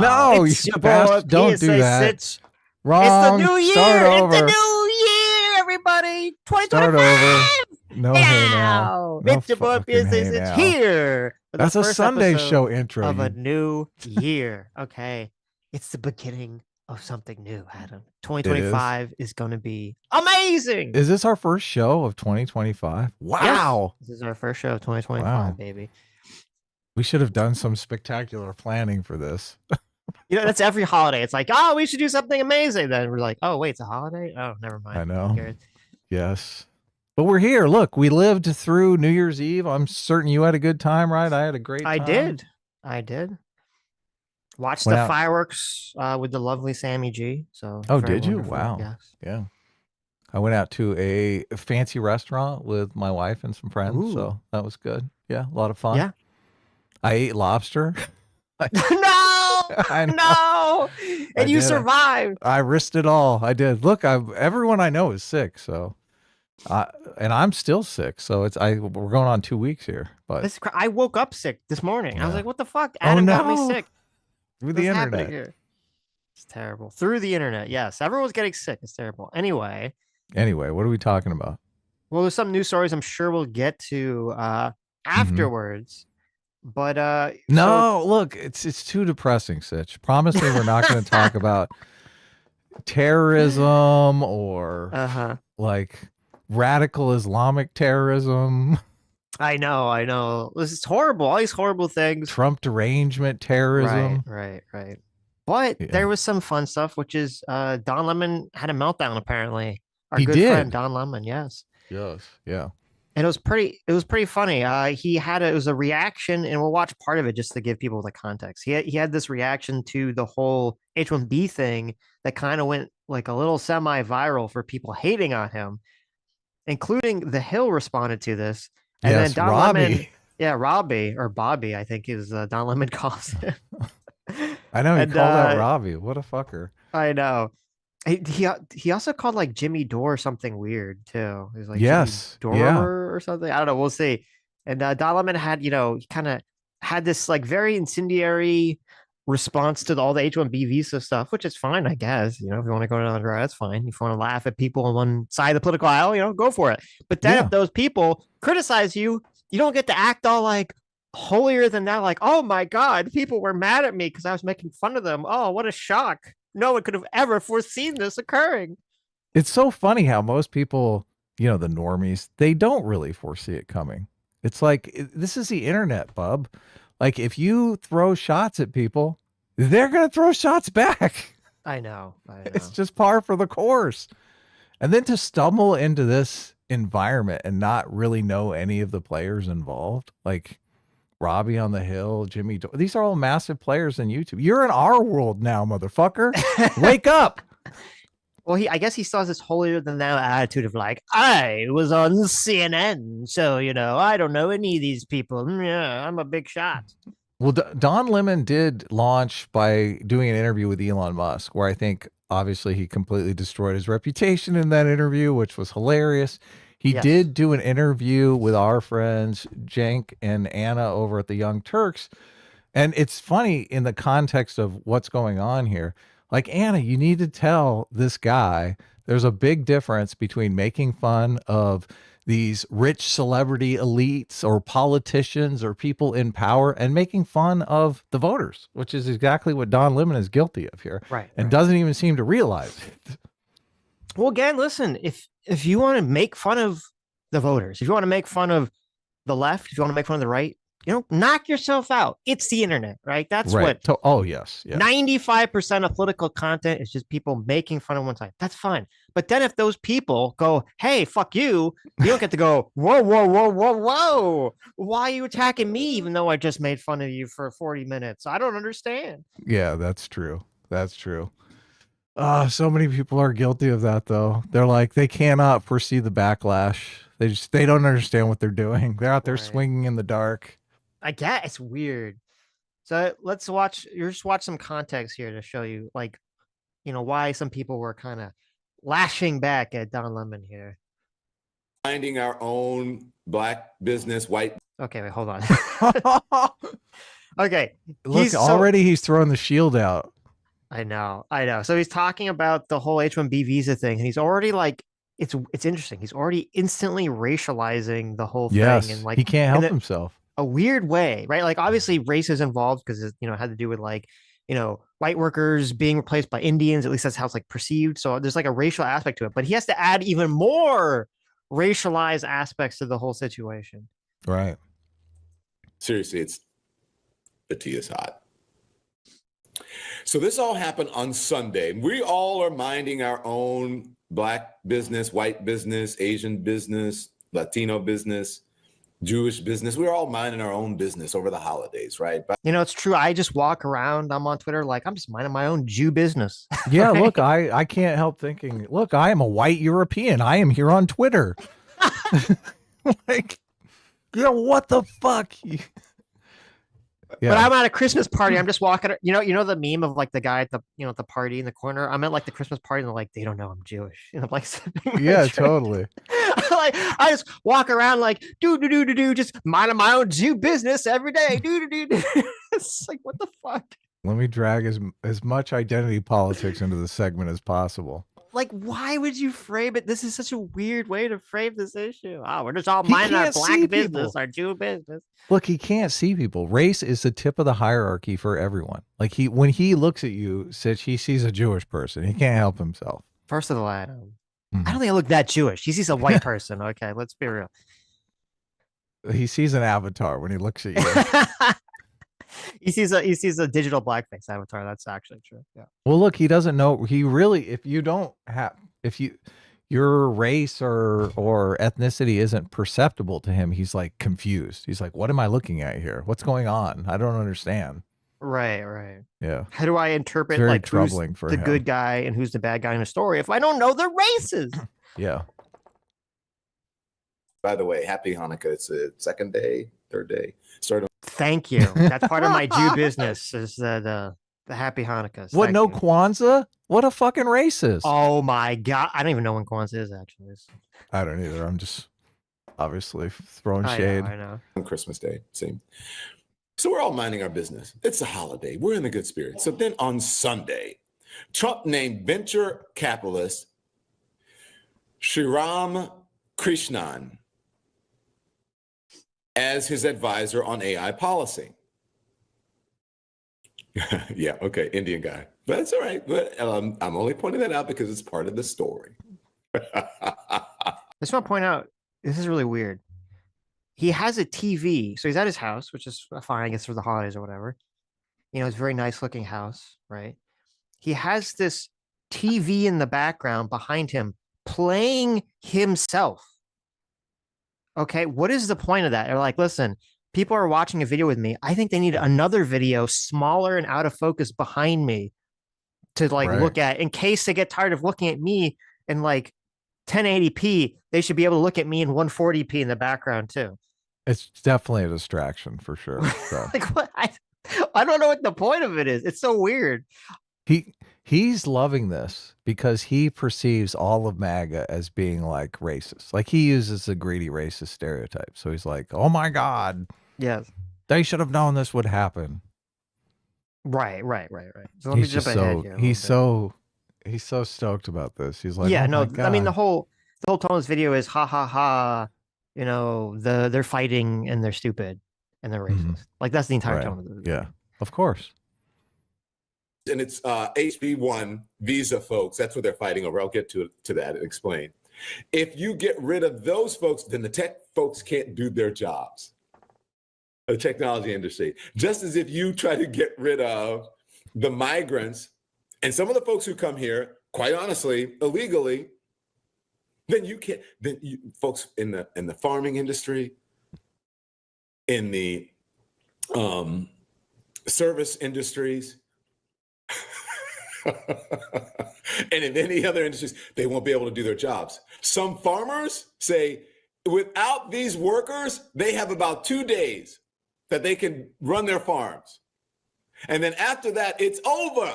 No, It's you your boy bastard. Don't do PSA that. Sitch. Wrong. It's the new year. Start It's the over. new year, everybody. Start over. 2025. No, hey now. Now. No It's your boy fucking PSA hey Sitch now. here for the That's a first Sunday show episode intro. of a You new year. Okay. It's the beginning of something new, Adam. It is. 2025 is going to be amazing. Is this our first show of 2025? Wow. Yes, this is our first show of 2025, Wow. baby. We should have done some spectacular planning for this. You know, that's every holiday. It's like, oh, we should do something amazing. Then we're like, oh, wait, it's a holiday? Oh, never mind. I know. Yes. But we're here. Look, we lived through New Year's Eve. I'm certain you had a good time, right? I had a great time. I did. Watched the fireworks with the lovely Sammy G. So, oh, did you? wonderful. Wow. Yes. Yeah. I went out to a fancy restaurant with my wife and some friends. Ooh. So that was good. Yeah. A lot of fun. Yeah. I ate lobster. No. And you survived. I risked it all. I did. Look, everyone I know is sick. So, and I'm still sick. So we're going on 2 weeks here. But I woke up sick this morning. Yeah. I was like, what the fuck? Adam got me sick. Through the internet. Here? It's terrible. Through the internet. Yes. Everyone's getting sick. It's terrible. Anyway, what are we talking about? Well, there's some news stories I'm sure we'll get to afterwards. But no, look, it's too depressing, Sitch. Promise me we're not going to talk about terrorism or like radical Islamic terrorism. I know. This is horrible. All these horrible things. Trump derangement terrorism. Right. But there was some fun stuff, which is Don Lemon had a meltdown, apparently. Our good friend Don Lemon, yes. Yes, yeah. And it was pretty funny. It was a reaction, and we'll watch part of it just to give people the context. He had this reaction to the whole H1B thing that kind of went like a little semi-viral for people hating on him, including The Hill responded to this. And then Don Lemon, Robbie or Bobby, I think is Don Lemon calls him. I know he called out Robbie. What a fucker. I know. He also called like Jimmy Dore something weird too. He was like Jimmy Dore or something. I don't know. We'll see. And Don Lemon had, he kind of had this like very incendiary response to all the H1B visa stuff, which is fine, I guess. If you want to go down the road, that's fine. If you want to laugh at people on one side of the political aisle, go for it. But then if those people criticize you, you don't get to act all like holier than that. Like, oh my God, people were mad at me because I was making fun of them. Oh, what a shock. No one could have ever foreseen this occurring. It's so funny how most people, the normies, they don't really foresee it coming. It's like, this is the internet, bub. Like, if you throw shots at people, they're going to throw shots back. I know. It's just par for the course. And then to stumble into this environment and not really know any of the players involved, like Robbie on the Hill, Jimmy, these are all massive players in YouTube. You're in our world now, motherfucker. Wake up. Well, I guess he still has this holier than thou attitude of like, I was on CNN, so I don't know any of these people. Yeah, I'm a big shot. Well, Don Lemon did launch by doing an interview with Elon Musk, where I think obviously he completely destroyed his reputation in that interview, which was hilarious. He did do an interview with our friends Cenk and Anna over at the Young Turks. And it's funny in the context of what's going on here. Like, Anna, you need to tell this guy there's a big difference between making fun of these rich celebrity elites or politicians or people in power and making fun of the voters, which is exactly what Don Lemon is guilty of here. Right. And doesn't even seem to realize it. Well, again, listen, if you want to make fun of the voters, if you want to make fun of the left, if you want to make fun of the right, knock yourself out. It's the internet, right? That's what. Oh, yes. 95% of political content is just people making fun of one side. That's fine. But then if those people go, hey, fuck you, you don't get to go, whoa. Why are you attacking me even though I just made fun of you for 40 minutes? I don't understand. Yeah, that's true. That's true. So many people are guilty of that, though. They're like, they cannot foresee the backlash. They don't understand what they're doing. They're out there swinging in the dark. I guess it's weird. So let's watch some context here to show you, like, why some people were kind of lashing back at Don Lemon here. Finding our own black business, white. Okay, wait, hold on. Okay. Look, already he's throwing the shield out. I know. So he's talking about the whole H-1B visa thing, and he's already like, it's interesting. He's already instantly racializing the whole thing, and like he can't help himself. A weird way, right? Like obviously race is involved because it had to do with like white workers being replaced by Indians. At least that's how it's like perceived. So there's like a racial aspect to it, but he has to add even more racialized aspects to the whole situation. Right. Seriously, the tea is hot. So this all happened on Sunday. We all are minding our own Black business, white business, Asian business, Latino business, Jewish business. We're all minding our own business over the holidays, right? But it's true. I just walk around. I'm on Twitter like I'm just minding my own Jew business. Yeah, right? Look, I can't help thinking, look, I am a white European. I am here on Twitter. Like, what the fuck? Yeah. But I'm at a Christmas party. I'm just walking. You know the meme of like the guy at the at the party in the corner. I'm at like the Christmas party, and they're like, they don't know I'm Jewish. And I'm like, yeah, totally. Like I just walk around like just minding my own Jew business every day. It's like, what the fuck? Let me drag as much identity politics into the segment as possible. Like, why would you frame it? This is such a weird way to frame this issue. Oh, we're just all minding our Black business, our Jew business. Look, he can't see people. Race is the tip of the hierarchy for everyone. Like when he looks at you, Sitch, he sees a Jewish person. He can't help himself. First of all, I don't think I look that Jewish. He sees a white person. Okay, let's be real. He sees an avatar when he looks at you. He sees a digital blackface avatar. That's actually true. Yeah. Well, look, he doesn't know. He really, if your race or ethnicity isn't perceptible to him, he's like confused. He's like, what am I looking at here? What's going on? I don't understand. Right. Yeah. How do I interpret very like troubling who's for the him. good guy and who's the bad guy in a story if I don't know the races? Yeah. By the way, happy Hanukkah. It's the second day, third day. Thank you. That's part of my Jew business is the happy Hanukkah. What, no Kwanzaa? What a fucking racist. Oh my God. I don't even know when Kwanzaa is actually. I don't either. I'm just obviously throwing shade. I know. On Christmas Day, same. So we're all minding our business. It's a holiday. We're in the good spirit. So then on Sunday, Trump named venture capitalist Shriram Krishnan as his advisor on AI policy. Yeah, okay, Indian guy. But that's all right. But I'm only pointing that out because it's part of the story. I just want to point out, this is really weird. He has a TV. So he's at his house, which is fine, I guess, for the holidays or whatever. It's a very nice looking house, right? He has this TV in the background behind him playing himself. Okay, what is the point of that? They're like, listen, people are watching a video with me. I think they need another video smaller and out of focus behind me to like look at in case they get tired of looking at me in like 1080p. They should be able to look at me in 140p in the background too. It's definitely a distraction for sure. So. Like what? I don't know what the point of it is. It's so weird. He's loving this because he perceives all of MAGA as being like racist. Like he uses the greedy racist stereotype. So he's like, oh my God. Yes. They should have known this would happen. Right. So let me jump ahead here. He's so stoked about this. He's like, yeah, oh no, my I mean, God. the whole tone of this video is ha ha ha, they're fighting and they're stupid and they're racist. Mm-hmm. Like that's the entire tone of the video. Yeah, of course. And it's HB1 visa folks. That's what they're fighting over. I'll get to that and explain. If you get rid of those folks, then the tech folks can't do their jobs. The technology industry. Just as if you try to get rid of the migrants and some of the folks who come here, quite honestly, illegally, then you can't. Then you, folks in the farming industry, in the service industries. And in any other industries, they won't be able to do their jobs. Some farmers say without these workers, they have about 2 days that they can run their farms. And then after that, it's over.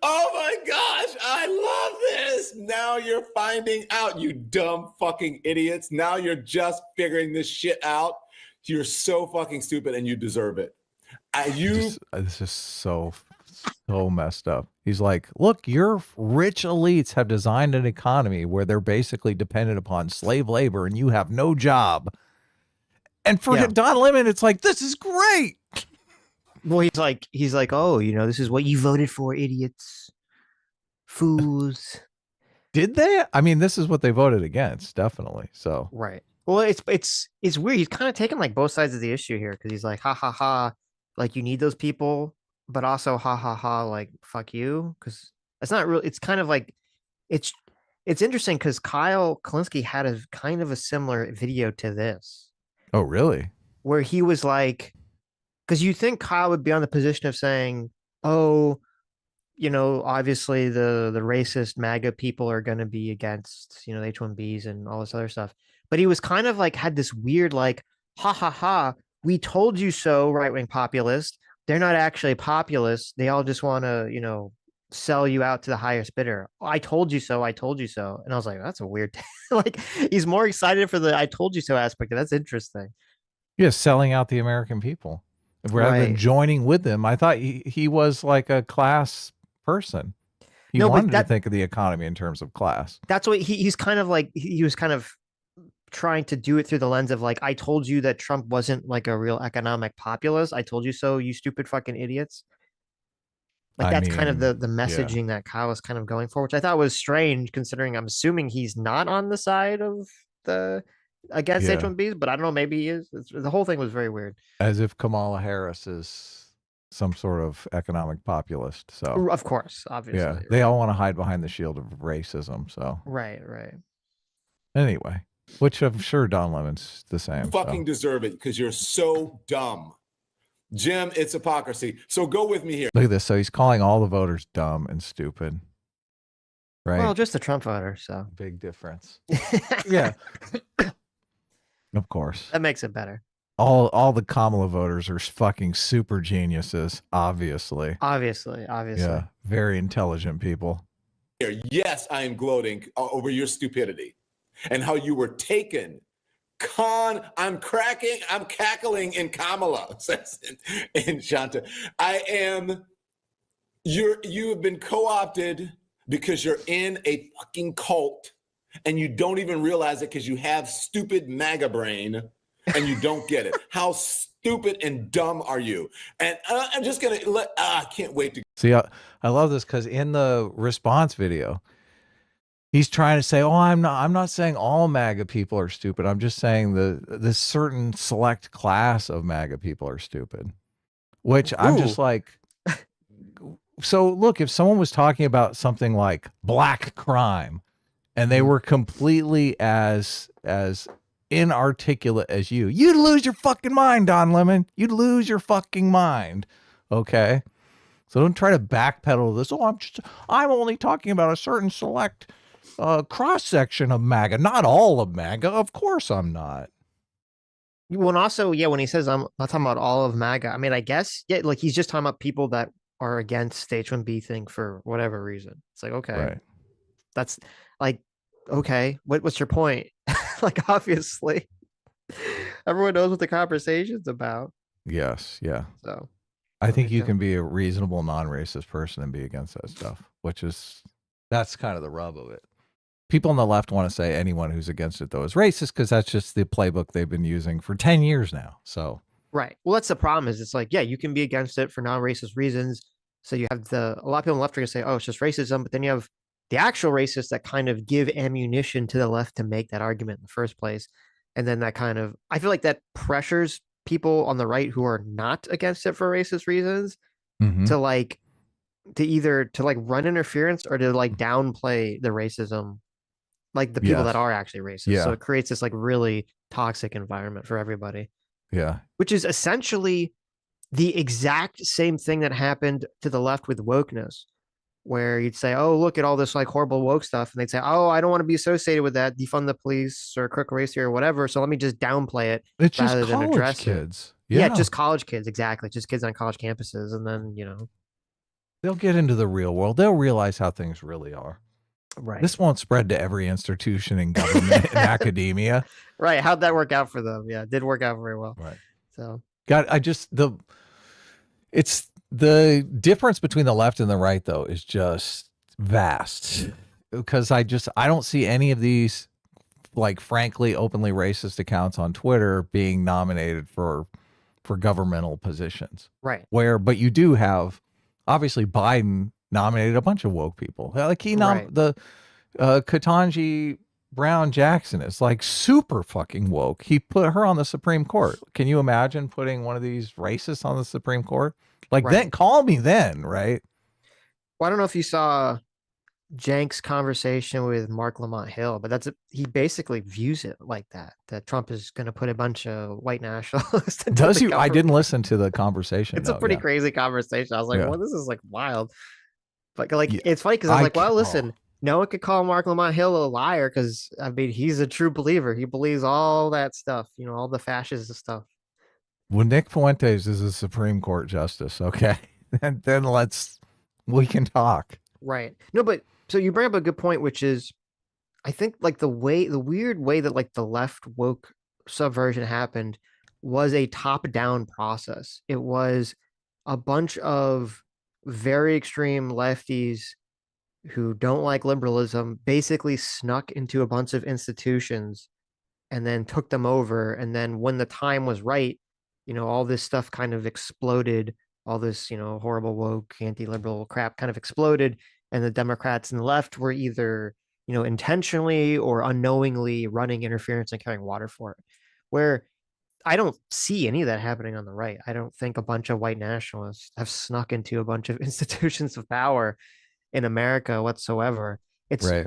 Oh my gosh, I love this. Now you're finding out, you dumb fucking idiots. Now you're just figuring this shit out. You're so fucking stupid and you deserve it. This is so messed up. He's like, look, your rich elites have designed an economy where they're basically dependent upon slave labor and you have no job. And for Don Lemon, it's like, this is great. Well, he's like, oh, this is what you voted for, idiots, fools. Did they? I mean, this is what they voted against, definitely. So right. Well, it's weird. He's kind of taking like both sides of the issue here because he's like, ha ha ha, like you need those people, but also ha ha ha, like fuck you, because it's not really. It's kind of like it's interesting because Kyle Kalinske had a kind of a similar video to this. Oh, really? Where he was like, because you think Kyle would be on the position of saying, oh, obviously the racist MAGA people are going to be against, H-1Bs and all this other stuff. But he was kind of like, had this weird, like, ha ha ha, we told you so, right-wing populist. They're not actually populist. They all just want to, sell you out to the highest bidder. I told you so. I told you so. And I was like, that's a weird, like, he's more excited for the I told you so aspect. That's interesting. Yeah, selling out the American people rather than joining with them. I thought he was like a class person. He wanted to think of the economy in terms of class. That's what he's kind of like. He was kind of trying to do it through the lens of like, I told you that Trump wasn't like a real economic populist. I told you so, you stupid fucking idiots. Like that's kind of the messaging that Kyle was kind of going for, which I thought was strange considering I'm assuming he's not on the side of the against H-1Bs, but I don't know, maybe he is. The whole thing was very weird. As if Kamala Harris is some sort of economic populist. So of course, obviously. Yeah, they all want to hide behind the shield of racism. So right. Anyway, which I'm sure Don Lemon's the same. You fucking deserve it because you're so dumb. Jim, it's hypocrisy. So go with me here. Look at this. So he's calling all the voters dumb and stupid. Right? Well, just the Trump voters, so. Big difference. Yeah. Of course. That makes it better. All the Kamala voters are fucking super geniuses, obviously. Obviously. Yeah. Very intelligent people. Yes, I am gloating over your stupidity and how you were taken. I'm cackling in Kamala, says in Shanta. You have been co-opted because you're in a fucking cult and you don't even realize it because you have stupid MAGA brain and you don't get it. How stupid and dumb are you? And I'm just going to I can't wait to see. I love this because in the response video, he's trying to say, oh, I'm not saying all MAGA people are stupid. I'm just saying this certain select class of MAGA people are stupid, which I'm just like, so look, if someone was talking about something like black crime and they were completely as inarticulate as you'd lose your fucking mind, Don Lemon. You'd lose your fucking mind. Okay. So don't try to backpedal this. Oh, I'm only talking about a certain select cross section of MAGA, not all of MAGA. Of course I'm not. Well, and also, when he says I'm not talking about all of MAGA, I mean, I guess, like he's just talking about people that are against H-1B thing for whatever reason. It's like, okay, right. That's like, okay, what's your point? Like, obviously, everyone knows what the conversation's about. Yes, yeah. So I think you can be a reasonable, non-racist person and be against that stuff, that's kind of the rub of it. People on the left want to say anyone who's against it, though, is racist because that's just the playbook they've been using for 10 years now. So, right. Well, that's the problem is it's like, you can be against it for non-racist reasons. So you have a lot of people on the left are going to say, oh, it's just racism. But then you have the actual racists that kind of give ammunition to the left to make that argument in the first place. And then that kind of, I feel like that pressures people on the right who are not against it for racist reasons to either run interference or to like downplay the racism, like the people that are actually racist. Yeah. So it creates this like really toxic environment for everybody. Yeah. Which is essentially the exact same thing that happened to the left with wokeness, where you'd say, oh, look at all this like horrible woke stuff. And they'd say, oh, I don't want to be associated with that, defund the police or critical race theory or whatever. So let me just downplay it rather than address kids. it. Yeah, just college kids. Exactly. Just kids on college campuses. And then, they'll get into the real world. They'll realize how things really are. Right. This won't spread to every institution in government and academia. Right. How'd that work out for them? Yeah, it did work out very well. Right. So it's the difference between the left and the right though is just vast. Because I don't see any of these like frankly openly racist accounts on Twitter being nominated for governmental positions. right. But you do have obviously Biden nominated a bunch of woke people. Like Right. the Ketanji Brown Jackson is like super fucking woke. He put her on the Supreme Court. Can you imagine putting one of these racists on the Supreme Court? Like Right. then call me then, right? Well, I don't know if you saw Cenk's conversation with Mark Lamont Hill, but he basically views it like that Trump is going to put a bunch of white nationalists into Does the you? I government. didn't listen to the conversation. It's a pretty crazy conversation. I was like, Yeah. well, this is like wild. But like, Yeah, it's funny because I was like, well, listen, no one could call Mark Lamont Hill a liar because I mean, he's a true believer. He believes all that stuff, you know, all the fascist stuff. Well, Nick Fuentes is a Supreme Court justice, okay? And then we can talk. Right. No, but so you bring up a good point, which is I think like the weird way that like the left woke subversion happened was a top-down process. It was a bunch of very extreme lefties who don't like liberalism basically snuck into a bunch of institutions and then took them over. And then when the time was right, you know, all this stuff kind of exploded. All this, you know, horrible woke anti-liberal crap kind of exploded. And the Democrats and the left were either, you know, intentionally or unknowingly running interference and carrying water for it. Where I don't see any of that happening on the right. I don't think a bunch of white nationalists have snuck into a bunch of institutions of power in America whatsoever. It's right.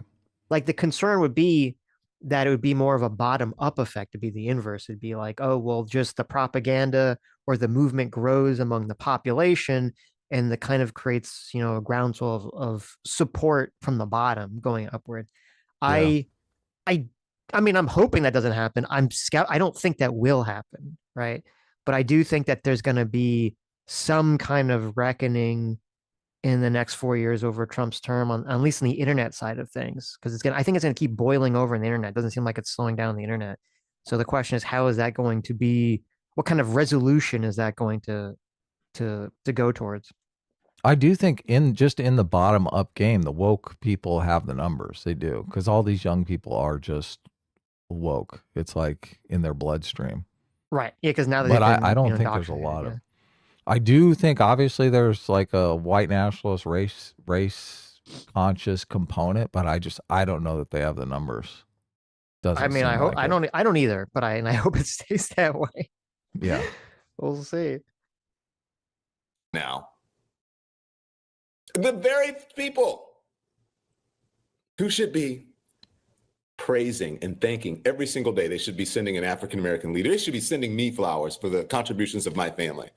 Like the concern would be that it would be more of a bottom up effect to be the inverse. It'd be like, oh, well, just the propaganda or the movement grows among the population and the kind of creates, you know, a groundswell of support from the bottom going upward. Yeah. I I mean, I'm hoping that doesn't happen. I don't think that will happen, right? But I do think that there's going to be some kind of reckoning in the next 4 years over Trump's term on at least on the internet side of things, because I think it's going to keep boiling over in the internet. It doesn't seem like it's slowing down the internet. So the question is, how is that going to be? What kind of resolution is that going to go towards? I do think in the bottom up game, the woke people have the numbers. They do, because all these young people are just woke. It's like in their bloodstream. Right. Yeah, because now but I don't think there's a lot of. I do think obviously there's like a white nationalist race conscious component, but I don't know that they have the numbers. I mean, I hope like I don't either, but I hope it stays that way. Yeah. We'll see. Now, the very people who should be praising and thanking every single day, they should be sending an African-American leader. They should be sending me flowers for the contributions of my family.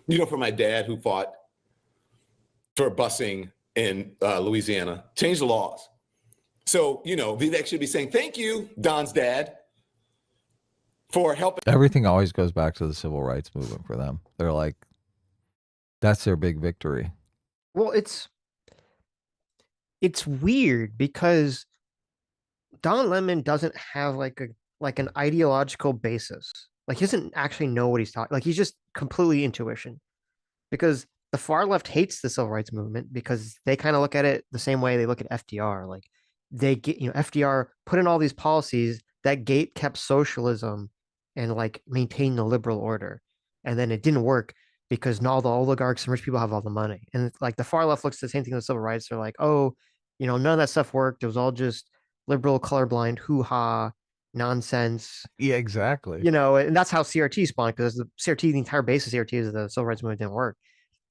You know, for my dad who fought for busing in Louisiana, changed the laws. So, you know, they should be saying, thank you, Don's dad, for helping. Everything always goes back to the civil rights movement for them. They're like, that's their big victory. Well, it's weird because Don Lemon doesn't have like an ideological basis. Like he doesn't actually know what he's talking. Like he's just completely intuition. Because the far left hates the civil rights movement because they kind of look at it the same way they look at FDR. Like they get, you know, FDR put in all these policies that gate kept socialism and like maintained the liberal order. And then it didn't work because now all the oligarchs and rich people have all the money. And like the far left looks at the same thing with civil rights. They're like, oh, you know, none of that stuff worked. It was all just liberal colorblind hoo-ha nonsense. Yeah, exactly. You know, and that's how CRT spawned, because the CRT, the entire basis of CRT is the civil rights movement didn't work.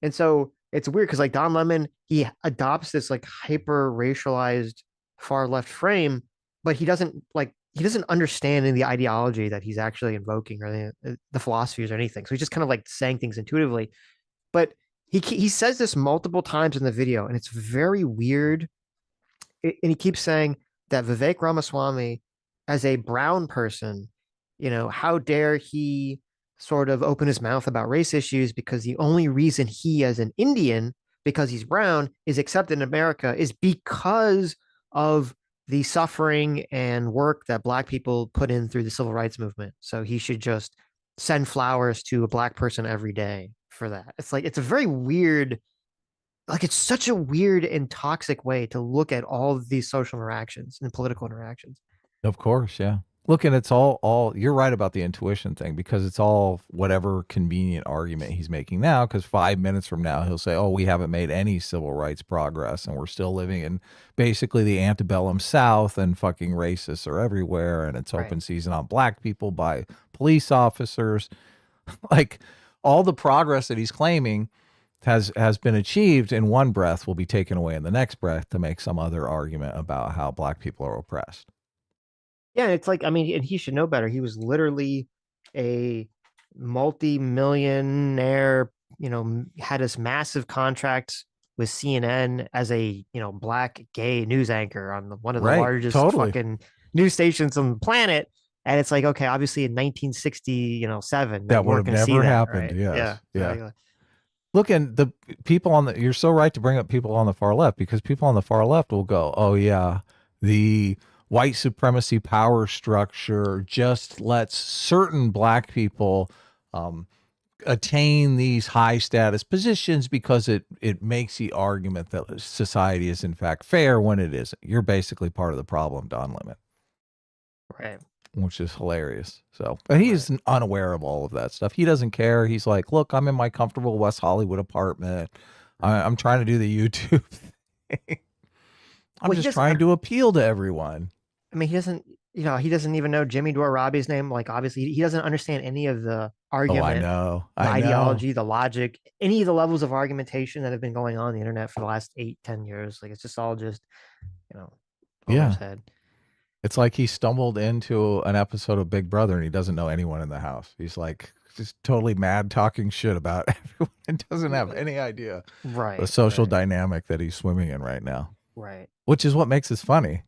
And so it's weird because like Don Lemon, he adopts this like hyper racialized far left frame, but he doesn't understand in the ideology that he's actually invoking or the philosophies or anything. So he's just kind of like saying things intuitively. But he says this multiple times in the video, and it's very weird. And he keeps saying that Vivek Ramaswamy, as a brown person, you know, how dare he sort of open his mouth about race issues, because the only reason he, as an Indian, because he's brown, is accepted in America is because of the suffering and work that Black people put in through the civil rights movement. So he should just send flowers to a Black person every day for that. It's like, it's a very weird, like, it's such a weird and toxic way to look at all of these social interactions and political interactions. Of course, yeah. Look, and it's all you're right about the intuition thing, because it's all whatever convenient argument he's making now, because 5 minutes from now he'll say, oh, we haven't made any civil rights progress and we're still living in basically the antebellum South and fucking racists are everywhere and it's open season on Black people by police officers. Like, all the progress that he's claiming has been achieved in one breath will be taken away in the next breath to make some other argument about how Black people are oppressed. Yeah, it's like, I mean, and he should know better. He was literally a multi-millionaire, had this massive contract with CNN as a, Black gay news anchor on one of the largest fucking news stations on the planet. And it's like, okay, obviously in 1967, that would have never happened. Right? Yes. Yeah. Look, and the people you're so right to bring up people on the far left, because people on the far left will go, oh yeah, the white supremacy power structure just lets certain Black people attain these high status positions because it makes the argument that society is in fact fair when it isn't. You're basically part of the problem, Don Lemon. Right. Which is hilarious. So, but he's unaware of all of that stuff. He doesn't care. He's like, look, I'm in my comfortable West Hollywood apartment. I'm trying to do the YouTube thing. I'm just trying to appeal to everyone. I mean, he doesn't even know Jimmy Dore Robbie's name. Like, obviously, he doesn't understand any of the argument, I know. The ideology, the logic, any of the levels of argumentation that have been going on the internet for the last 8-10 years. Like, it's just all just, over his head. It's like he stumbled into an episode of Big Brother and he doesn't know anyone in the house. He's like just totally mad talking shit about everyone and doesn't have any idea the social dynamic that he's swimming in right now. Right. Which is what makes this funny.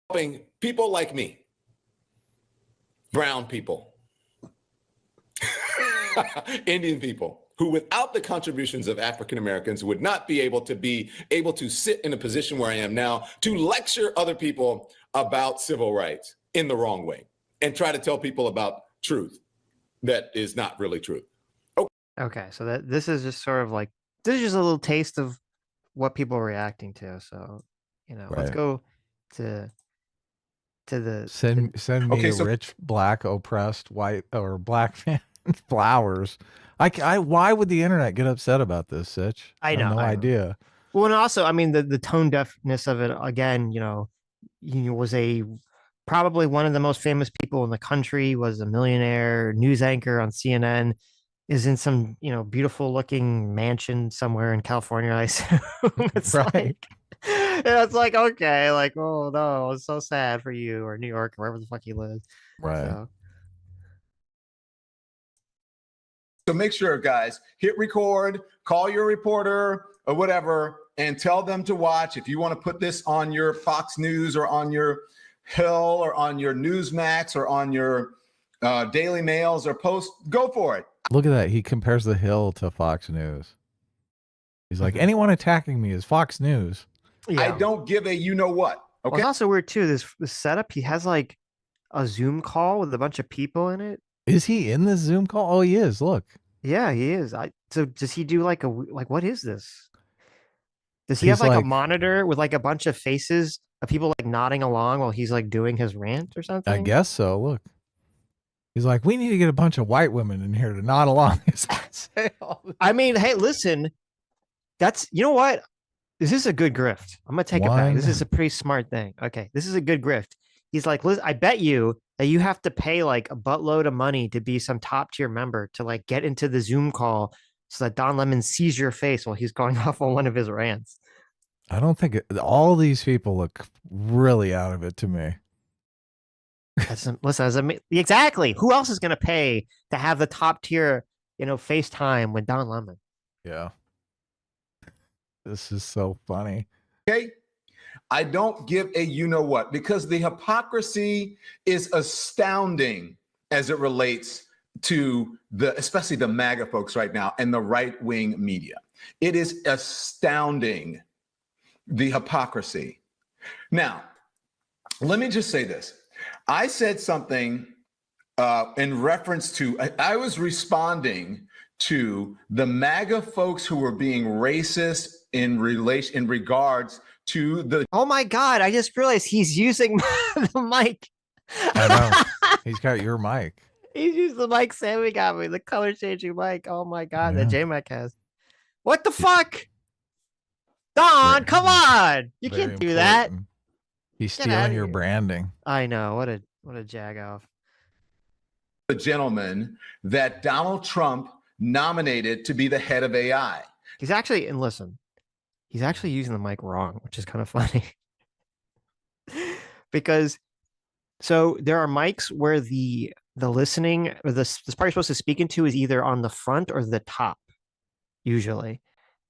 Helping people like me, brown people, Indian people, who without the contributions of African Americans would not be able to sit in a position where I am now to lecture other people about civil rights in the wrong way and try to tell people about truth that is not really truth. Okay, so this is just sort of like, this is just a little taste of what people are reacting to. So, let's go to the send me rich Black oppressed white or Black man flowers. Why would the internet get upset about this, Sitch? I have no idea. Well, and also, I mean, the tone deafness of it again, was probably one of the most famous people in the country, was a millionaire news anchor on CNN, is in some, beautiful looking mansion somewhere in California, I assume. It's like, it's like, okay, like, oh no, it's so sad for you, or New York, or wherever the fuck you live. Right. So make sure, guys, hit record, call your reporter or whatever, and tell them to watch. If you want to put this on your Fox News or on your Hill or on your Newsmax or on your Daily Mails or Post, go for it. Look at that. He compares the Hill to Fox News. He's like, anyone attacking me is Fox News. Yeah. I don't give a you-know-what. Okay. Well, it's also weird, too, this setup. He has like a Zoom call with a bunch of people in it. Is he in this Zoom call? Oh, he is. Look. Yeah, he is. So does he do like what is this? Does he have like a monitor with like a bunch of faces of people like nodding along while he's like doing his rant or something? I guess so. Look. He's like, we need to get a bunch of white women in here to nod along. I mean, hey, listen, you know what? This is a good grift. I'm going to take it back. This is a pretty smart thing. Okay. This is a good grift. He's like, listen, I bet you that you have to pay like a buttload of money to be some top tier member to like get into the Zoom call so that Don Lemon sees your face while he's going off on one of his rants. I don't think all these people look really out of it to me. Listen, exactly. Who else is going to pay to have the top tier, FaceTime with Don Lemon? Yeah. This is so funny. Okay. I don't give a you-know-what, because the hypocrisy is astounding as it relates to especially the MAGA folks right now and the right-wing media. It is astounding, the hypocrisy Now, let me just say this. I said something in reference to, I was responding to the MAGA folks who were being racist in regards to the. Oh my God, I just realized he's using the mic. I know. He's got your mic. He's used the mic Sammy got me, the color changing mic. Oh my God, that J-Mac has. What the fuck? Don, come on. You can't do that. He's stealing your branding. I know. What a jag off. The gentleman that Donald Trump nominated to be the head of AI. He's actually, and listen, he's actually using the mic wrong, which is kind of funny. Because so there are mics where the listening or this part you're supposed to speak into is either on the front or the top, usually.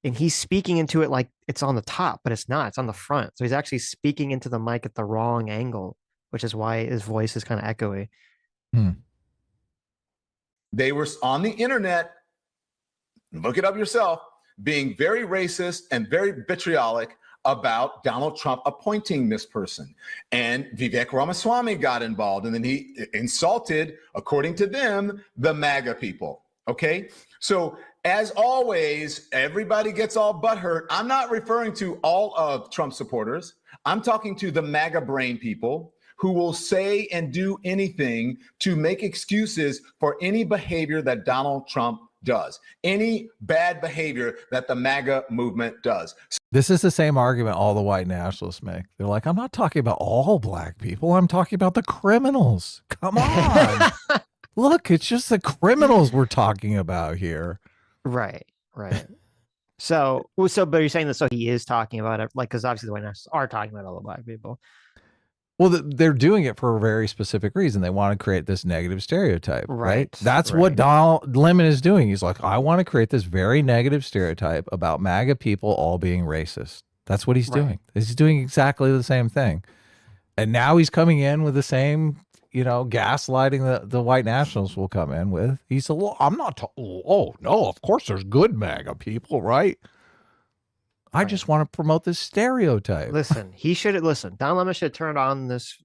And he's speaking into it like it's on the top, but it's not. It's on the front. So he's actually speaking into the mic at the wrong angle, which is why his voice is kind of echoey. They were on the internet, look it up yourself, being very racist and very vitriolic about Donald Trump appointing this person. And Vivek Ramaswamy got involved, and then he insulted, according to them, the MAGA people. Okay? So as always, everybody gets all butthurt. I'm not referring to all of Trump supporters. I'm talking to the MAGA brain people who will say and do anything to make excuses for any behavior that Donald Trump does, any bad behavior that the MAGA movement does. This is the same argument all the white nationalists make. They're like, I'm not talking about all black people. I'm talking about the criminals. Come on. Look, it's just the criminals we're talking about here. Right. So, but you're saying that, so he is talking about it, like, because obviously the white nationalists are talking about all the black people. Well, they're doing it for a very specific reason. They want to create this negative stereotype, right? That's what Donald Lemon is doing. He's like, I want to create this very negative stereotype about MAGA people all being racist. That's what he's doing. He's doing exactly the same thing. And now he's coming in with the same, gaslighting the white nationalists will come in with. He said, well, I'm not, oh, no, of course there's good MAGA people, right? I just want to promote this stereotype. Listen, Don Lemon should have turned on this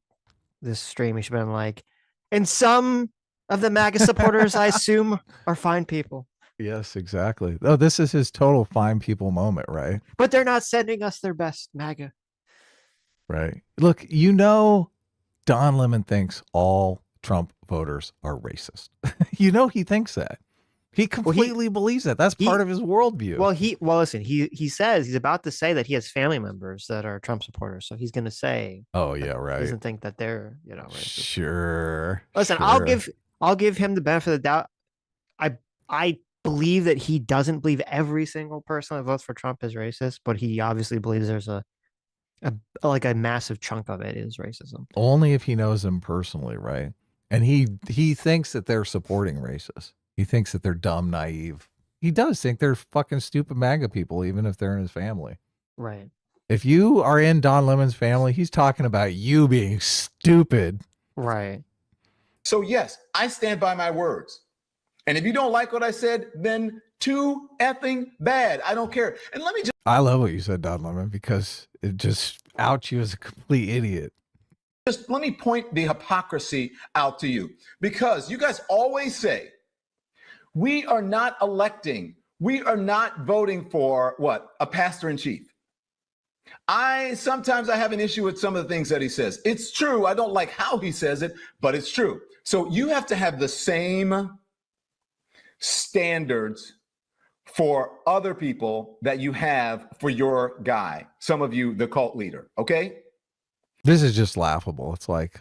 stream. He should have been like, and some of the MAGA supporters, I assume, are fine people. Yes, exactly. Oh, this is his total fine people moment, right? But they're not sending us their best MAGA. Right. Look, Don Lemon thinks all Trump voters are racist. He thinks that. He completely believes that. That's part of his worldview. Well, listen, he says he's about to say that he has family members that are Trump supporters. So he's going to say, oh yeah, right. He doesn't think that they're, racist. Sure. Listen, sure. I'll give him the benefit of the doubt. I believe that he doesn't believe every single person that votes for Trump is racist, but he obviously believes there's a massive chunk of it is racism. Only if he knows them personally, right? And he thinks that they're supporting racists. He thinks that they're dumb, naive. He does think they're fucking stupid MAGA people, even if they're in his family. Right. If you are in Don Lemon's family, he's talking about you being stupid. Right. So yes, I stand by my words. And if you don't like what I said, then too effing bad. I don't care. And let me just... I love what you said, Don Lemon, because it just outs you as a complete idiot. Just let me point the hypocrisy out to you, because you guys always say, we are not we are not voting for what? A pastor in chief. Sometimes I have an issue with some of the things that he says. It's true. I don't like how he says it, but it's true. So you have to have the same standards for other people that you have for your guy. Some of you, the cult leader. Okay. This is just laughable. It's like,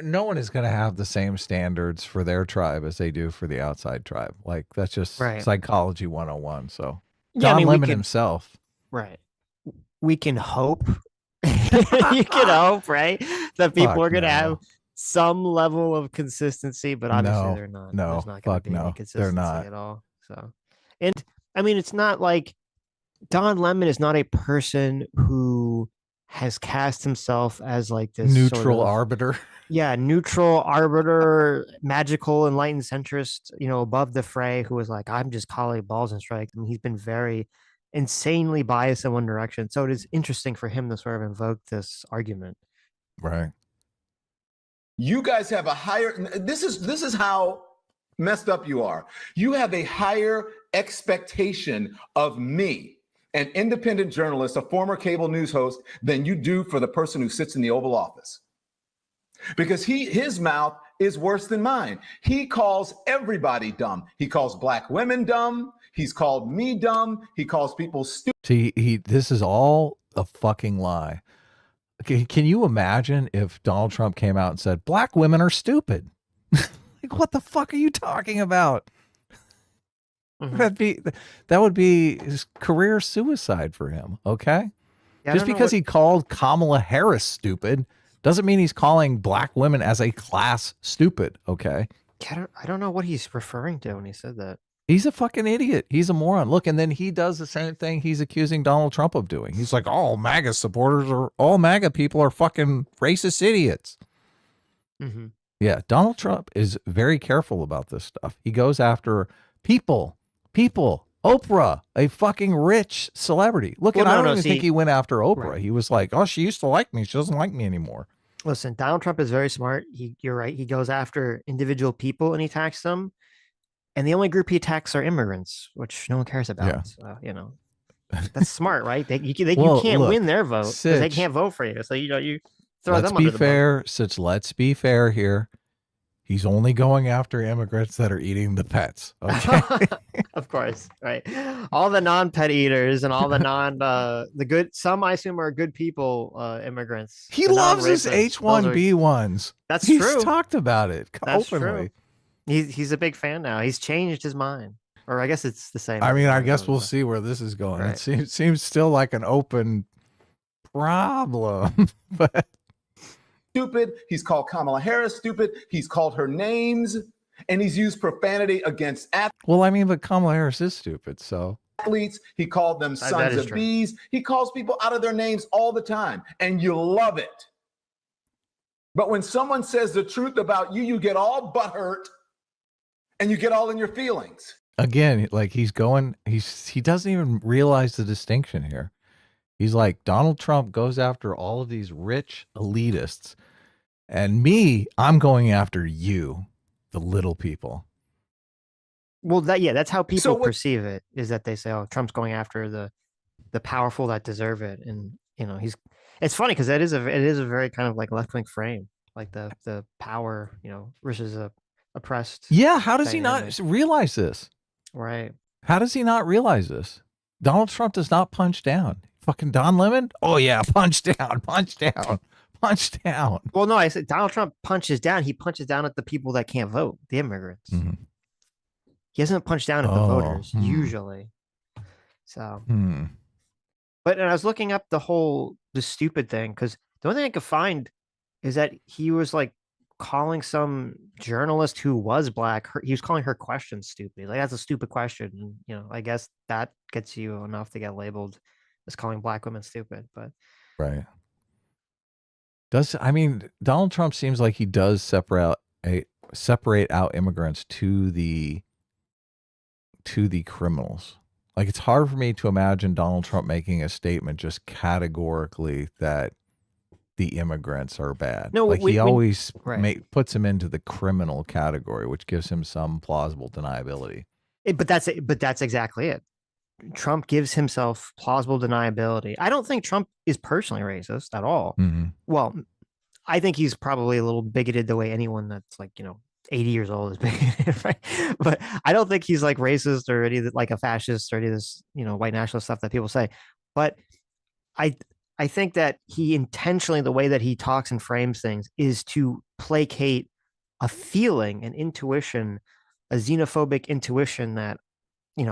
no one is going to have the same standards for their tribe as they do for the outside tribe. Like, that's just psychology 101. So Don Lemon himself. Right. We can hope. You can hope, right? That people are going to have some level of consistency, but obviously they're not. No, there's not going to be any consistency they're not at all. So, and I mean, it's not like Don Lemon is not a person who has cast himself as like this neutral arbiter. Yeah, neutral arbiter, magical enlightened centrist, above the fray, who was like, I'm just calling balls and strikes. I mean, he's been very insanely biased in one direction. So it is interesting for him to sort of invoke this argument. Right. You guys have a higher, this is how messed up you are. You have a higher expectation of me, an independent journalist, a former cable news host, than you do for the person who sits in the Oval Office. Because his mouth is worse than mine. He calls everybody dumb. He calls black women dumb. He's called me dumb. He calls people stupid. See, this is all a fucking lie. Can you imagine if Donald Trump came out and said, black women are stupid? Like, what the fuck are you talking about? Mm-hmm. That would be his career suicide for him. Okay. Yeah, Just because he called Kamala Harris stupid doesn't mean he's calling black women as a class stupid. Okay. I don't know what he's referring to when he said that. He's a fucking idiot. He's a moron. Look, and then he does the same thing he's accusing Donald Trump of doing. He's like, all MAGA supporters or all MAGA people are fucking racist idiots. Mm-hmm. Yeah, Donald Trump is very careful about this stuff. He goes after people, Oprah, a fucking rich celebrity. Look, I don't even think he went after Oprah. Right. He was like, oh, she used to like me. She doesn't like me anymore. Listen, Donald Trump is very smart. You're right. He goes after individual people and he attacks them. And the only group he attacks are immigrants, which no one cares about. Yeah. That's smart, right? You can't win their vote because they can't vote for you. So you throw them under the bus. Sitch, let's be fair here. He's only going after immigrants that are eating the pets. Okay. Of course, right? All the non-pet eaters and all the the good. Some I assume are good people. Immigrants. He loves his H-1B1s. That's true. He's talked about it That's openly. True. He's a big fan now. He's changed his mind, or I guess it's the same. I mean, I guess we'll see where this is going. Right. It seems still like an open problem, but stupid. He's called Kamala Harris stupid. He's called her names, and he's used profanity against athletes. Well, I mean, but Kamala Harris is stupid, so. Athletes, he called them sons of bees. He calls people out of their names all the time, and you love it. But when someone says the truth about you, you get all butthurt. And you get all in your feelings. Again, like he doesn't even realize the distinction here. He's like, Donald Trump goes after all of these rich elitists. And me, I'm going after you, the little people. Well, that's how people perceive it, is that they say, oh, Trump's going after the powerful that deserve it. And, it's funny because it is a very kind of like left-wing frame, like the power, versus a oppressed. Yeah, how does he not realize this? Right. How does he not realize this? Donald Trump does not punch down. Fucking Don Lemon? Oh yeah, punch down. Well, no, I said Donald Trump punches down. He punches down at the people that can't vote, the immigrants. Mm-hmm. He doesn't punch down at the voters, usually. So, but I was looking up the stupid thing, because the only thing I could find is that he was like calling some journalist who was black, he was calling her question stupid. Like, that's a stupid question. And, I guess that gets you enough to get labeled as calling black women stupid. But right. Donald Trump seems like he does separate out immigrants to the criminals. Like, it's hard for me to imagine Donald Trump making a statement just categorically that the immigrants are bad. No, like he always puts him into the criminal category, which gives him some plausible deniability. But that's exactly it. Trump gives himself plausible deniability. I don't think Trump is personally racist at all. Mm-hmm. Well, I think he's probably a little bigoted the way anyone that's 80 years old is bigoted, right? But I don't think he's like racist or any like a fascist or any of this, white nationalist stuff that people say. But I think that he intentionally, the way that he talks and frames things, is to placate a feeling, an intuition, a xenophobic intuition that,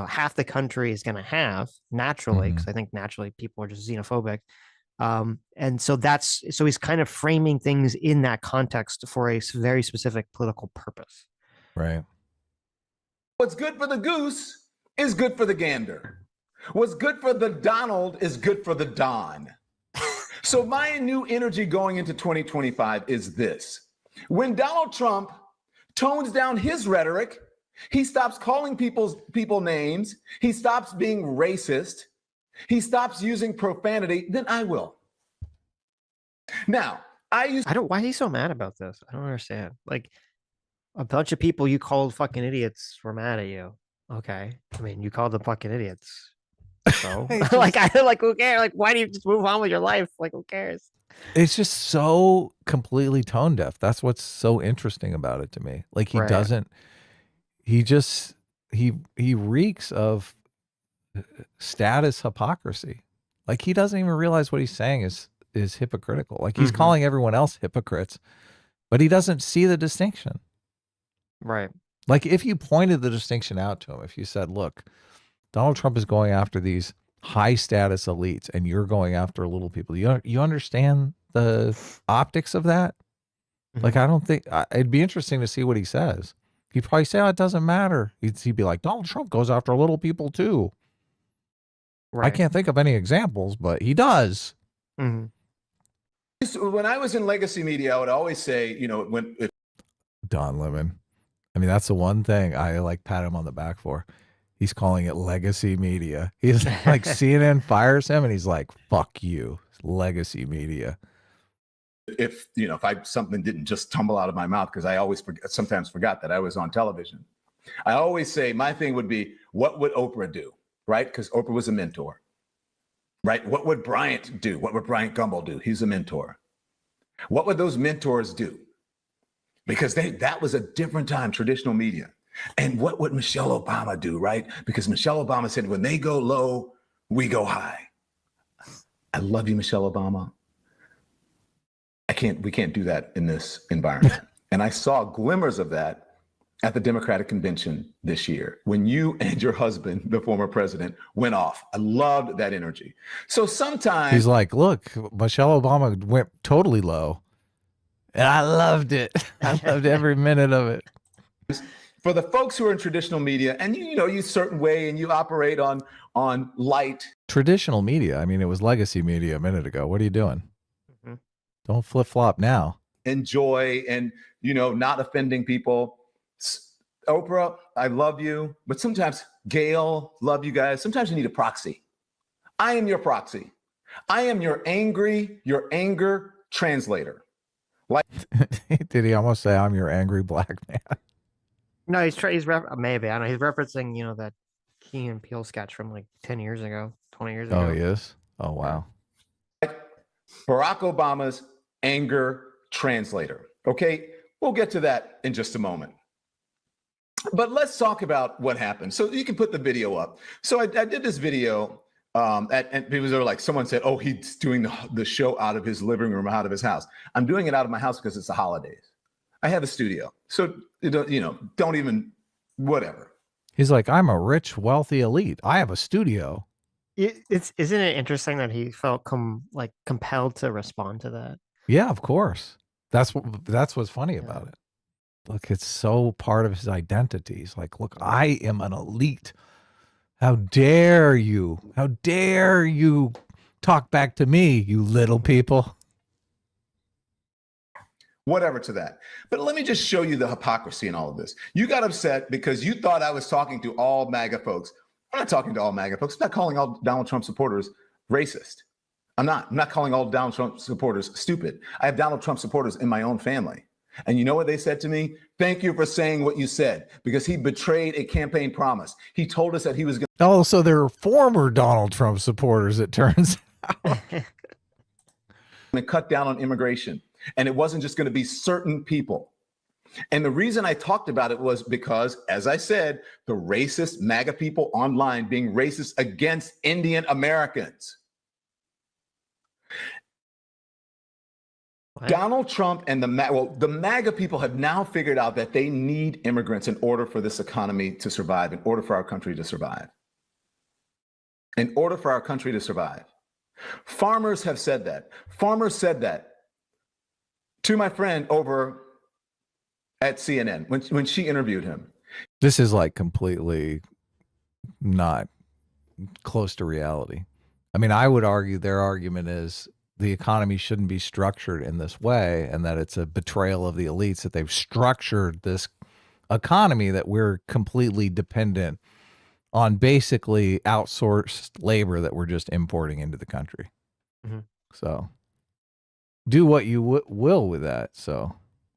half the country is going to have naturally, because I think naturally people are just xenophobic. And so he's kind of framing things in that context for a very specific political purpose. Right. What's good for the goose is good for the gander. What's good for the Donald is good for the Don. So my new energy going into 2025 is this. When Donald Trump tones down his rhetoric, he stops calling people names, he stops being racist, he stops using profanity, then I will. Now, why is he so mad about this? I don't understand. Like, a bunch of people you called fucking idiots were mad at you. Okay. I mean, you called them fucking idiots. So like, who cares? Like, why do you just move on with your life? Like, who cares? It's just so completely tone deaf. That's what's so interesting about it to me. Like, he doesn't, he reeks of status hypocrisy. Like, he doesn't even realize what he's saying is hypocritical. Like, he's calling everyone else hypocrites, but he doesn't see the distinction. Right. Like, if you pointed the distinction out to him, if you said, look, Donald Trump is going after these high status elites and you're going after little people, you understand the optics of that? Like, I don't think, it'd be interesting to see what he says. He'd probably say, oh, it doesn't matter. He'd be like, Donald Trump goes after little people too. Right. I can't think of any examples, but he does. When I was in legacy media, I would always say, you know, Don Lemon. I mean, that's the one thing I like pat him on the back for. He's calling it legacy media. He's like, CNN fires him and he's like, fuck you, legacy media. If something didn't just tumble out of my mouth, because I always sometimes forgot that I was on television. I always say my thing would be, what would Oprah do? Right? Because Oprah was a mentor. Right? What would Bryant do? What would Bryant Gumbel do? He's a mentor. What would those mentors do? Because that was a different time, traditional media. And what would Michelle Obama do, right? Because Michelle Obama said, when they go low, we go high. I love you, Michelle Obama. We can't do that in this environment. And I saw glimmers of that at the Democratic convention this year, when you and your husband, the former president, went off. I loved that energy. So sometimes he's like, look, Michelle Obama went totally low. And I loved it. I loved every minute of it. For the folks who are in traditional media, and you certain way and you operate on light. Traditional media. I mean, it was legacy media a minute ago. What are you doing? Don't flip flop now. Enjoy and, not offending people. Oprah, I love you. But sometimes, Gail, love you guys. Sometimes you need a proxy. I am your proxy. I am your anger translator. Like, did he almost say, I'm your angry black man? No, maybe. I don't know. He's referencing, that Key and Peele sketch from like 10 years ago, 20 years ago. Oh, he is? Oh, wow. Barack Obama's anger translator. Okay, we'll get to that in just a moment. But let's talk about what happened. So you can put the video up. So I did this video, and it was like someone said, oh, he's doing the show out of his living room, out of his house. I'm doing it out of my house because it's the holidays. I have a studio. So, don't even, whatever. He's like, I'm a rich, wealthy elite. I have a studio. Isn't it interesting that he felt compelled to respond to that? Yeah, of course. That's what's funny about it. Look, it's so part of his identity. He's like, look, I am an elite. How dare you? How dare you talk back to me, you little people? Whatever to that. But let me just show you the hypocrisy in all of this. You got upset because you thought I was talking to all MAGA folks. I'm not talking to all MAGA folks. I'm not calling all Donald Trump supporters racist. I'm not calling all Donald Trump supporters stupid. I have Donald Trump supporters in my own family. And you know what they said to me? Thank you for saying what you said, because he betrayed a campaign promise. He told us that he was going to. Oh, so they're former Donald Trump supporters, it turns out. And cut down on immigration. And it wasn't just going to be certain people. And the reason I talked about it was because, as I said, the racist MAGA people online being racist against Indian Americans. What? Donald Trump and the MAGA people have now figured out that they need immigrants in order for this economy to survive, in order for our country to survive. In order for our country to survive. Farmers have said that. Farmers said that to my friend over at CNN when she interviewed him. This is like completely not close to reality. I mean, I would argue their argument is the economy shouldn't be structured in this way, and that it's a betrayal of the elites that they've structured this economy that we're completely dependent on basically outsourced labor that we're just importing into the country. Mm-hmm. So do what you will with that. So,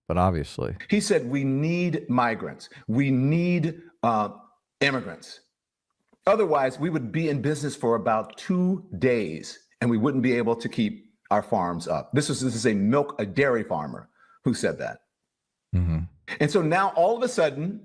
but obviously. He said, we need migrants. We need immigrants. Otherwise, we would be in business for about 2 days and we wouldn't be able to keep our farms up. This is a dairy farmer who said that. Mm-hmm. And so now all of a sudden,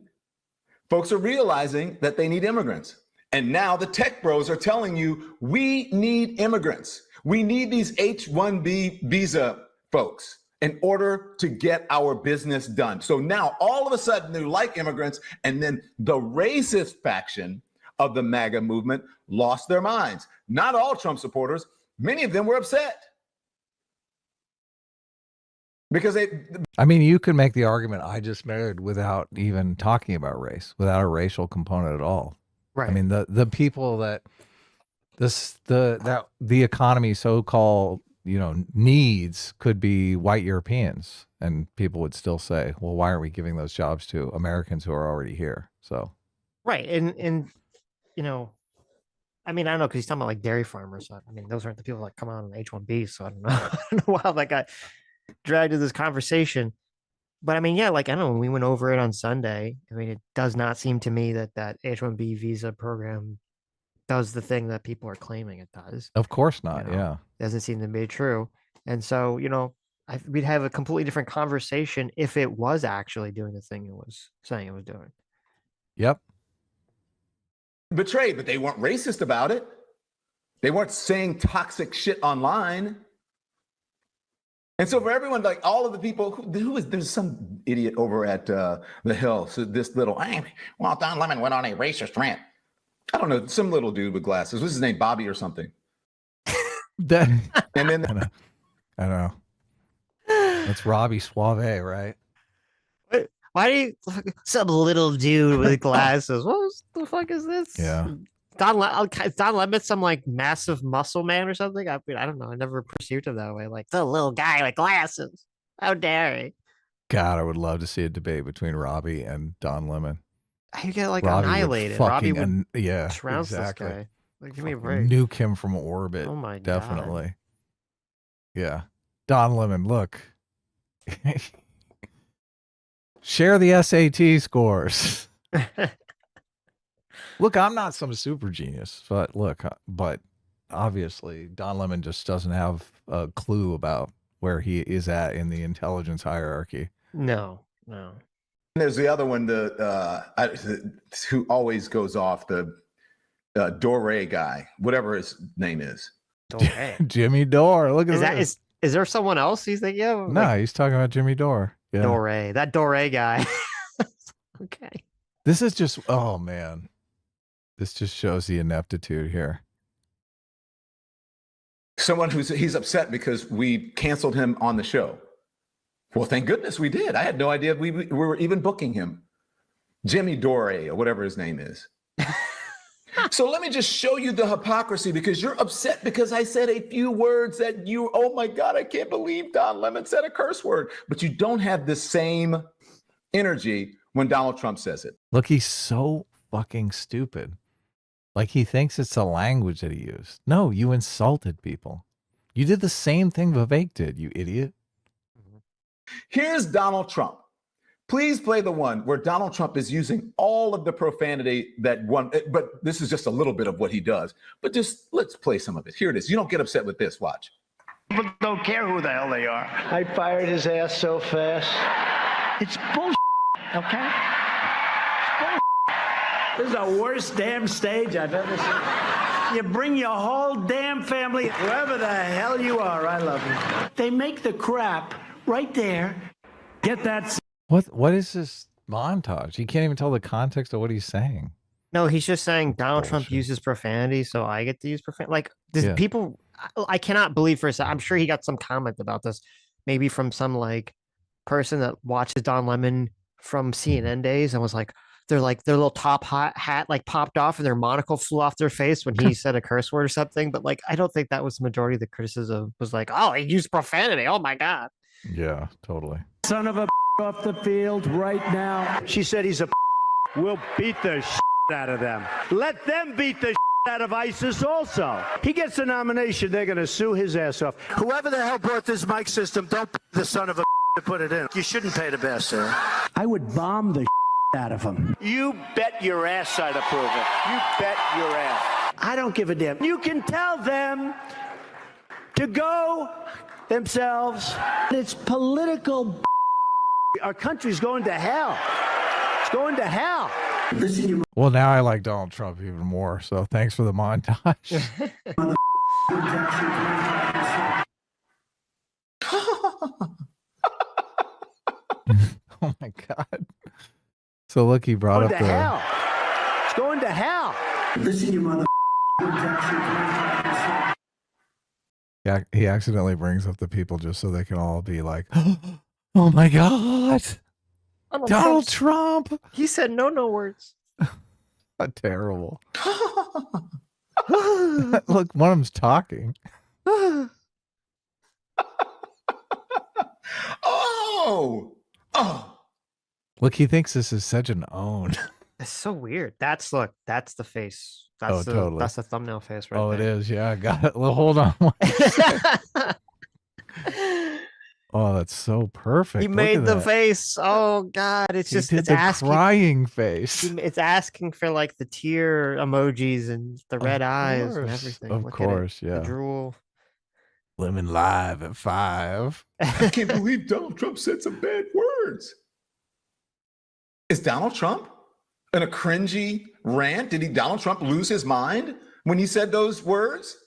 folks are realizing that they need immigrants. And now the tech bros are telling you, we need immigrants. We need these H-1B visa folks in order to get our business done. So now all of a sudden they like immigrants, and then the racist faction of the MAGA movement lost their minds. Not all Trump supporters, many of them were upset. Because I mean, you can make the argument I just made without even talking about race, without a racial component at all. Right. I mean, the people that the economy so-called, needs could be white Europeans, and people would still say, well, why aren't we giving those jobs to Americans who are already here? So, right. And I mean, I don't know, because he's talking about like dairy farmers. I mean, those aren't the people that come out on H-1B. So I don't know. I don't know how that got dragged to this conversation. But I mean, yeah, like, I don't know, when we went over it on Sunday, I mean, it does not seem to me that H-1B visa program does the thing that people are claiming it does. Of course not. Yeah. Doesn't seem to be true. And so, we'd have a completely different conversation if it was actually doing the thing it was saying it was doing. Yep. Betrayed, but they weren't racist about it. They weren't saying toxic shit online. And so for everyone, like all of the people there's some idiot over at the Hill. So this little, Don Lemon went on a racist rant. I don't know, some little dude with glasses. What's his name? Bobby or something. And then I don't know. That's Robbie Suave, right? Why do you some little dude with glasses? What the fuck is this? Yeah. Don Lemon, some like massive muscle man or something. I mean, I don't know. I never perceived him that way. Like the little guy with glasses. How dare he? God, I would love to see a debate between Robbie and Don Lemon. You get like Robbie annihilated. Robbie would trounce exactly. This guy. Like, give me a break. Nuke him from orbit. Oh my definitely. God. Yeah. Don Lemon, look. Share the SAT scores. Look, I'm not some super genius, but obviously Don Lemon just doesn't have a clue about where he is at in the intelligence hierarchy. No. There's the other one, who always goes off, the Dore guy, whatever his name is. Jimmy Dore. Look at that. Is there someone else he's thinking of? No, he's talking about Jimmy Dore. Yeah. Dore, that Dore guy. Okay. This is just, oh man. This just shows the ineptitude here. Someone he's upset because we canceled him on the show. Well, thank goodness we did. I had no idea we were even booking him. Jimmy Dore, or whatever his name is. So let me just show you the hypocrisy, because you're upset because I said a few words that oh my God, I can't believe Don Lemon said a curse word. But you don't have the same energy when Donald Trump says it. Look, he's so fucking stupid. Like he thinks it's the language that he used. No, you insulted people. You did the same thing Vivek did, you idiot. Here's Donald Trump. Please play the one where Donald Trump is using all of the profanity but this is just a little bit of what he does. But just let's play some of it. Here it is. You don't get upset with this. Watch. People don't care who the hell they are. I fired his ass so fast. It's bullshit, okay? It's bullshit. This is the worst damn stage I've ever seen. You bring your whole damn family, whoever the hell you are, I love you. They make the crap right there. Get that. What is this montage? He can't even tell the context of what he's saying. No, he's just saying Donald Trump uses profanity, so I get to use profanity. Like, people, I cannot believe for a second. I'm sure he got some comment about this, maybe from some like person that watches Don Lemon from CNN days and was like, their little top hat like popped off and their monocle flew off their face when he said a curse word or something. But like, I don't think that was the majority of the criticism. Was like, oh, he used profanity. Oh my God. Yeah, totally. Son of a off the field right now. She said he's a. We'll beat the out of them. Let them beat the out of ISIS also. He gets a nomination, they're going to sue his ass off. Whoever the hell brought this mic system, don't pay the son of a to put it in. You shouldn't pay the bastard. I would bomb the out of him. You bet your ass I'd approve it. You bet your ass. I don't give a damn. You can tell them to go themselves. It's political. Our country's going to hell. It's going to hell. Well, now I like Donald Trump even more. So thanks for the montage. Oh my God. So look, he brought up the hell. It's going to hell. Listen, you mother. Yeah, he accidentally brings up the people just so they can all be like, oh my God. Donald Trump. He said no words. Terrible. Look, one of them's talking. Oh. Look, he thinks this is such an own. It's so weird. That's the face. That's totally. That's the thumbnail face right there. It is. Yeah, I got it. Well, hold on. Oh, that's so perfect. He made the face. Oh God, it's asking crying face. It's asking for like the tear emojis and the red eyes and everything. Of course, yeah. The drool. Living live at 5. I can't believe Donald Trump said some bad words. Is Donald Trump in a cringy rant? Did Donald Trump lose his mind when he said those words?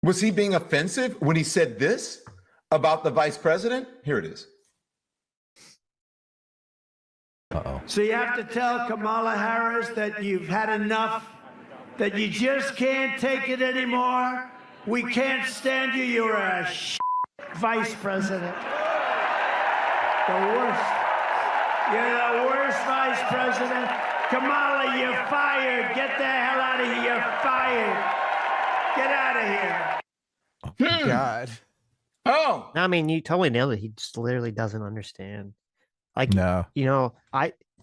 Was he being offensive when he said this about the vice president? Here it is. Uh-oh. So you have to tell Kamala Harris that you've had enough, that you just can't take it anymore. We can't stand you. You're a vice president. The worst. You're the worst vice president. Kamala, you're fired. Get the hell out of here. You're fired. Get out of here. Oh, God. Oh. I mean, you totally nailed it. He just literally doesn't understand. Like, no.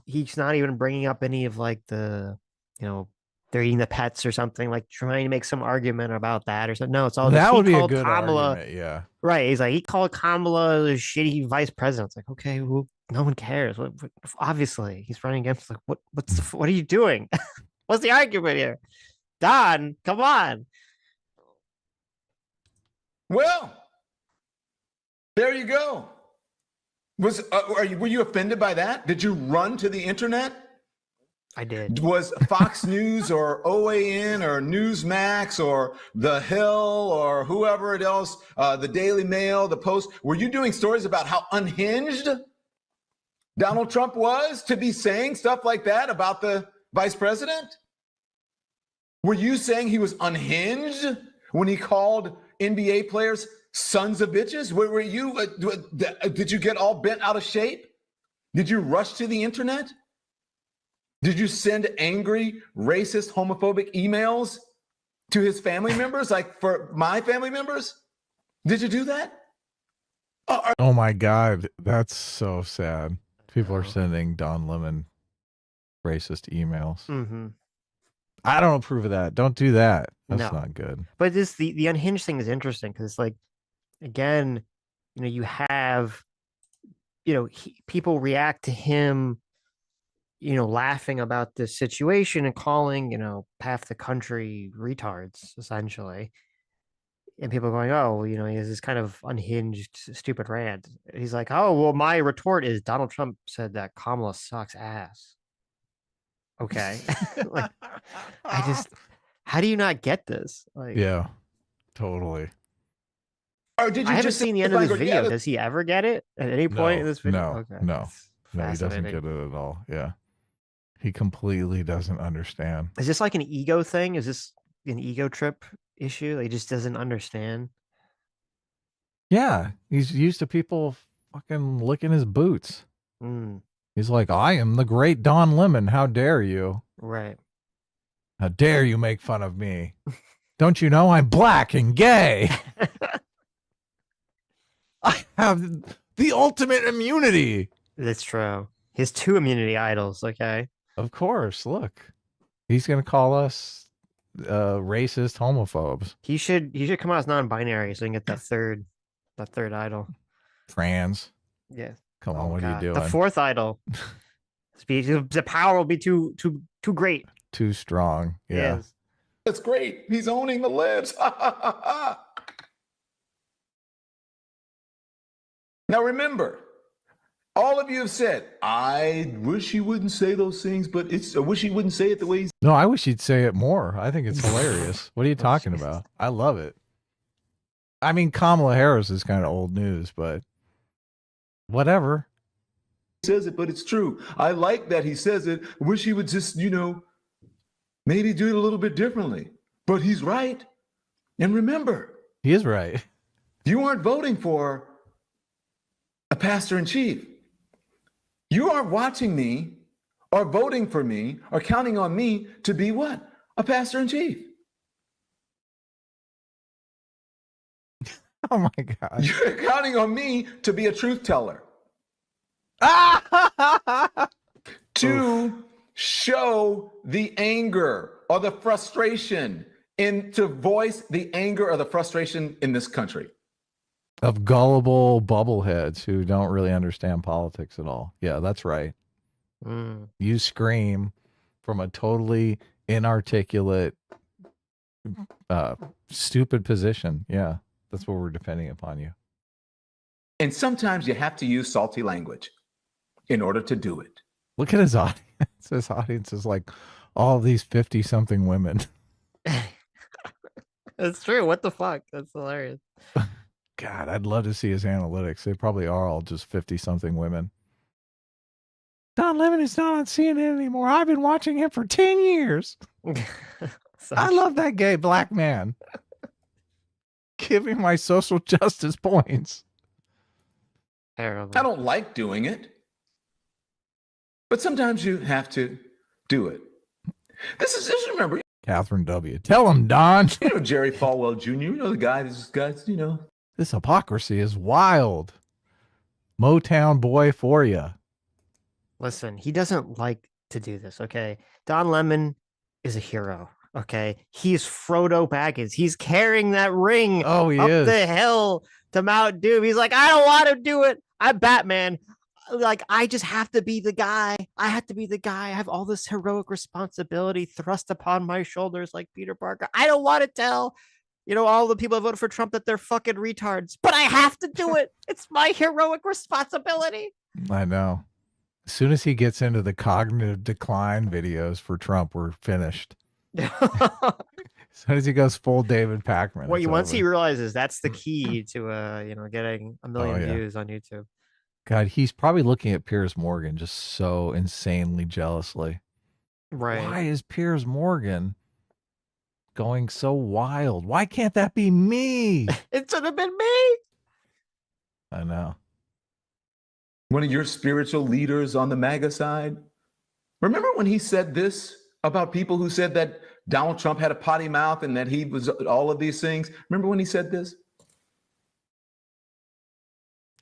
He's not even bringing up any of like the, they're eating the pets or something, like trying to make some argument about that or something. No, it's all that would be a good argument. Yeah. Right. He's like, he called Kamala a shitty vice president. It's like, okay, well, no one cares. What, obviously, he's running against like, what are you doing? What's the argument here? Don, come on. Well, there you go. Were you offended by that? Did you run to the internet? I did. Was Fox News or OAN or Newsmax or The Hill or whoever else, the Daily Mail, the Post, were you doing stories about how unhinged Donald Trump was to be saying stuff like that about the vice president? Were you saying he was unhinged when he called NBA players sons of bitches? Were you? Did you get all bent out of shape? Did you rush to the internet? Did you send angry, racist, homophobic emails to his family members, like for my family members? Did you do that? Oh my God, that's so sad. People are sending Don Lemon racist emails. Mm-hmm. I don't approve of that. Don't do that. That's not good. But the unhinged thing is interesting because, like, again, you have, people react to him, laughing about this situation and calling, half the country retards, essentially. And people are going, oh, he has this kind of unhinged, stupid rant. He's like, oh, well, my retort is Donald Trump said that Kamala sucks ass. Okay. Like, how do you not get this? Like, yeah, totally. Or did you I haven't seen the end of this video. Does he ever get it at any point in this video? No, he doesn't get it at all. Yeah. He completely doesn't understand. Is this like an ego thing? Is this an ego trip issue? He just doesn't understand. Yeah. He's used to people fucking licking his boots. Mm. He's like, I am the great Don Lemon. How dare you? Right. How dare you make fun of me? Don't you know I'm black and gay? I have the ultimate immunity. That's true. He has 2 immunity idols. Okay. Of course. Look, he's going to call us racist homophobes. He should come out as non-binary so he can get that third idol. Trans. Yeah. Come on, what are you doing? The fourth idol. The power will be too great. Too strong. Yeah. Yes. That's great. He's owning the libs. Now remember, all of you have said, I wish he wouldn't say those things, but I wish he wouldn't say it the way he's. No, I wish he'd say it more. I think it's hilarious. What are you talking about? I love it. I mean, Kamala Harris is kind of old news, but whatever. He says it, but it's true. I like that he says it. I wish he would just, maybe do it a little bit differently. But he's right. And remember, he is right. You aren't voting for a pastor in chief. You aren't watching me or voting for me or counting on me to be what? A pastor in chief. Oh my God. You're counting on me to be a truth teller. To show the anger or the frustration and to voice the anger or the frustration in this country. Of gullible bubbleheads who don't really understand politics at all. Yeah, that's right. You scream from a totally inarticulate, stupid position. Yeah, that's what we're depending upon you. And sometimes you have to use salty language in order to do it. Look at his audience. His audience is like all these 50-something women. That's true. What the fuck? That's hilarious. God, I'd love to see his analytics. They probably are all just 50-something women. Don Lemon is not on CNN anymore. I've been watching him for 10 years. I love that gay black man. Giving my social justice points. Terrible. I don't like doing it. But sometimes you have to do it. Just remember. Catherine W. Tell him, Don. Jerry Falwell Jr., the guy, this guy's, This hypocrisy is wild. Motown boy for you. Listen, he doesn't like to do this, okay? Don Lemon is a hero, okay? He's Frodo Baggins. He's carrying that ring up the hill to Mount Doom. He's like, I don't want to do it. I'm Batman. Like, I just have to be the guy. I have to be the guy. I have all this heroic responsibility thrust upon my shoulders like Peter Parker. I don't want to tell all the people that voted for Trump that they're fucking retards, but I have to do it. It's my heroic responsibility. I know. As soon as he gets into the cognitive decline videos for Trump, we're finished. As soon as he goes full David Pakman. Well, once he realizes that's the key to getting a million views on YouTube. God, he's probably looking at Piers Morgan just so insanely jealously. Right. Why is Piers Morgan going so wild? Why can't that be me? It should have been me. I know. One of your spiritual leaders on the MAGA side. Remember when he said this about people who said that Donald Trump had a potty mouth and that he was all of these things? Remember when he said this?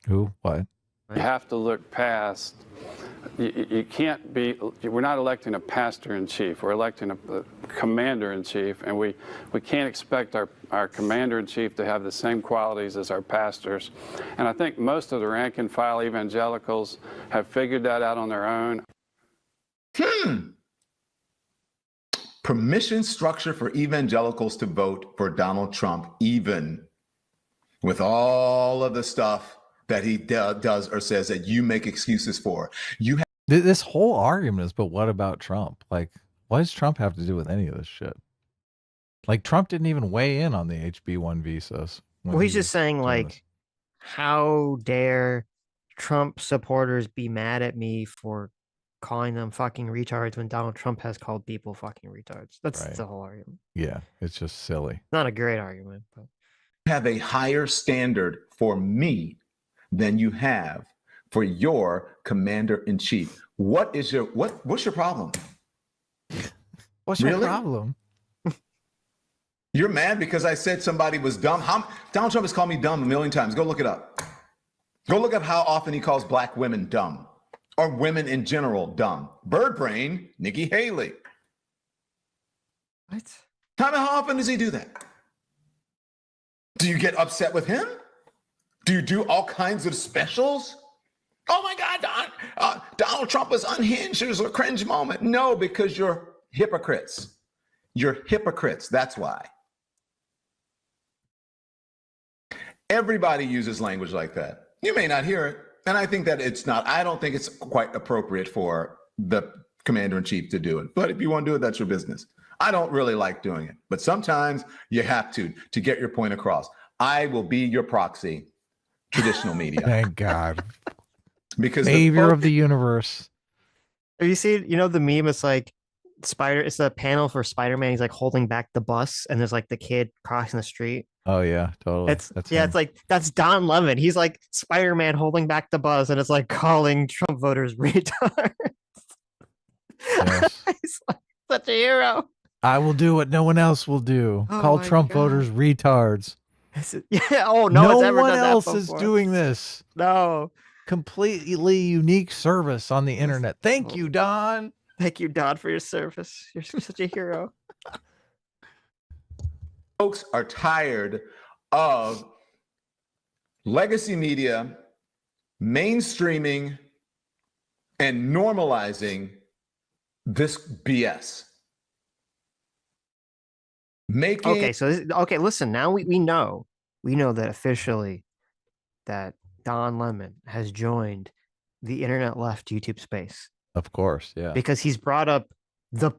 Who? What? You have to look past. You can't be. We're not electing a pastor in chief. We're electing a commander in chief, and we can't expect our commander in chief to have the same qualities as our pastors. And I think most of the rank and file evangelicals have figured that out on their own. Permission structure for evangelicals to vote for Donald Trump, even with all of the stuff that he does or says that you make excuses for. This whole argument is, but what about Trump? Like, what does Trump have to do with any of this shit? Like, Trump didn't even weigh in on the HB1 visas. Well, he's just saying, like, how dare Trump supporters be mad at me for calling them fucking retards when Donald Trump has called people fucking retards. That's the whole argument. Yeah, it's just silly. Not a great argument, but have a higher standard for me than you have for your commander-in-chief. What's your problem? What's your problem? You're mad because I said somebody was dumb? Donald Trump has called me dumb a million times. Go look it up. Go look up how often he calls black women dumb. Are women in general dumb? Bird brain, Nikki Haley. What? How often does he do that? Do you get upset with him? Do you do all kinds of specials? Oh my God, Donald Trump is unhinged. It was a cringe moment. No, because you're hypocrites. You're hypocrites. That's why. Everybody uses language like that. You may not hear it. And I think that I don't think it's quite appropriate for the commander-in-chief to do it. But if you want to do it, that's your business. I don't really like doing it. But sometimes you have to get your point across. I will be your proxy, traditional media. Thank God. Because savior of the universe. Have you seen, the meme? It's like it's a panel for Spider-Man. He's like holding back the bus, and there's like the kid crossing the street. Oh yeah, totally. It's like that's Don Lemon. He's like Spider-Man holding back the bus, and it's like calling Trump voters retards. Yes. He's like such a hero. I will do what no one else will do. Call Trump voters retards. Yeah. Oh no, no one else is doing this. No. Completely unique service on the internet. Thank you, Don. Thank you, Don, for your service. You're such a hero. Folks are tired of legacy media mainstreaming and normalizing this BS. Listen, now we know that officially that Don Lemon has joined the internet left YouTube space. Of course, yeah. Because he's brought up the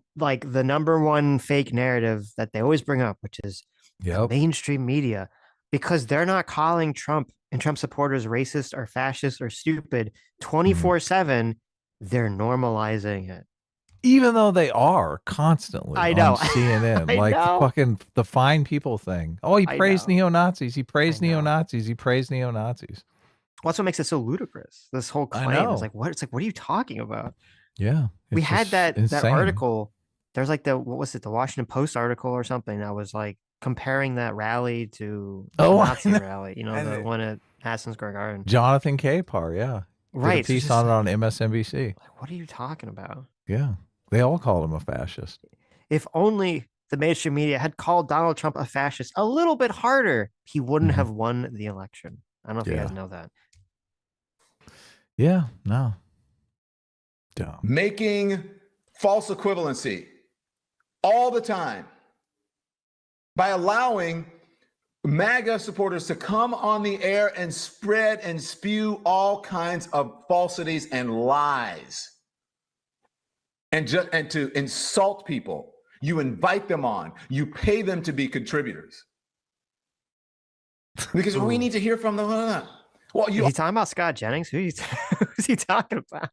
number one fake narrative that they always bring up, which is the mainstream media, because they're not calling Trump and Trump supporters racist or fascist or stupid 24/7. They're normalizing it. Even though they are constantly on CNN, like fucking the fine people thing. Oh, he praised neo-Nazis. He praised neo-Nazis. He praised neo-Nazis. What's what makes it so ludicrous? This whole claim is like, what? It's like, what are you talking about? Yeah, we had that article. There's like what was it? The Washington Post article or something that was like comparing that rally to the Nazi rally. The one at Madison Square Garden. Jonathan Capehart, yeah, right. Did a piece on it on MSNBC. Like, what are you talking about? Yeah, they all called him a fascist. If only the mainstream media had called Donald Trump a fascist a little bit harder, he wouldn't have won the election. I don't know if you guys know that. Yeah, no. Dumb. Making false equivalency all the time by allowing MAGA supporters to come on the air and spread and spew all kinds of falsities and lies and to insult people. You invite them on. You pay them to be contributors because we need to hear from them. Well, is he talking about Scott Jennings? Who's he talking about?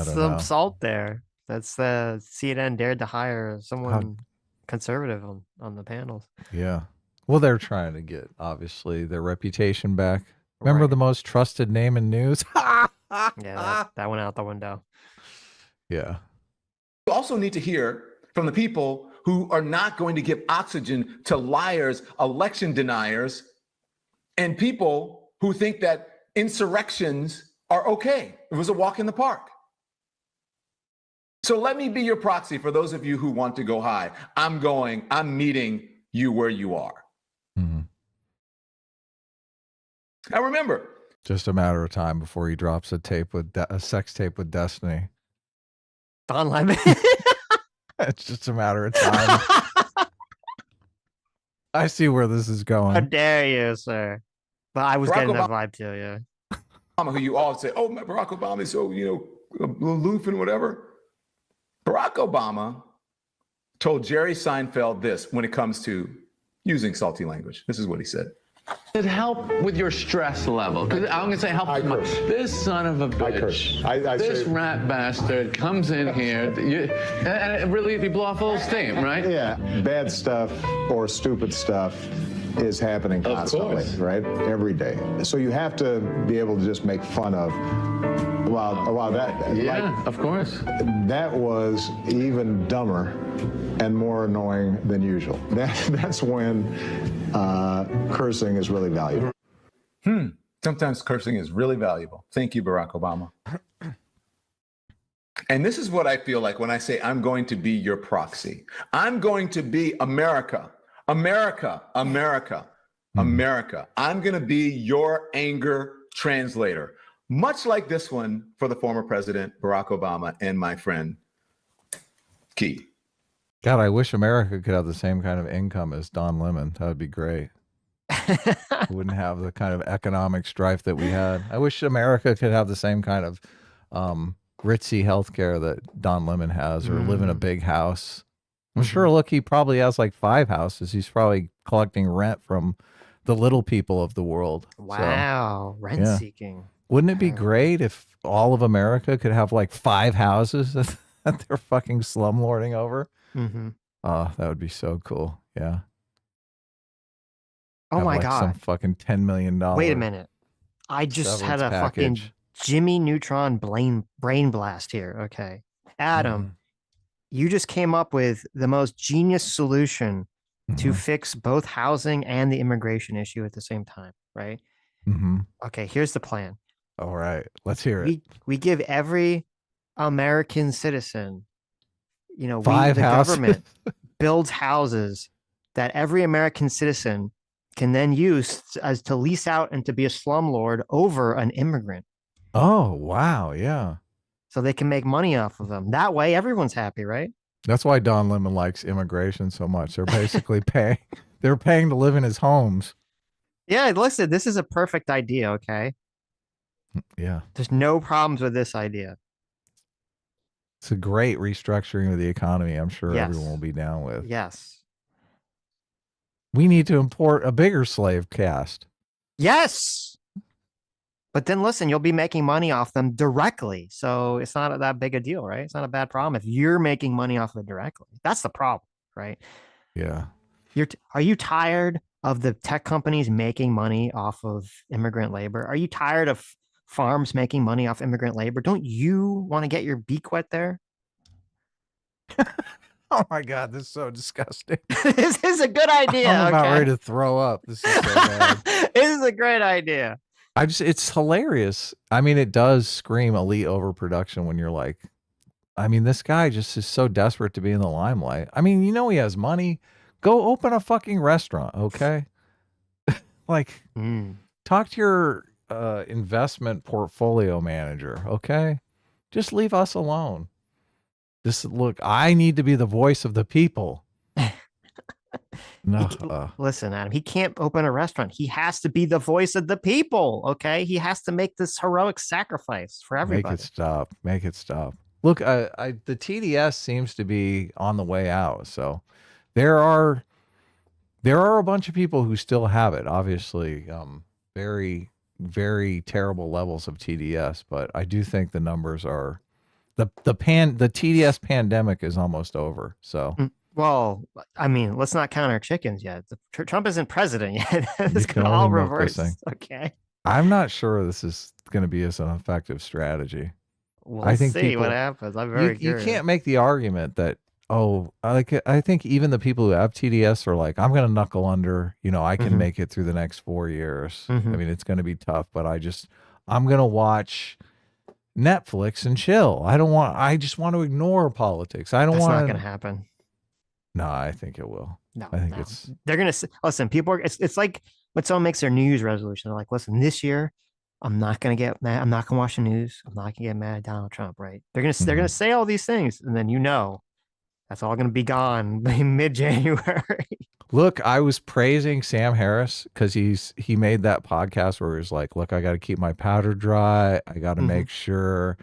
Some salt there. That's the CNN dared to hire someone conservative on the panels. Yeah. Well, they're trying to get, obviously, their reputation back. Remember the most trusted name in news? Yeah, that went out the window. Yeah. You also need to hear from the people who are not going to give oxygen to liars, election deniers, and people who think that insurrections are okay. It was a walk in the park. So let me be your proxy for those of you who want to go high. I'm meeting you where you are. Mm-hmm. Now remember. Just a matter of time before he drops a sex tape with Destiny. Don Lemon. It's just a matter of time. I see where this is going. How dare you, sir? But I was getting that vibe too, yeah. Who you all say, oh, Barack Obama is so, aloof and whatever. Barack Obama told Jerry Seinfeld this when it comes to using salty language. This is what he said. It help with your stress level. Because I'm going to say help. This son of a bitch, this rat bastard comes in here, and really, you blow off a little steam, right? Yeah, bad stuff or stupid stuff is happening constantly, right? Every day. So you have to be able to just make fun of, wow, that. Yeah, of course. That was even dumber and more annoying than usual. That's when cursing is really valuable. Sometimes cursing is really valuable. Thank you, Barack Obama. And this is what I feel like when I say I'm going to be your proxy. I'm going to be America, America, America, America. I'm going to be your anger translator, much like this one for the former president, Barack Obama, and my friend, Key. God, I wish America could have the same kind of income as Don Lemon. That would be great. Wouldn't have the kind of economic strife that we had. I wish America could have the same kind of ritzy healthcare that Don Lemon has, or live in a big house. I'm sure, look, he probably has like 5 houses. He's probably collecting rent from the little people of the world. Wow, so, rent seeking. Wouldn't it be great if all of America could have like 5 houses that they're fucking slumlording over? Oh, that would be so cool. Yeah. Oh my God. Some fucking $10 million. Wait a minute. I just had a fucking Jimmy Neutron brain blast here. Okay. Adam, you just came up with the most genius solution to fix both housing and the immigration issue at the same time, right? Okay, here's the plan. All right, let's hear it. We give every American citizen, you know, the government builds houses that every American citizen can then use as to lease out and to be a slumlord over an immigrant. Oh, wow. Yeah. So they can make money off of them. That way, everyone's happy, right? That's why Don Lemon likes immigration so much. They're basically they're paying to live in his homes. Yeah, listen, this is a perfect idea, okay? Yeah. There's no problems with this idea. It's a great restructuring of the economy. I'm sure everyone will be down with. Yes. We need to import a bigger slave caste. Yes. But then listen, you'll be making money off them directly. So it's not that big a deal, right? It's not a bad problem if you're making money off of it directly. That's the problem, right? Yeah. Are you tired of the tech companies making money off of immigrant labor? Are you tired of farms making money off immigrant labor? Don't you want to get your beak wet there? Oh my God, this is so disgusting. This is a good idea. I'm about ready to throw up. This is so bad. This is a great idea. It's hilarious. I mean, it does scream elite overproduction when you're like, I mean, this guy just is so desperate to be in the limelight. I mean, you know, he has money. Go open a fucking restaurant, okay? Like, talk to your investment portfolio manager, okay? Just leave us alone. Just look, I need to be the voice of the people. No, listen, Adam, he can't open a restaurant. He has to be the voice of the people, okay? He has to make this heroic sacrifice for everybody. Make it stop. Make it stop. Look, the TDS seems to be on the way out. So there are a bunch of people who still have it. Obviously, very, very terrible levels of TDS. But I do think the numbers are the TDS pandemic is almost over. So. Well, I mean, let's not count our chickens yet. Trump isn't president yet. This can all reverse. Okay. I'm not sure this is going to be an effective strategy. I think see what happens. I'm very curious. You can't make the argument that, I think even the people who have TDS are like, I'm going to knuckle under, you know, I can make it through the next 4 years. I mean, it's going to be tough, but I'm going to watch Netflix and chill. I just want to ignore politics. That's not going to happen. No, I think it will. No, I think they're going to listen. People are, it's like when someone makes their New Year's resolution. They're like, listen, this year, I'm not going to get mad. I'm not going to watch the news. I'm not going to get mad at Donald Trump, right? They're going to say all these things. And then, you know, that's all going to be gone mid-January. Look, I was praising Sam Harris because he made that podcast where he's like, look, I got to keep my powder dry. I got to make sure,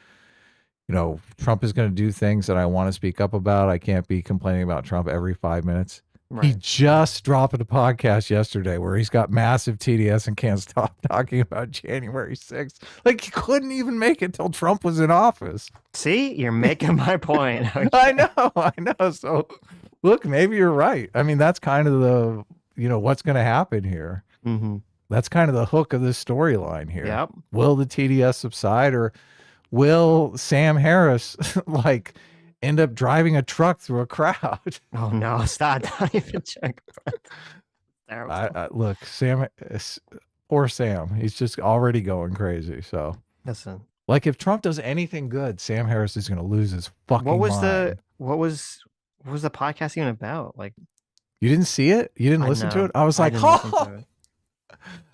you know, Trump is going to do things that I want to speak up about. I can't be complaining about Trump every 5 minutes. Right. He just dropped a podcast yesterday where he's got massive TDS and can't stop talking about January 6th. Like, he couldn't even make it till Trump was in office. See, you're making my point. Okay. I know. So, look, maybe you're right. I mean, that's kind of the, you know, what's going to happen here. That's kind of the hook of this storyline here. Yep. Will the TDS subside, or will Sam Harris like end up driving a truck through a crowd? Oh no, stop. Don't even check. Look, Sam, Poor Sam. He's just already going crazy. So listen, like if Trump does anything good, Sam Harris is going to lose his fucking mind. What was the podcast even about? Like, you didn't see it? You didn't listen to it? I was like, I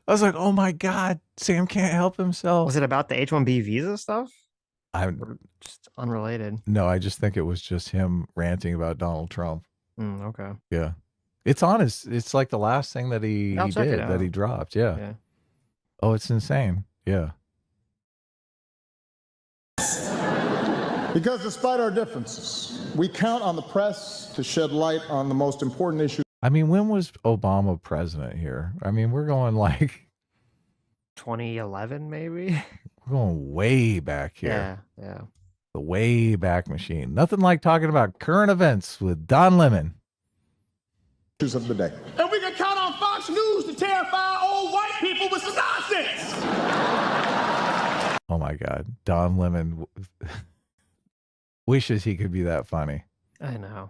was like, oh my God, Sam can't help himself. Was it about the H-1B visa stuff? I'm just unrelated. No, I just think it was just him ranting about Donald Trump. Okay. Yeah. It's honest. It's like the last thing that he did, that he dropped. Yeah. Oh, it's insane. Yeah. Because despite our differences, we count on the press to shed light on the most important issues. I mean, when was Obama president here? I mean, we're going like 2011, maybe. We're going way back here. Yeah. The way back machine. Nothing like talking about current events with Don Lemon. Of the day. And we can count on Fox News to terrify old white people with some nonsense. Oh my God. Don Lemon wishes he could be that funny. I know.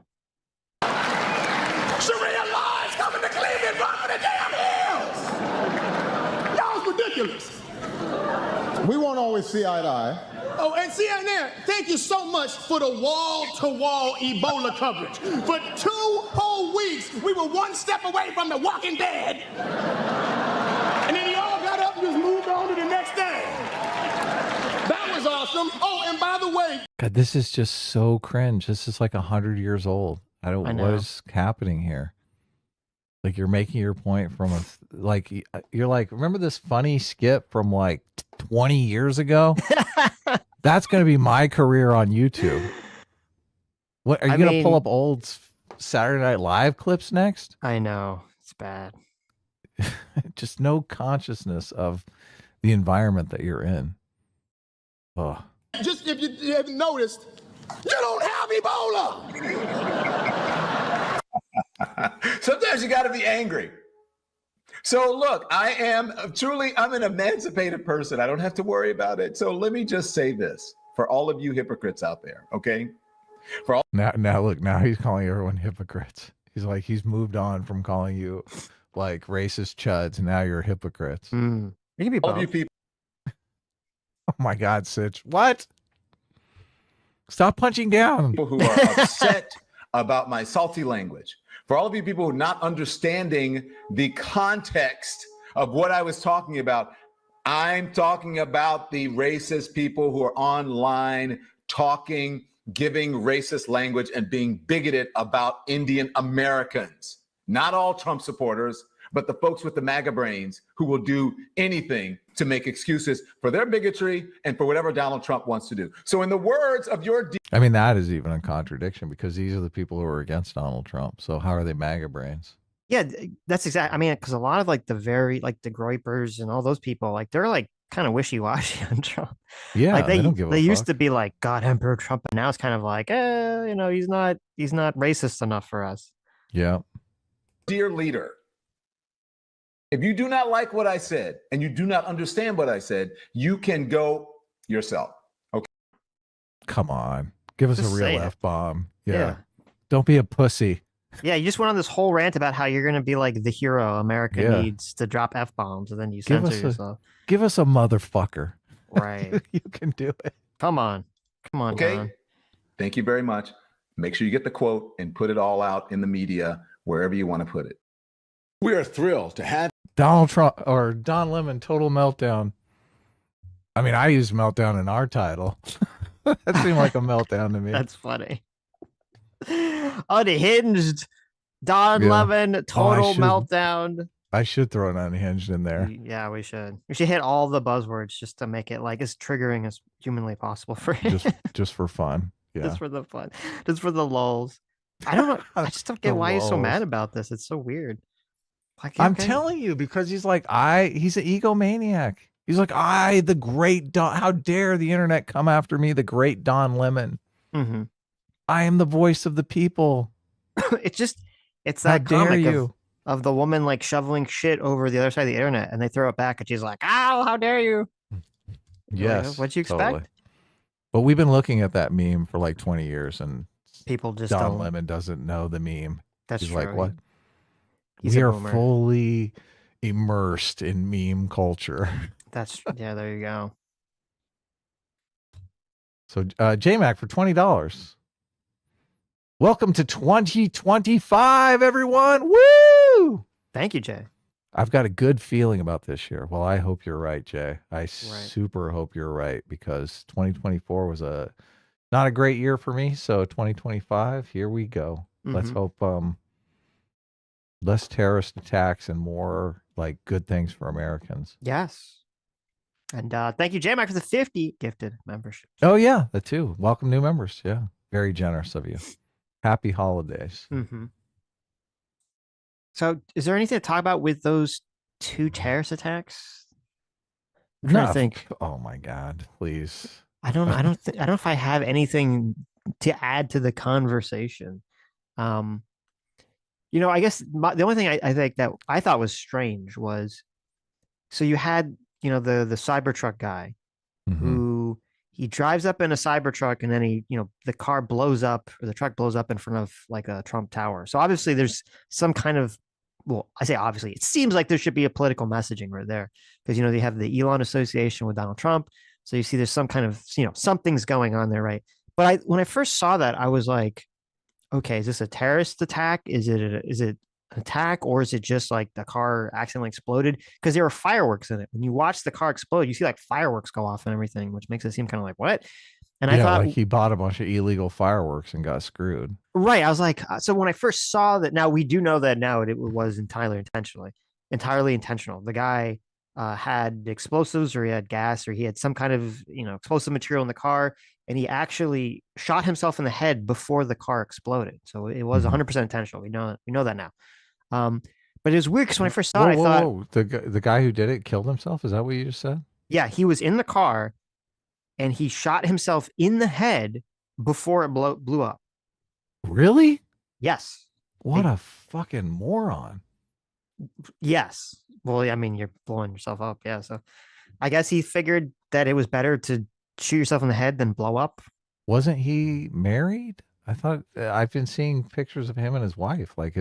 Sharia law is coming to Cleveland, run for the damn hills. Y'all's ridiculous. We won't always see eye to eye. Oh, and CNN, thank you so much for the wall-to-wall Ebola coverage. For 2 whole weeks, we were one step away from the Walking Dead. And then y'all got up and just moved on to the next thing. That was awesome. Oh, and by the way... God, this is just so cringe. This is like 100 years old. I know. What is happening here? Like you're making your point from you're like, remember this funny skit from like 20 years ago? That's going to be my career on YouTube. What are you going to pull up old Saturday Night Live clips next? I know. It's bad. Just no consciousness of the environment that you're in. Oh. Just if you haven't noticed, you don't have Ebola. Sometimes you got to be angry. So look, I'm an emancipated person. I don't have to worry about it. So let me just say this for all of you hypocrites out there, okay? Now look, now he's calling everyone hypocrites. He's like, he's moved on from calling you like racist chuds, and now you're hypocrites. You can be both. All of you people. Oh my God, Sitch. What? Stop punching down. People who are upset about my salty language. For all of you people who are not understanding the context of what I was talking about, I'm talking about the racist people who are online talking, giving racist language and being bigoted about Indian Americans. Not all Trump supporters, but the folks with the MAGA brains who will do anything to make excuses for their bigotry and for whatever Donald Trump wants to do. So in the words of your... I mean, that is even a contradiction because these are the people who are against Donald Trump. So how are they MAGA brains? Yeah, that's exactly. I mean, because a lot of like the Groypers and all those people, like they're like kind of wishy-washy on Trump. Yeah, like they don't give a fuck. used to be like God Emperor Trump, and now it's kind of like, he's not racist enough for us. Yeah. Dear leader, if you do not like what I said and you do not understand what I said, you can go yourself. Okay. Come on. Give us Just a say real it. F-bomb. Yeah. Don't be a pussy. Yeah, you just went on this whole rant about how you're going to be like the hero America needs to drop F-bombs, and then you censor yourself. Give us a motherfucker. Right. You can do it. Come on. Okay. Don. Thank you very much. Make sure you get the quote and put it all out in the media, wherever you want to put it. We are thrilled to have Donald Trump or Don Lemon, total meltdown. I mean, I used meltdown in our title. That seemed like a meltdown to me. That's funny. Unhinged Don Lemon, total meltdown. I should throw an unhinged in there. Yeah, we should. We should hit all the buzzwords just to make it like as triggering as humanly possible for him. just for fun. Yeah. Just for the fun. Just for the lulls. I don't know. I just don't get why he's so mad about this. It's so weird. Like, I'm telling you, because he's like, he's an egomaniac. He's like, the great Don. How dare the internet come after me, the great Don Lemon. Mm-hmm. I am the voice of the people. It's that dare comic you. Of the woman like shoveling shit over the other side of the internet, and they throw it back, and she's like, "Ow, how dare you!" Yes. Like, what'd you expect? Totally. But we've been looking at that meme for like 20 years, and people just Don don't. Lemon doesn't know the meme. That's He's true. like, what? He's we a are boomer. fully immersed in meme culture. Yeah, there you go. So JMac for $20. Welcome to 2025, everyone. Woo! Thank you, Jay. I've got a good feeling about this year. Well, I hope you're right, Jay. I super hope you're right, because 2024 was not a great year for me. So 2025, here we go. Let's hope less terrorist attacks and more like good things for Americans. Yes. And thank you, J-Mac, for the 50 gifted membership. Oh, yeah, the two. Welcome new members. Yeah, very generous of you. Happy holidays. So is there anything to talk about with those 2 terrorist attacks? I think. Oh, my God, please. I don't know if I have anything to add to the conversation. I guess the only thing I think that I thought was strange was, so you had, the Cybertruck guy who he drives up in a Cybertruck, and then the car blows up, or the truck blows up in front of like a Trump tower. So obviously there's some kind of, well, I say obviously, it seems like there should be a political messaging right there, because, they have the Elon association with Donald Trump. So you see there's some kind of, something's going on there, right? But when I first saw that, I was like, okay, is this a terrorist attack? Is it an attack, or is it just like the car accidentally exploded? Because there were fireworks in it. When you watch the car explode, you see like fireworks go off and everything, which makes it seem kind of like, what? And I thought, like he bought a bunch of illegal fireworks and got screwed. Right. I was like, so when I first saw that, now we do know that now it was entirely intentional. The guy had explosives, or he had gas, or he had some kind of, explosive material in the car, and he actually shot himself in the head before the car exploded. So it was 100% intentional. We know that now. But it was weird, because when I first saw it, I thought the guy who did it killed himself. Is that what you just said? Yeah, he was in the car, and he shot himself in the head before it blew up. Really? Yes. What a fucking moron. Yes. Well, I mean, you're blowing yourself up. Yeah. So I guess he figured that it was better to shoot yourself in the head than blow up. Wasn't he married? I thought I've been seeing pictures of him and his wife. Like,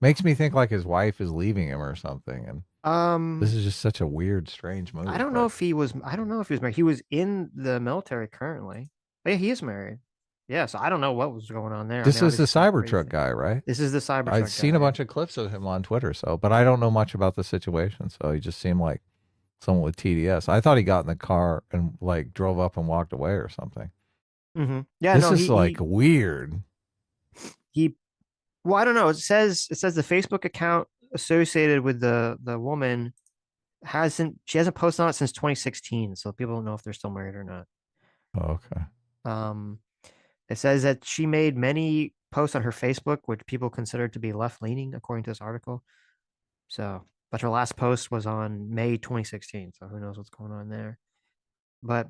makes me think like his wife is leaving him or something. And this is just such a weird, strange movie. I don't know if he was married. He was in the military currently. But yeah, he is married. Yeah, so I don't know what was going on there. This is the Cybertruck guy, right? This is the Cybertruck guy. I've seen a bunch of clips of him on Twitter, but I don't know much about the situation. So he just seemed like someone with TDS. I thought he got in the car and like drove up and walked away or something. Yeah, this is weird. Well, I don't know. It says the Facebook account associated with the woman hasn't posted on it since 2016, so people don't know if they're still married or not. Oh, okay. It says that she made many posts on her Facebook, which people consider to be left-leaning, according to this article. So, but her last post was on May 2016, so who knows what's going on there. But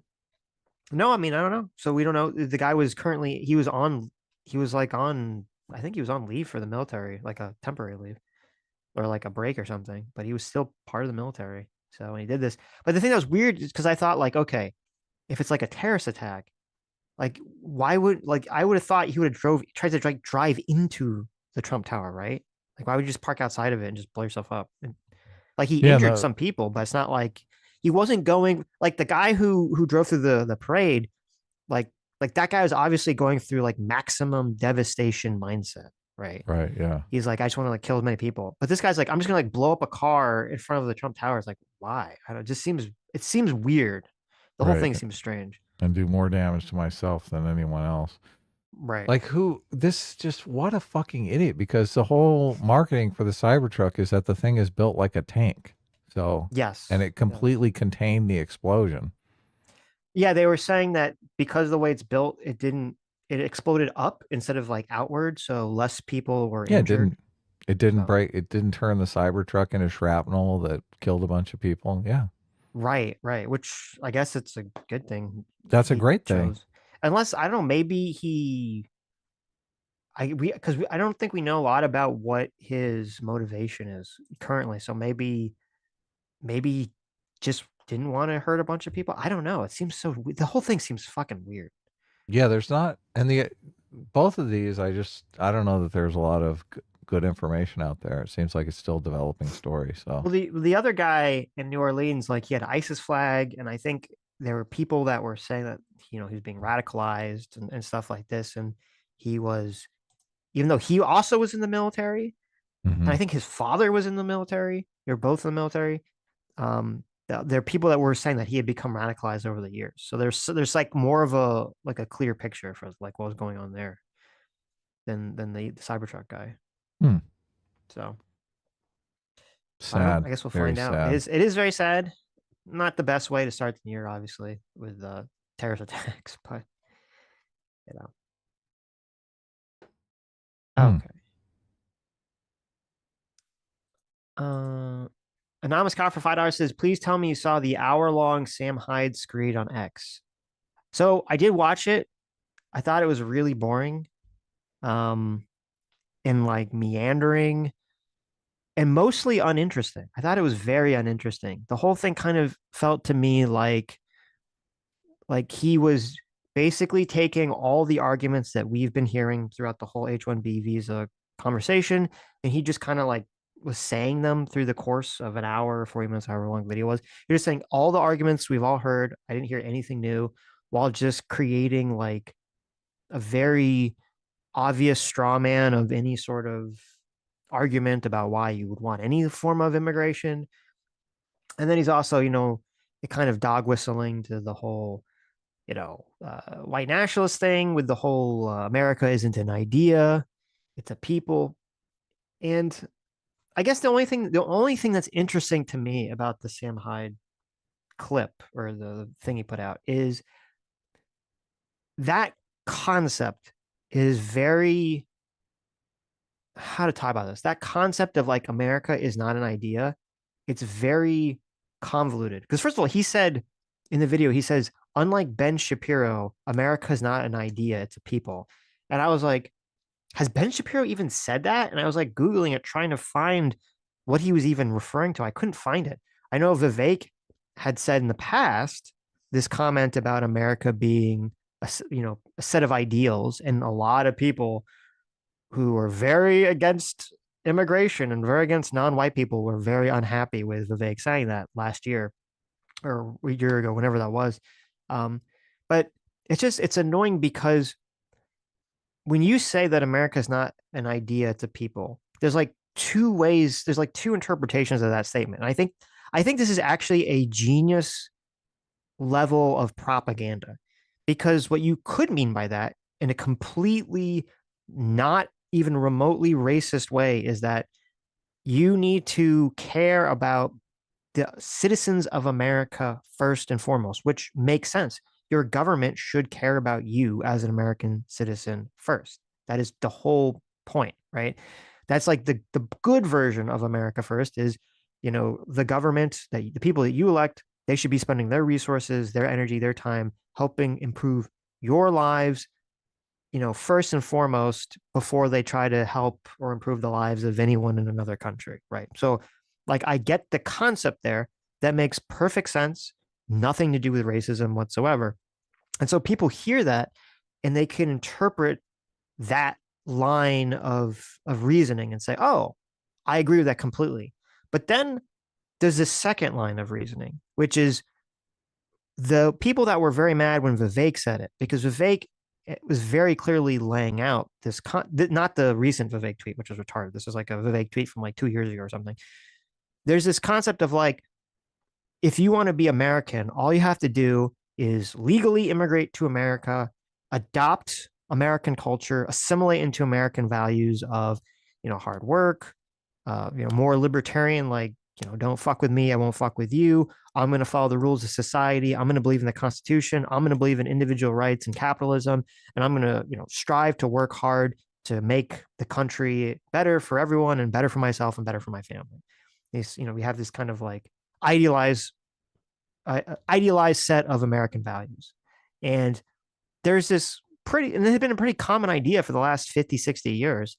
no, I mean, I don't know. So we don't know. The guy was I think he was on leave for the military, like a temporary leave or like a break or something, but he was still part of the military. So when he did this, but the thing that was weird is because I thought like, okay, if it's like a terrorist attack, like I would have thought he would have tried to drive into the Trump Tower, right? Like why would you just park outside of it and just blow yourself up? And, like he injured some people, but it's not like he wasn't going like the guy who drove through the parade, like that guy was obviously going through like maximum devastation mindset, right? Right, yeah. He's like, I just want to like kill as many people. But this guy's like, I'm just gonna like blow up a car in front of the Trump Tower. It's like, why? I don't. It seems weird. The whole thing seems strange. And do more damage to myself than anyone else. Right. Like what a fucking idiot, because the whole marketing for the Cybertruck is that the thing is built like a tank. So yes. And it completely contained the explosion. Yeah, they were saying that because of the way it's built, it exploded up instead of like outward, so less people were injured. It didn't break. It didn't turn the Cybertruck into shrapnel that killed a bunch of people. Yeah. Right. Which I guess it's a good thing. That's a great thing. Unless I don't know, maybe because I don't think we know a lot about what his motivation is currently. So maybe he just didn't want to hurt a bunch of people. I don't know. It seems the whole thing seems fucking weird. Yeah, there's not, and both of these, I don't know that there's a lot of good information out there. It seems like it's still a developing story. So well, the other guy in New Orleans, like he had ISIS flag, and I think there were people that were saying that he was being radicalized and stuff like this, and he was, even though he also was in the military, and I think his father was in the military. They're both in the military. There are people that were saying that he had become radicalized over the years. So there's like more of a clear picture for like what was going on there than the Cybertruck guy. So sad. I guess we'll Very find out. sad. It is very sad. Not the best way to start the year, obviously, with terrorist attacks, but okay. Anonymous cop for $5 says, please tell me you saw the hour-long Sam Hyde screed on X. So I did watch it. I thought it was really boring, and like meandering, and mostly uninteresting. I thought it was very uninteresting. The whole thing kind of felt to me like he was basically taking all the arguments that we've been hearing throughout the whole H-1B visa conversation, and he just kind of like was saying them through the course of an hour or 40 minutes, however long the video was. You're just saying all the arguments we've all heard. I didn't hear anything new, while just creating like a very obvious straw man of any sort of argument about why you would want any form of immigration. And then he's also, it kind of dog whistling to the whole, white nationalist thing with the whole America isn't an idea, it's a people. And I guess the only thing that's interesting to me about the Sam Hyde clip or the thing he put out is that concept is very, how to talk about this? That concept of like America is not an idea. It's very convoluted. Because first of all, he said in the video, he says, unlike Ben Shapiro, America is not an idea, it's a people. And I was like, has Ben Shapiro even said that? And I was like Googling it, trying to find what he was even referring to. I couldn't find it. I know Vivek had said in the past this comment about America being a set of ideals, and a lot of people who were very against immigration and very against non-white people were very unhappy with Vivek saying that last year or a year ago, whenever that was. But it's annoying because when you say that America is not an idea to people, there's like two ways, there's like two interpretations of that statement. And I think this is actually a genius level of propaganda, because what you could mean by that in a completely not even remotely racist way is that you need to care about the citizens of America first and foremost, which makes sense. Your government should care about you as an American citizen first. That is the whole point, right? That's like the good version of America first is, the government, that the people that you elect, they should be spending their resources, their energy, their time helping improve your lives, first and foremost, before they try to help or improve the lives of anyone in another country, right? So like, I get the concept there. That makes perfect sense. Nothing to do with racism whatsoever. And so people hear that and they can interpret that line of reasoning and say, oh, I agree with that completely. But then there's this second line of reasoning, which is the people that were very mad when Vivek said it, because Vivek was very clearly laying out this, not the recent Vivek tweet, which was retarded. This is like a Vivek tweet from like 2 years ago or something. There's this concept of like, if you want to be American, all you have to do is legally immigrate to America, adopt American culture, assimilate into American values of, hard work, more libertarian, like, don't fuck with me, I won't fuck with you. I'm going to follow the rules of society. I'm going to believe in the Constitution. I'm going to believe in individual rights and capitalism. And I'm going to, strive to work hard to make the country better for everyone and better for myself and better for my family. We have this kind of like idealized set of American values. And there's this and it has been a pretty common idea for the last 50, 60 years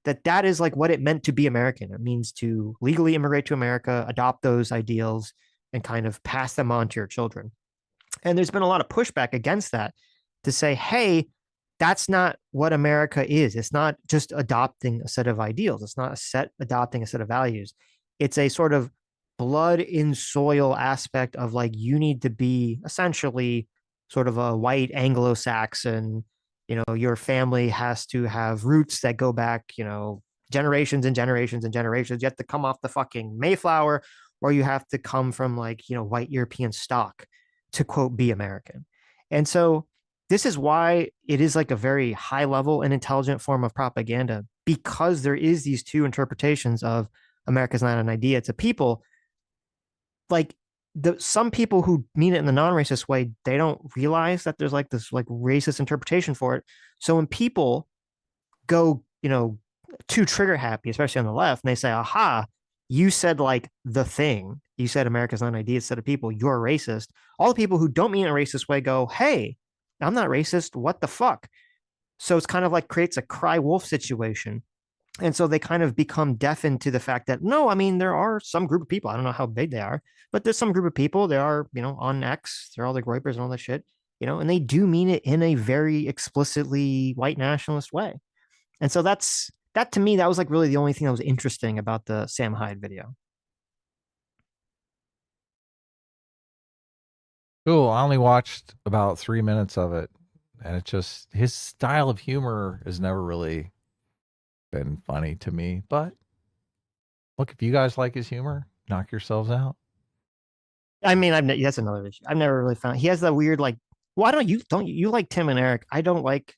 that is like what it meant to be American. It means to legally immigrate to America, adopt those ideals, and kind of pass them on to your children. And there's been a lot of pushback against that to say, hey, that's not what America is. It's not just adopting a set of ideals. It's not adopting a set of values. It's a sort of blood in soil aspect of like, you need to be essentially sort of a white Anglo-Saxon, your family has to have roots that go back, generations and generations and generations. You have to come off the fucking Mayflower, or you have to come from like, white European stock to quote, be American. And so this is why it is like a very high level and intelligent form of propaganda, because there is these two interpretations of America's not an idea, it's a people. Like some people who mean it in the non-racist way, they don't realize that there's like this like racist interpretation for it. So when people go, too trigger happy, especially on the left, and they say, aha, you said like the thing, you said America's not an idea, instead of people, you're racist. All the people who don't mean it in a racist way go, hey, I'm not racist. What the fuck? So it's kind of like creates a cry wolf situation. And so they kind of become deafened to the fact that, no, I mean, there are some group of people, I don't know how big they are, but there's some group of people, they are, on X, they're all the Groypers and all that shit, and they do mean it in a very explicitly white nationalist way. And so that to me, that was like really the only thing that was interesting about the Sam Hyde video. Cool. I only watched about 3 minutes of it, and it just, his style of humor has never really been funny to me. But look, if you guys like his humor, knock yourselves out. I mean, that's another issue. I've never really found, he has that weird like, why don't you like Tim and Eric? I don't like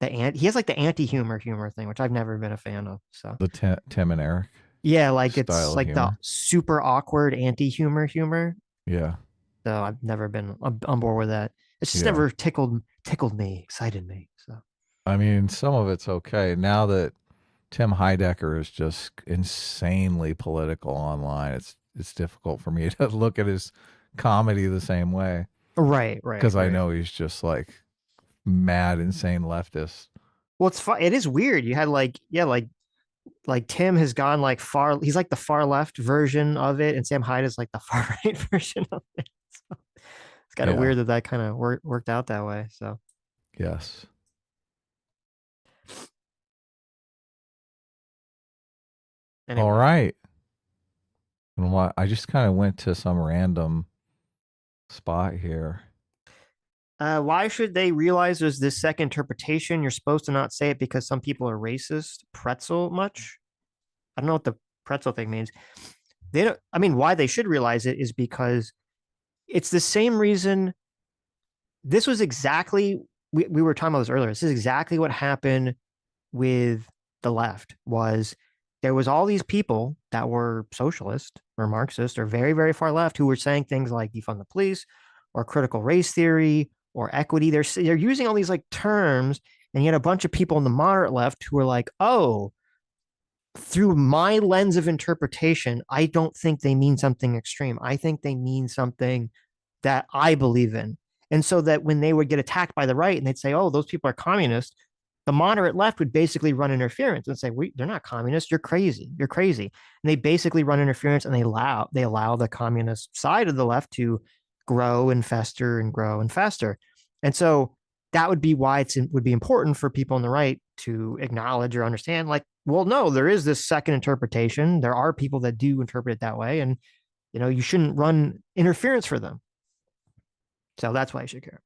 he has like the anti-humor thing, which I've never been a fan of. So the Tim and Eric. Yeah, like it's like the super awkward anti-humor. Yeah. So I've never been on board with that. It's just never tickled me, excited me. So I mean, some of it's okay. Now that Tim Heidecker is just insanely political online, it's difficult for me to look at his comedy the same way. Right. Because I know he's just like mad, insane leftist. Well, it's fun. It is weird. You had like Tim has gone like far. He's like the far left version of it, and Sam Hyde is like the far right version of it. So it's kind of weird that kind of worked out that way. So yes. Anyway. All right. And I just kind of went to some random spot here. Why should they realize there's this second interpretation? You're supposed to not say it because some people are racist. Pretzel much? I don't know what the pretzel thing means. They don't. I mean, why they should realize it is because it's the same reason. This was exactly, we were talking about this earlier. This is exactly what happened with the left. Was there was all these people that were socialist or Marxist or very, very far left who were saying things like defund the police or critical race theory or equity. They're using all these like terms, and yet a bunch of people in the moderate left who are like, oh, through my lens of interpretation, I don't think they mean something extreme. I think they mean something that I believe in. And so that when they would get attacked by the right and they'd say, oh, those people are communist, the moderate left would basically run interference and say, they're not communists. You're crazy. You're crazy. And they basically run interference, and they allow the communist side of the left to grow and fester and grow and fester. And so that would be why it would be important for people on the right to acknowledge or understand, like, well, no, there is this second interpretation. There are people that do interpret it that way. And, you shouldn't run interference for them. So that's why you should care.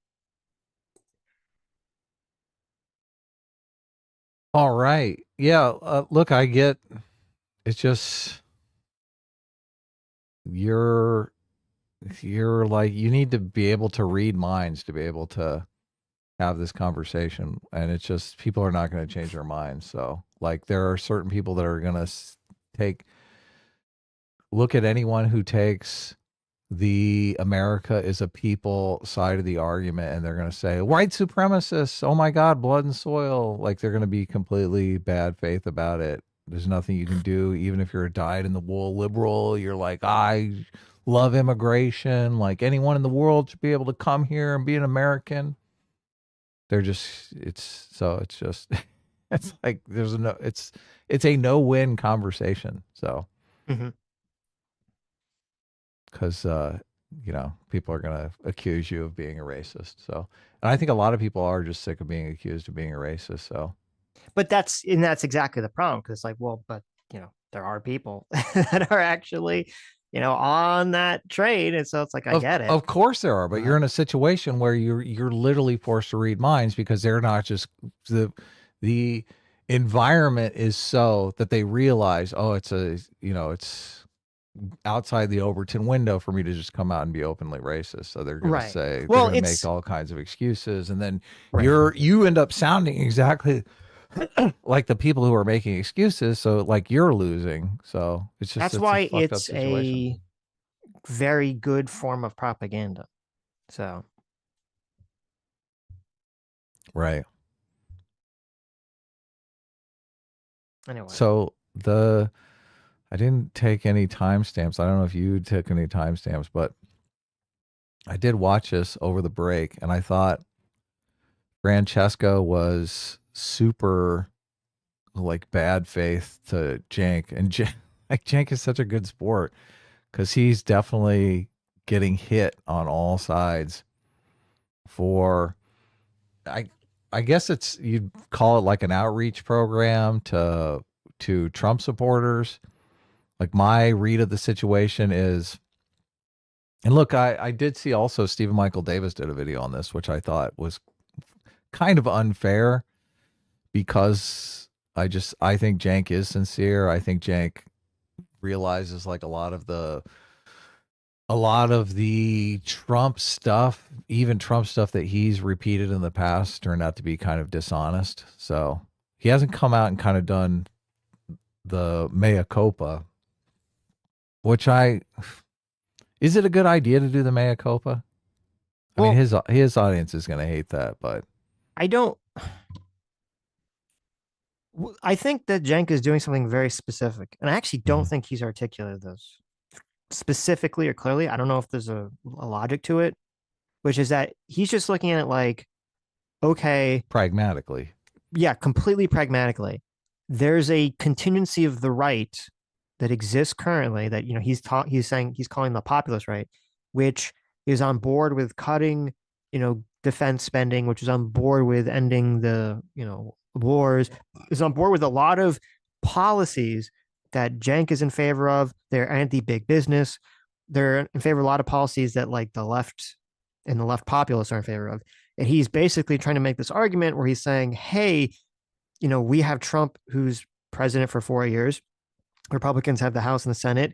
All right. Yeah. Look, I get, it's just, you're like, you need to be able to read minds to be able to have this conversation. And it's just, people are not going to change their minds. So like, there are certain people that are going to look at anyone who takes the America is a people side of the argument, and they're going to say white supremacists, oh my God, blood and soil. Like, they're going to be completely bad faith about it. There's nothing you can do. Even if you're a dyed in the wool liberal, you're like, I love immigration. Like, anyone in the world should be able to come here and be an American. They're just, it's just, it's like, it's a no-win conversation. So, because you know, people are going to accuse you of being a racist. So, and I think a lot of people are just sick of being accused of being a racist. So, but that's exactly the problem, because it's like, well, but you know, there are people that are actually, you know, on that train, and so it's like, I get it. Of course there are, but you're in a situation where you're literally forced to read minds, because they're not just the environment is so that they realize, oh, it's a, you know, it's outside the Overton window for me to just come out and be openly racist. So they're going to say, well, they're going to make all kinds of excuses, and then you end up sounding exactly like the people who are making excuses. So like you're losing. So it's just, that's why it's a very good form of propaganda. So. Right. Anyway. So I didn't take any timestamps. I don't know if you took any timestamps, but I did watch this over the break, and I thought Francesca was super like bad faith to Cenk, and Cenk is such a good sport, because he's definitely getting hit on all sides for, I guess it's, you'd call it like an outreach program to Trump supporters. Like, my read of the situation is, and look, I did see also Stephen Michael Davis did a video on this, which I thought was kind of unfair, because I think Cenk is sincere. I think Cenk realizes like a lot of the Trump stuff, even Trump stuff that he's repeated in the past, turned out to be kind of dishonest. So he hasn't come out and kind of done the mea culpa, which is it a good idea to do the mea culpa? I mean, his audience is going to hate that, but I think that Cenk is doing something very specific, and I actually don't think he's articulated this specifically or clearly. I don't know if there's a logic to it, which is that he's just looking at it like, okay, pragmatically. Yeah, completely pragmatically. There's a contingency of the right that exists currently that, you know, he's calling the populist right, which is on board with cutting, you know, defense spending, which is on board with ending the, you know, wars, is on board with a lot of policies that Cenk is in favor of. They're anti-big business. They're in favor of a lot of policies that like the left and the left populists are in favor of. And he's basically trying to make this argument where he's saying, hey, you know, we have Trump who's president for 4 years. Republicans have the House and the Senate.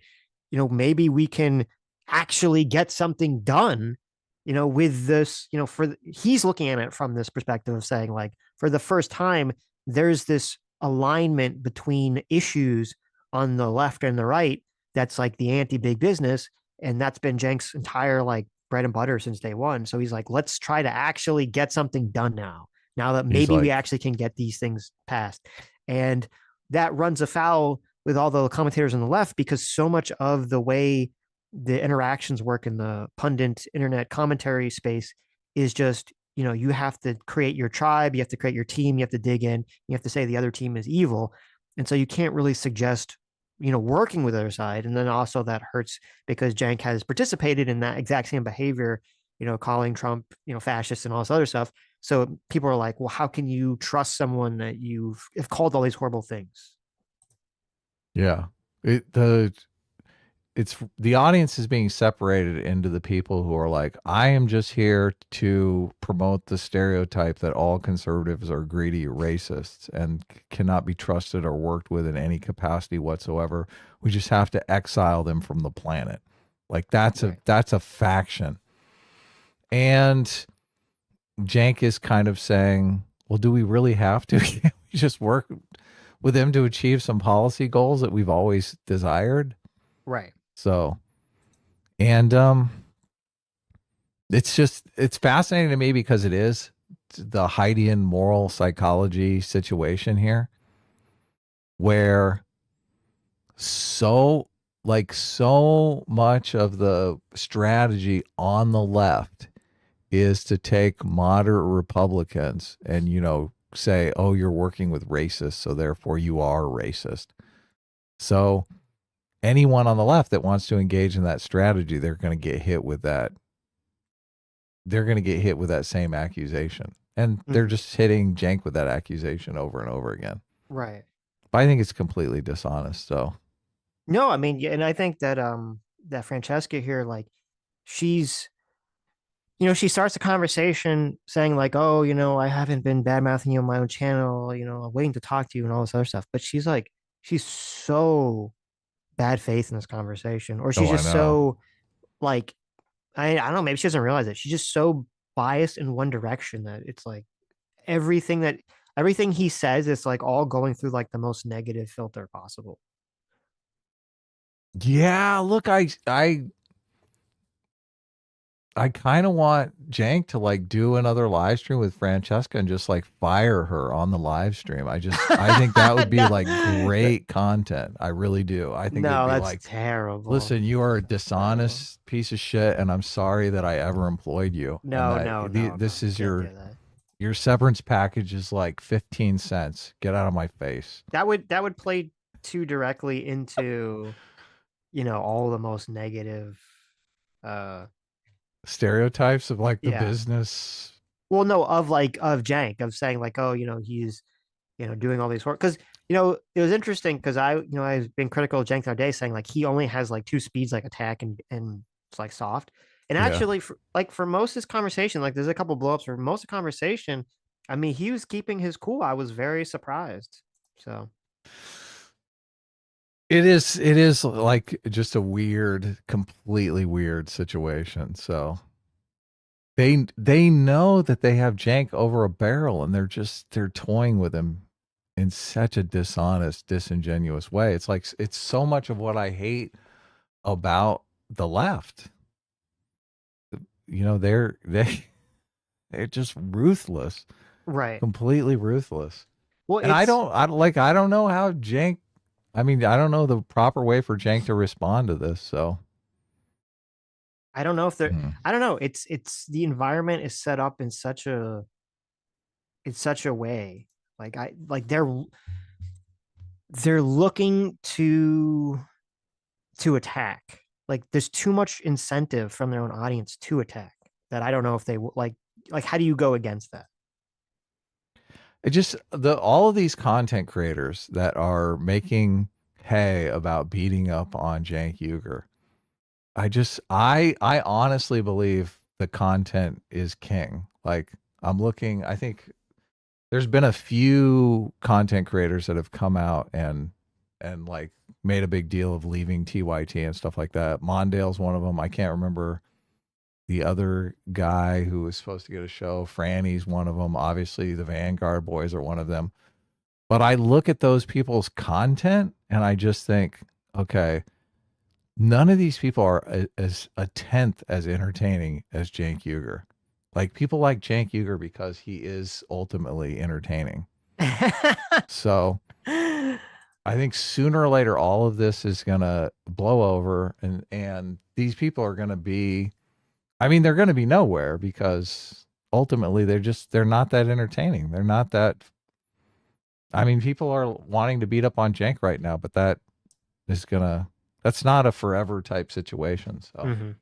You know, maybe we can actually get something done, you know, with this, you know, he's looking at it from this perspective of saying, like, for the first time, there's this alignment between issues on the left and the right that's like the anti-big business. And that's been Cenk's entire like bread and butter since day one. So he's like, let's try to actually get something done now that maybe we actually can get these things passed. And that runs afoul with all the commentators on the left, because so much of the way the interactions work in the pundit internet commentary space is just, you know, you have to create your tribe, you have to create your team, you have to dig in, you have to say the other team is evil. And so you can't really suggest, you know, working with the other side. And then also that hurts because Cenk has participated in that exact same behavior, you know, calling Trump, you know, fascist and all this other stuff. So people are like, well, how can you trust someone that have called all these horrible things? Yeah. It's the audience is being separated into the people who are like, I am just here to promote the stereotype that all conservatives are greedy racists and cannot be trusted or worked with in any capacity whatsoever. We just have to exile them from the planet. Like that's a faction. And Cenk is kind of saying, well, do we really have to? Can't we just work with them to achieve some policy goals that we've always desired? Right. So, and it's fascinating to me because it is the Heidean moral psychology situation here, where so much of the strategy on the left is to take moderate Republicans and, you know, say, oh, you're working with racists, so therefore you are racist. So anyone on the left that wants to engage in that strategy, they're going to get hit with that. They're going to get hit with that same accusation. And they're just hitting Cenk with that accusation over and over again. Right. But I think it's completely dishonest. So no, I mean, yeah, and I think that that Francesca here, like, she's, she starts the conversation saying like, oh, I haven't been bad mouthing you on my own channel, I'm waiting to talk to you and all this other stuff. But she's like, she's so bad faith in this conversation, or she's just so like, I don't know, maybe she doesn't realize it. She's just so biased in one direction that it's like everything he says is like all going through like the most negative filter possible. Yeah, look, I kind of want Cenk to like do another live stream with Francesca and just like fire her on the live stream. I think that would be like great content. I really do. I think it'd be that's like terrible. Listen, you are a dishonest piece of shit, and I'm sorry that I ever employed you. No, this is your severance package is like 15 cents. Get out of my face. That would play too directly into, all the most negative stereotypes of like the business. Well, no, of Cenk, of saying like, oh, he's, doing all these work. Because, it was interesting because I've been critical of Cenk the other day, saying like he only has like two speeds, like attack and it's like soft. And actually, for most of this conversation, like there's a couple blowups for most of the conversation. I mean, he was keeping his cool. I was very surprised. So it is like just a weird, completely weird situation. So they know that they have Cenk over a barrel, and they're toying with him in such a dishonest, disingenuous way. It's like, it's so much of what I hate about the left. They're just ruthless, right? Completely ruthless. Well, and I don't know how Cenk. I mean, I don't know the proper way for Cenk to respond to this. So I don't know if they're. I don't know. It's the environment is set up in such a way. Like they're looking to attack. Like there's too much incentive from their own audience to attack that I don't know if they like how do you go against that? It just all of these content creators that are making hay about beating up on Cenk Uygur. I honestly believe the content is king. Like I think there's been a few content creators that have come out and like made a big deal of leaving TYT and stuff like that. Mondale's one of them. I can't remember the other guy who was supposed to get a show. Franny's one of them. Obviously, the Vanguard boys are one of them. But I look at those people's content and I just think, okay, none of these people are as a tenth as entertaining as Cenk Uygur. Like people like Cenk Uygur because he is ultimately entertaining. So I think sooner or later, all of this is going to blow over and these people are going to be, they're going to be nowhere because ultimately they're not that entertaining. They're not that, people are wanting to beat up on Cenk right now, but that's not a forever type situation. So,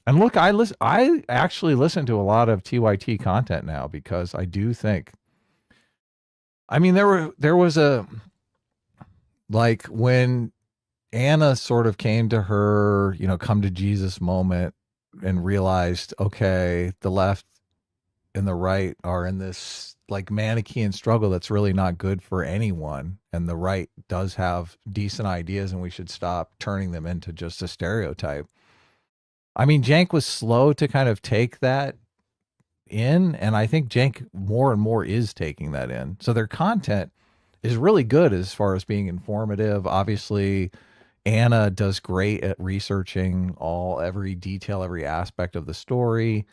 and look, I actually listen to a lot of TYT content now because I do think, there was a, like when Anna sort of came to her, come to Jesus moment and realized, okay, the left and the right are in this like Manichaean struggle that's really not good for anyone. And the right does have decent ideas and we should stop turning them into just a stereotype. Cenk was slow to kind of take that in. And I think Cenk more and more is taking that in. So their content is really good as far as being informative. Obviously, Anna does great at researching every detail, every aspect of the story.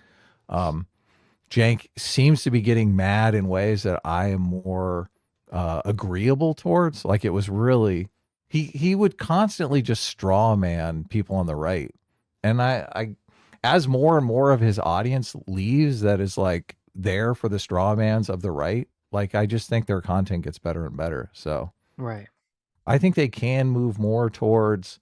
Cenk seems to be getting mad in ways that I am more agreeable towards. Like it was really, he would constantly just straw man people on the right. And I as more and more of his audience leaves that is like there for the straw mans of the right, like I just think their content gets better and better. So right. I think they can move more towards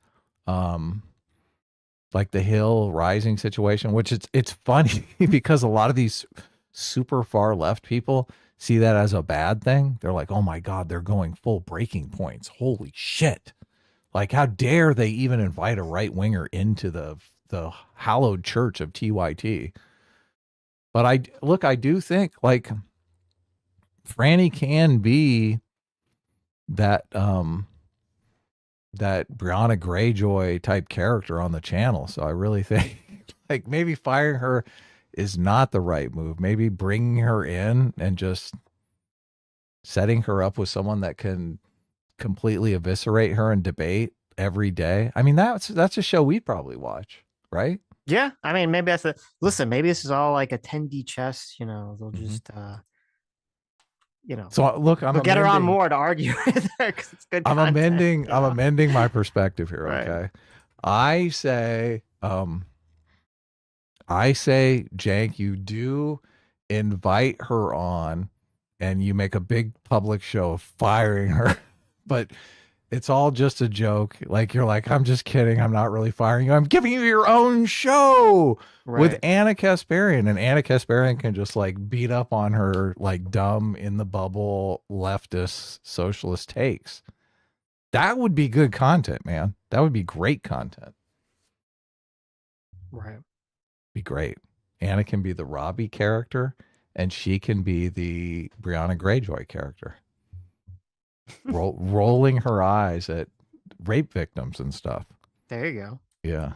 like the Hill Rising situation, which it's funny because a lot of these super far left people see that as a bad thing. They're like, oh my God, they're going full breaking points. Holy shit. Like, how dare they even invite a right winger into the hallowed church of TYT? But I do think like Franny can be that that Brianna Greyjoy type character on the channel. So I really think like maybe firing her is not the right move. Maybe bringing her in and just setting her up with someone that can completely eviscerate her and debate every day. I mean, that's a show we'd probably watch, right? Yeah, I mean, maybe listen, maybe this is all like a 10D chess, you know, they'll just you know. So look, we'll get her on more to argue with her because it's good content. I'm amending my perspective here, Right. okay? I say, Cenk, you do invite her on and you make a big public show of firing her, but it's all just a joke. Like, you're like, I'm just kidding. I'm not really firing you. I'm giving you your own show with Anna Kasparian. And Anna Kasparian can just like beat up on her like dumb in the bubble leftist socialist takes. That would be good content, man. That would be great content. Right. Be great. Anna can be the Robbie character and she can be the Brianna Greyjoy character. Rolling her eyes at rape victims and stuff. There you go. Yeah.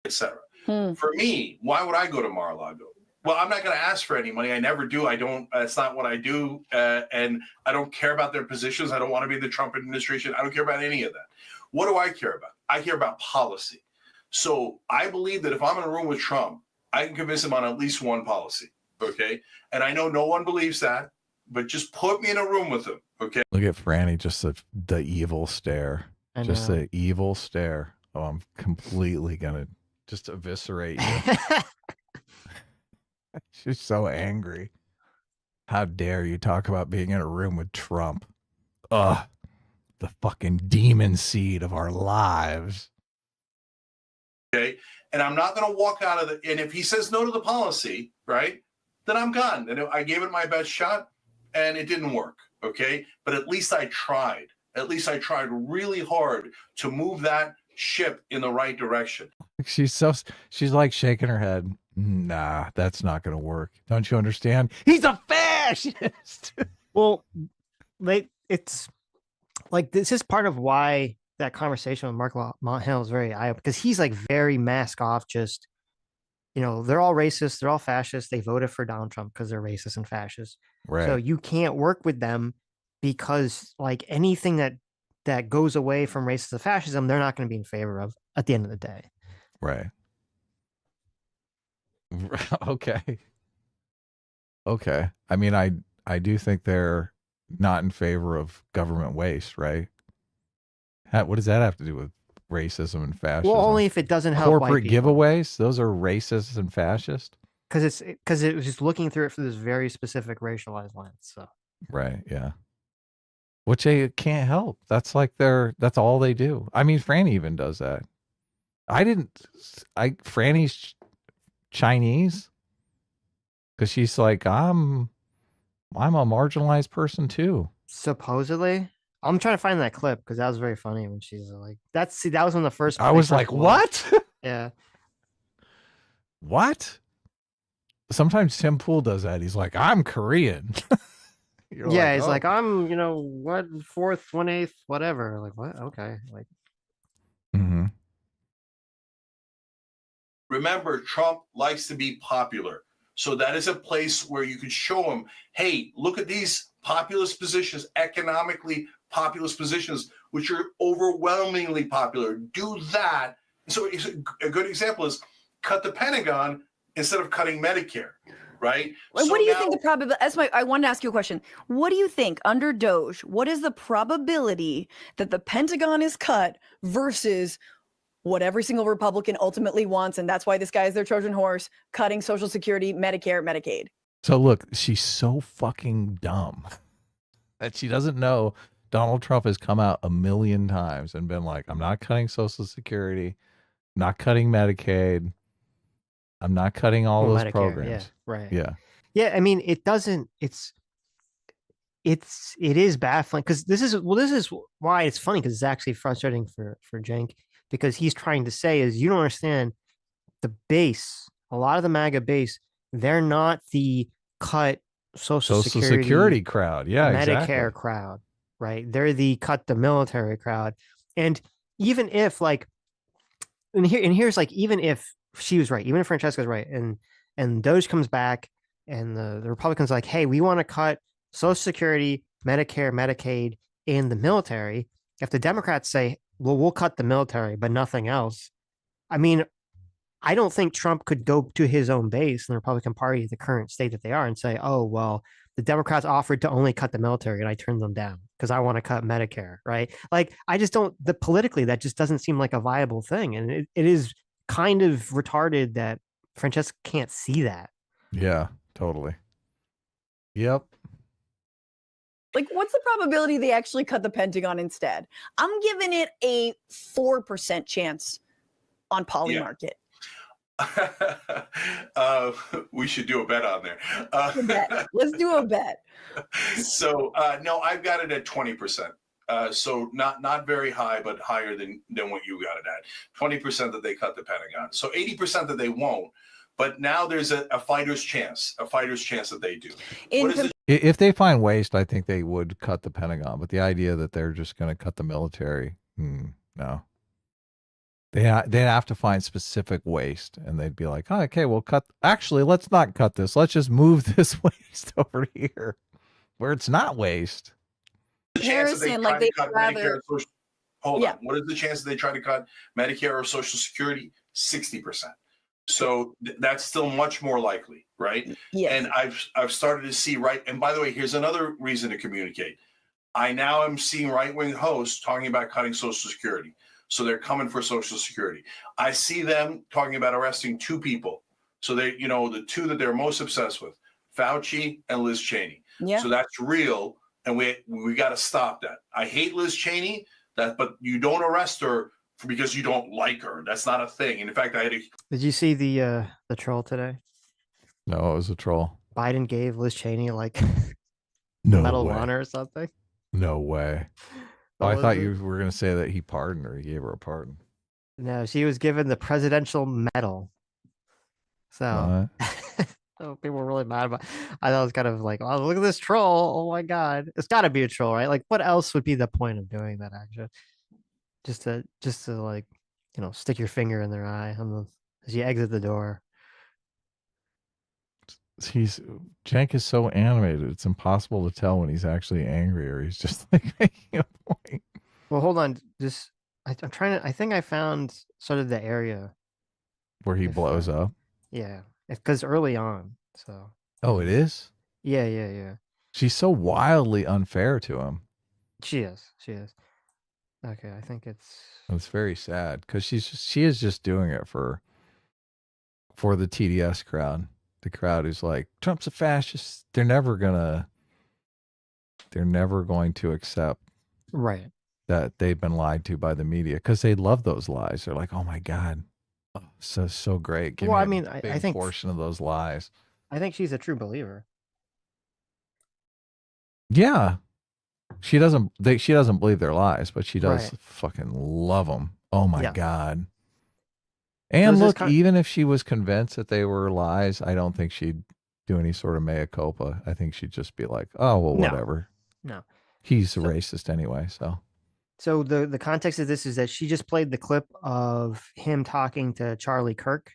Etc. For me, why would I go to Mar-a-Lago? Well, I'm not going to ask for any money. I never do. I don't. It's not what I do. And I don't care about their positions. I don't want to be in the Trump administration. I don't care about any of that. What do I care about? I care about policy. So I believe that if I'm in a room with Trump, I can convince him on at least one policy. Okay. And I know no one believes that. But just put me in a room with him, okay? Look at Franny, just the evil stare. Just the evil stare. Oh, I'm completely gonna just eviscerate you. She's so angry. How dare you talk about being in a room with Trump? Ugh, the fucking demon seed of our lives. Okay, and I'm not gonna walk out of and if he says no to the policy, right, then I'm gone. And I gave it my best shot. And it didn't work, okay? But at least I tried. At least I tried really hard to move that ship in the right direction. She's like shaking her head. Nah, that's not going to work. Don't you understand? He's a fascist. Well, it's like this is part of why that conversation with Mark Monthill is very eye-opening because he's like very mask off. Just, you know, they're all racist. They're all fascists. They voted for Donald Trump because they're racist and fascist. Right. So you can't work with them because like anything that goes away from racism and fascism, they're not going to be in favor of at the end of the day. Right. Okay. Okay. I mean, I do think they're not in favor of government waste, right? What does that have to do with racism and fascism? Well, only if it doesn't help corporate giveaways. Those are racist and fascist. Because it was just looking through it through this very specific racialized lens. So right, yeah. Which they can't help. That's like that's all they do. I mean, Franny even does that. Franny's Chinese because she's like, I'm a marginalized person too. Supposedly. I'm trying to find that clip because that was very funny when she's like, that was one of the first. I was like, what? Yeah. What? Sometimes Tim Pool does that. He's like, I'm Korean. Yeah, like, he's like, I'm, you know, what, 4th, 1/8, whatever. Like, what? Okay. Like, Remember, Trump likes to be popular. So that is a place where you could show him, hey, look at these populist positions, economically populist positions, which are overwhelmingly popular. Do that. So a good example is cut the Pentagon instead of cutting Medicare, right? What do you think the probability? I wanted to ask you a question. What do you think under Doge? What is the probability that the Pentagon is cut versus what every single Republican ultimately wants, and that's why this guy is their Trojan horse, cutting Social Security, Medicare, Medicaid? So look, she's so fucking dumb that she doesn't know Donald Trump has come out a million times and been like, I'm not cutting Social Security, not cutting Medicaid, I'm not cutting all those Medicare, programs. yeah, right. Yeah. Yeah, I mean, it doesn't. It is baffling because this is why it's funny, because it's actually frustrating for Cenk, because he's trying to say is, you don't understand, the base, a lot of the MAGA base, they're not the cut Social Security crowd. Yeah, Medicare exactly. crowd, right? They're the cut the military crowd. And even if like, and here's like, even if she was right, even if Francesca's right, and Doge comes back and the Republicans are like, hey, we want to cut Social Security, Medicare, Medicaid, and the military. If the Democrats say, well, we'll cut the military, but nothing else, I mean, I don't think Trump could go to his own base in the Republican Party, the current state that they are, and say, oh, well, the Democrats offered to only cut the military and I turned them down because I want to cut Medicare, right? Like, I just don't, politically, that just doesn't seem like a viable thing. And it is kind of retarded that Francesca can't see that. Yeah, totally. Yep. Like, what's the probability they actually cut the Pentagon instead? I'm giving it a 4% chance on Polymarket. Yeah. We should do a bet on there. Let's do a bet. So no, I've got it at 20%. So not very high, but higher than what you got it at. 20% that they cut the Pentagon. So 80% that they won't. But now there's a fighter's chance that they do. If they find waste, I think they would cut the Pentagon. But the idea that they're just going to cut the military, no. They'd have to find specific waste, and they'd be like, oh, okay, we'll cut. Actually, let's not cut this. Let's just move this waste over here where it's not waste. Harrison, like they rather. Hold on. What is the chance that they try to cut Medicare or Social Security? 60%. So that's still much more likely, right? Yes. And I've started to see And by the way, here's another reason to communicate. I now am seeing right-wing hosts talking about cutting Social Security. So they're coming for Social Security. I see them talking about arresting 2 people. So they, the 2 that they're most obsessed with, Fauci and Liz Cheney. Yeah. So that's real, and we got to stop that. I hate Liz Cheney, but you don't arrest her because you don't like her. That's not a thing. And in fact, Did you see the troll today? No, it was a troll. Biden gave Liz Cheney like no Medal way. of Honor or something. No way. Oh, I thought you were going to say that he pardoned her. He gave her a pardon. No, she was given the Presidential Medal. So, so people were really mad about. I thought it was kind of like, oh, look at this troll! Oh my god, it's got to be a troll, right? Like, what else would be the point of doing that? Actually, just to like, stick your finger in their eye as you exit the door. Cenk is so animated, it's impossible to tell when he's actually angry or he's just like making a point. Well, hold on, I'm trying to. I think I found sort of the area where he blows up. Yeah, because early on. So. Oh, it is. Yeah. She's so wildly unfair to him. She is. Okay, I think it's very sad because she is just doing it for the TDS crowd. The crowd is like, Trump's a fascist. They're never going to accept that they've been lied to by the media because they love those lies. They're like, oh my God, so great. Give me a big portion of those lies. I think she's a true believer. Yeah. She doesn't believe their lies, but she does fucking love them. Oh my God. And look, even if she was convinced that they were lies, I don't think she'd do any sort of mea culpa. I think she'd just be like, oh, well, whatever. No. He's a racist anyway, so. So the context of this is that she just played the clip of him talking to Charlie Kirk,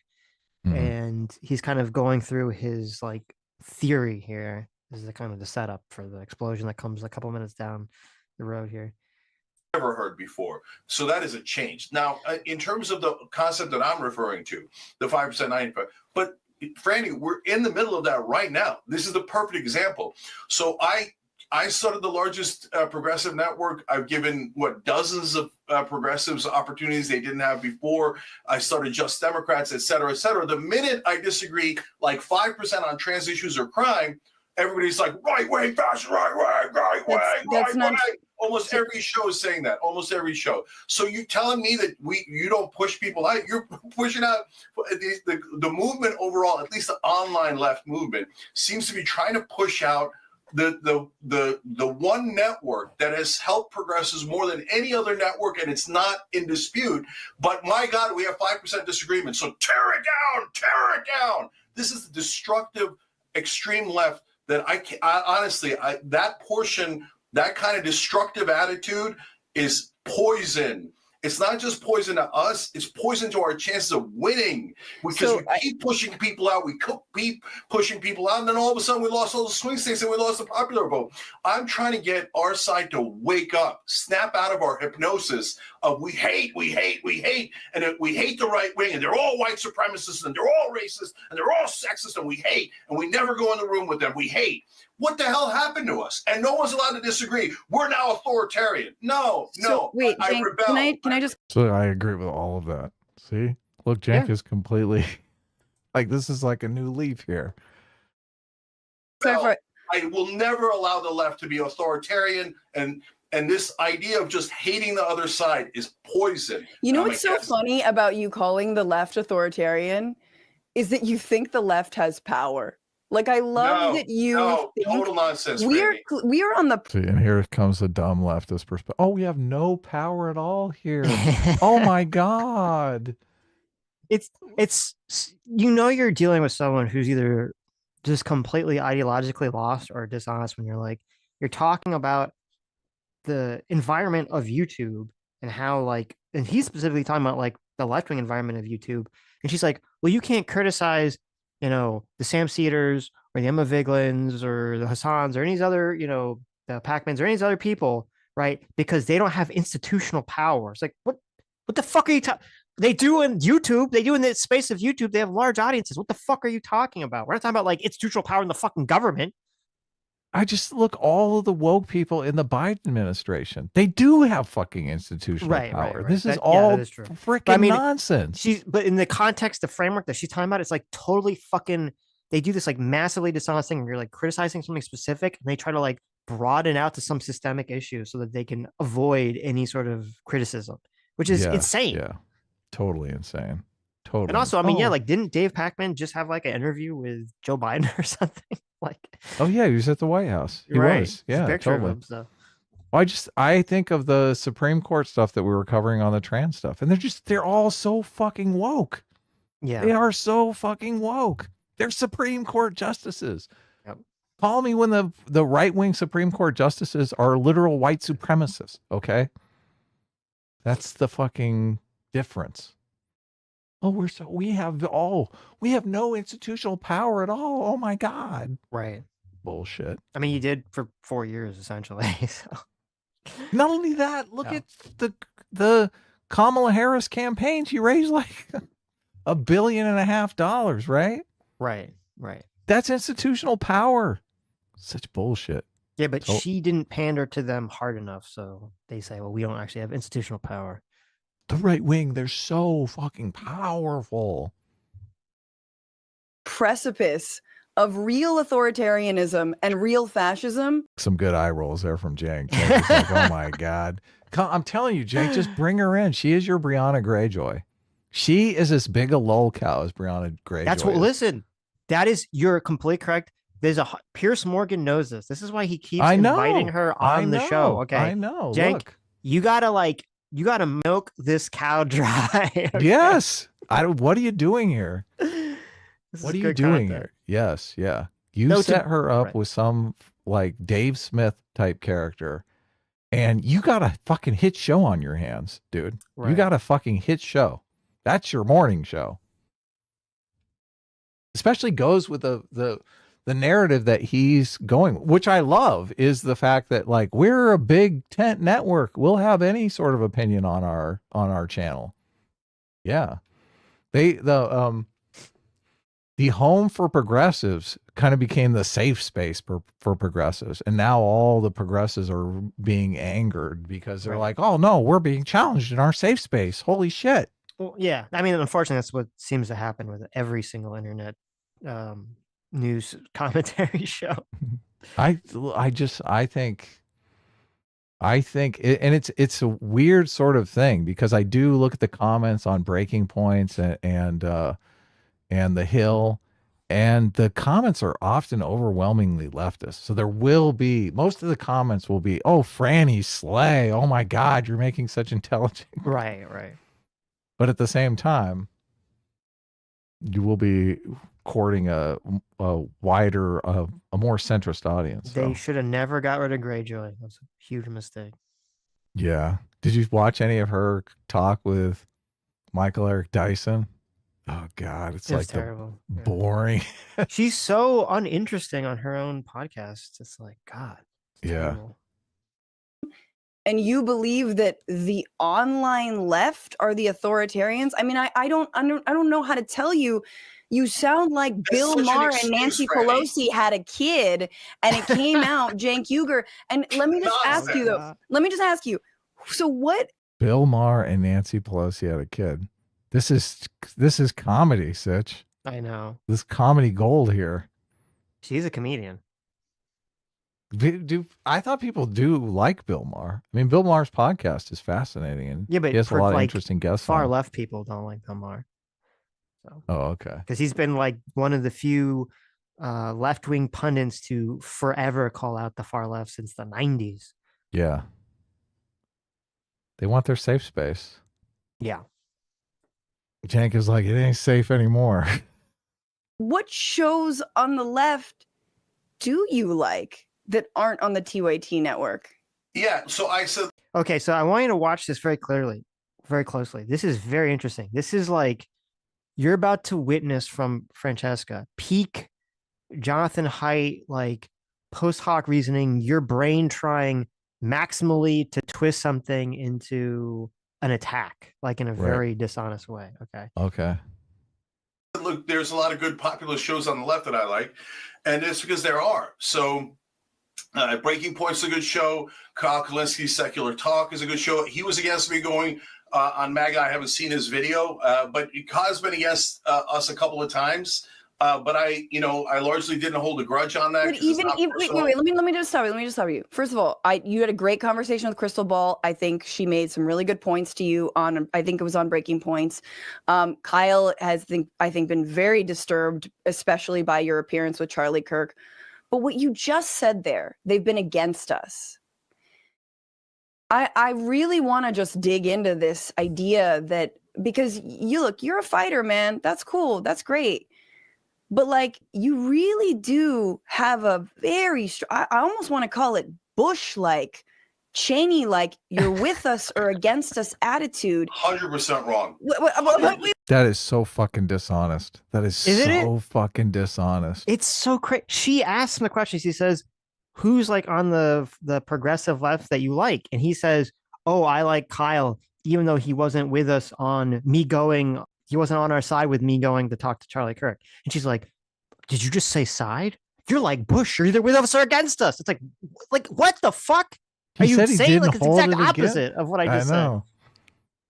and he's kind of going through his like theory here. This is the kind of the setup for the explosion that comes a couple minutes down the road here. Never heard before. So that is a change. Now, in terms of the concept that I'm referring to, the 5%, 95%, but Franny, we're in the middle of that right now. This is the perfect example. So I started the largest progressive network. I've given dozens of progressives opportunities they didn't have before. I started Just Democrats, et cetera, et cetera. The minute I disagree like 5% on trans issues or crime, everybody's like right wing, fascist, right wing, right wing. Almost every show is saying that. Almost every show. So you telling me that you don't push people out? You're pushing out the movement overall. At least the online left movement seems to be trying to push out the one network that has helped progressives more than any other network, and it's not in dispute. But my God, we have 5% disagreement. So tear it down, tear it down. This is the destructive extreme left that honestly, that portion, that kind of destructive attitude is poison. It's not just poison to us, it's poison to our chances of winning, because we keep pushing people out, we keep pushing people out, and then all of a sudden we lost all the swing states and we lost the popular vote. I'm trying to get our side to wake up, snap out of our hypnosis of we hate, and we hate the right wing, and they're all white supremacists, and they're all racist, and they're all sexist, and we hate, and we never go in the room with them, we hate. What the hell happened to us? And no one's allowed to disagree. We're now authoritarian. No. Wait, I Cenk, rebel. can I just? So I agree with all of that. See, look, Cenk is completely like, this is like a new leaf here. I will never allow the left to be authoritarian, and this idea of just hating the other side is poison. You know what's so funny about you calling the left authoritarian is that you think the left has power. Like, I love that you think total nonsense. we are on the. See, and here comes the dumb leftist perspective. Oh, we have no power at all here. Oh my God. It's you're dealing with someone who's either just completely ideologically lost or dishonest when you're talking about the environment of YouTube and how and he's specifically talking about the left-wing environment of YouTube. And she's like, well, you can't criticize the Sam Cedars or the Emma Viglins or the Hassans or any of these other, the Pacmans or any of these other people, right? Because they don't have institutional power. It's like, what the fuck are you talking? They do in YouTube. They do in the space of YouTube. They have large audiences. What the fuck are you talking about? We're not talking about institutional power in the fucking government. I just look all of the woke people in the Biden administration. They do have fucking institutional power. Right. This is all freaking nonsense. But in the context, the framework that she's talking about, it's totally fucking. They do this massively dishonest thing. Where you're criticizing something specific, and they try to broaden out to some systemic issue so that they can avoid any sort of criticism, which is insane. Yeah, totally insane. Totally. And also, I mean, didn't Dave Pacman just have an interview with Joe Biden or something? Oh yeah, he was at the White House. He was. Yeah, totally. Him, so. I think of the Supreme Court stuff that we were covering on the trans stuff, and they're all so fucking woke. Yeah, they are so fucking woke. They're Supreme Court justices. Yep. Call me when the right-wing Supreme Court justices are literal white supremacists. Okay, that's the fucking difference. Oh, we have no institutional power at all. Oh my God. Right. Bullshit. I mean, you did for 4 years essentially. So. Not only that, look at the Kamala Harris campaign. She raised $1.5 billion, right? Right. That's institutional power. Such bullshit. Yeah, but she didn't pander to them hard enough, so they say, well, we don't actually have institutional power. The right wing, they're so fucking powerful. Precipice of real authoritarianism and real fascism. Some good eye rolls there from Cenk. Oh my God. I'm telling you, Cenk, just bring her in. She is your Brianna Greyjoy. She is as big a lol cow as Brianna Greyjoy. That's what, listen, you're completely correct. Pierce Morgan knows this. This is why he keeps inviting her on the show. Okay. I know. Cenk, look. You gotta milk this cow dry. Okay? Yes. What are you doing here? What are you doing here? Yes. Yeah. You set her up with some Dave Smith type character, and you got a fucking hit show on your hands, dude. Right. You got a fucking hit show. That's your morning show. Especially goes with the narrative that he's going, which I love, is the fact that we're a big tent network. We'll have any sort of opinion on our channel. Yeah. The home for progressives kind of became the safe space for progressives. And now all the progressives are being angered because they're oh no, we're being challenged in our safe space. Holy shit. Well, yeah. I mean, unfortunately, that's what seems to happen with every single internet news commentary show. I think and it's a weird sort of thing because I do look at the comments on Breaking Points and The Hill, and the comments are often overwhelmingly leftist. So there will be, most of the comments will be, "Oh, Franny, slay. Oh my God, you're making such intelligent." Right. But at the same time, you will be courting a wider, a more centrist audience. They should have never got rid of Greyjoy. That's a huge mistake. Yeah. Did you watch any of her talk with Michael Eric Dyson? Oh God, it's like terrible. Boring. She's so uninteresting on her own podcast. It's like, God. It's terrible. And you believe that the online left are the authoritarians? I mean, I don't know how to tell you. You sound like Bill Maher and Nancy Pelosi had a kid, and it came out Cenk Uygur. And let me just ask you though. Let me just ask you. So what? Bill Maher and Nancy Pelosi had a kid. This is comedy, Sitch. I know. This comedy gold here. She's a comedian. I thought people do like Bill Maher. I mean, Bill Maher's podcast is fascinating, and but he has a lot of interesting guests. Far left people don't like Bill Maher. So. Oh, okay. Because he's been like one of the few left-wing pundits to forever call out the far left since the 90s. Yeah. They want their safe space. Yeah. Cenk is like, it ain't safe anymore. What shows on the left do you like that aren't on the TYT network? Yeah, so I said... Okay, so I want you to watch this very closely. This is very interesting. This is like, you're about to witness from Francesca, peak Jonathan Haidt, like post hoc reasoning, your brain trying maximally to twist something into an attack, like in a very dishonest way. Okay. Look, there's a lot of good popular shows on the left that I like, and it's because there are. So Breaking Point's a good show. Kyle Kalinski's Secular Talk is a good show. He was against me going on MAGA. I haven't seen his video, but Kyle's been against us a couple of times. But I largely didn't hold a grudge on that. But wait, let me just stop you. First of all, you had a great conversation with Crystal Ball. I think she made some really good points to you on, I think it was on Breaking Points. Kyle has, I think, been very disturbed, especially by your appearance with Charlie Kirk. But what you just said there, they've been against us. I really want to just dig into this idea that, because you're a fighter, man. That's cool. That's great. But like, you really do have a very I almost want to call it Bush-like, Cheney-like, you're with us or against us attitude. 100% wrong. That is so fucking dishonest. That is so fucking dishonest. It's so crazy. She asked him the question. She says, who's like on the progressive left that you like? And he says, oh, I like Kyle, even though he wasn't with us on me going. He wasn't on our side with me going to talk to Charlie Kirk. And she's like, did you just say side? You're like Bush. You're either with us or against us. It's like what the fuck are you saying? Like, it's the exact opposite of what I just said.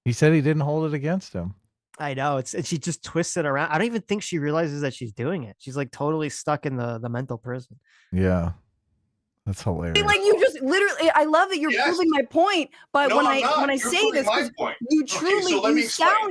He said he didn't hold it against him. I know. And she just twists it around. I don't even think she realizes that she's doing it. She's like totally stuck in the mental prison. Yeah. That's hilarious. Like, you just literally, I love that you're proving my point. But when I say this, you truly,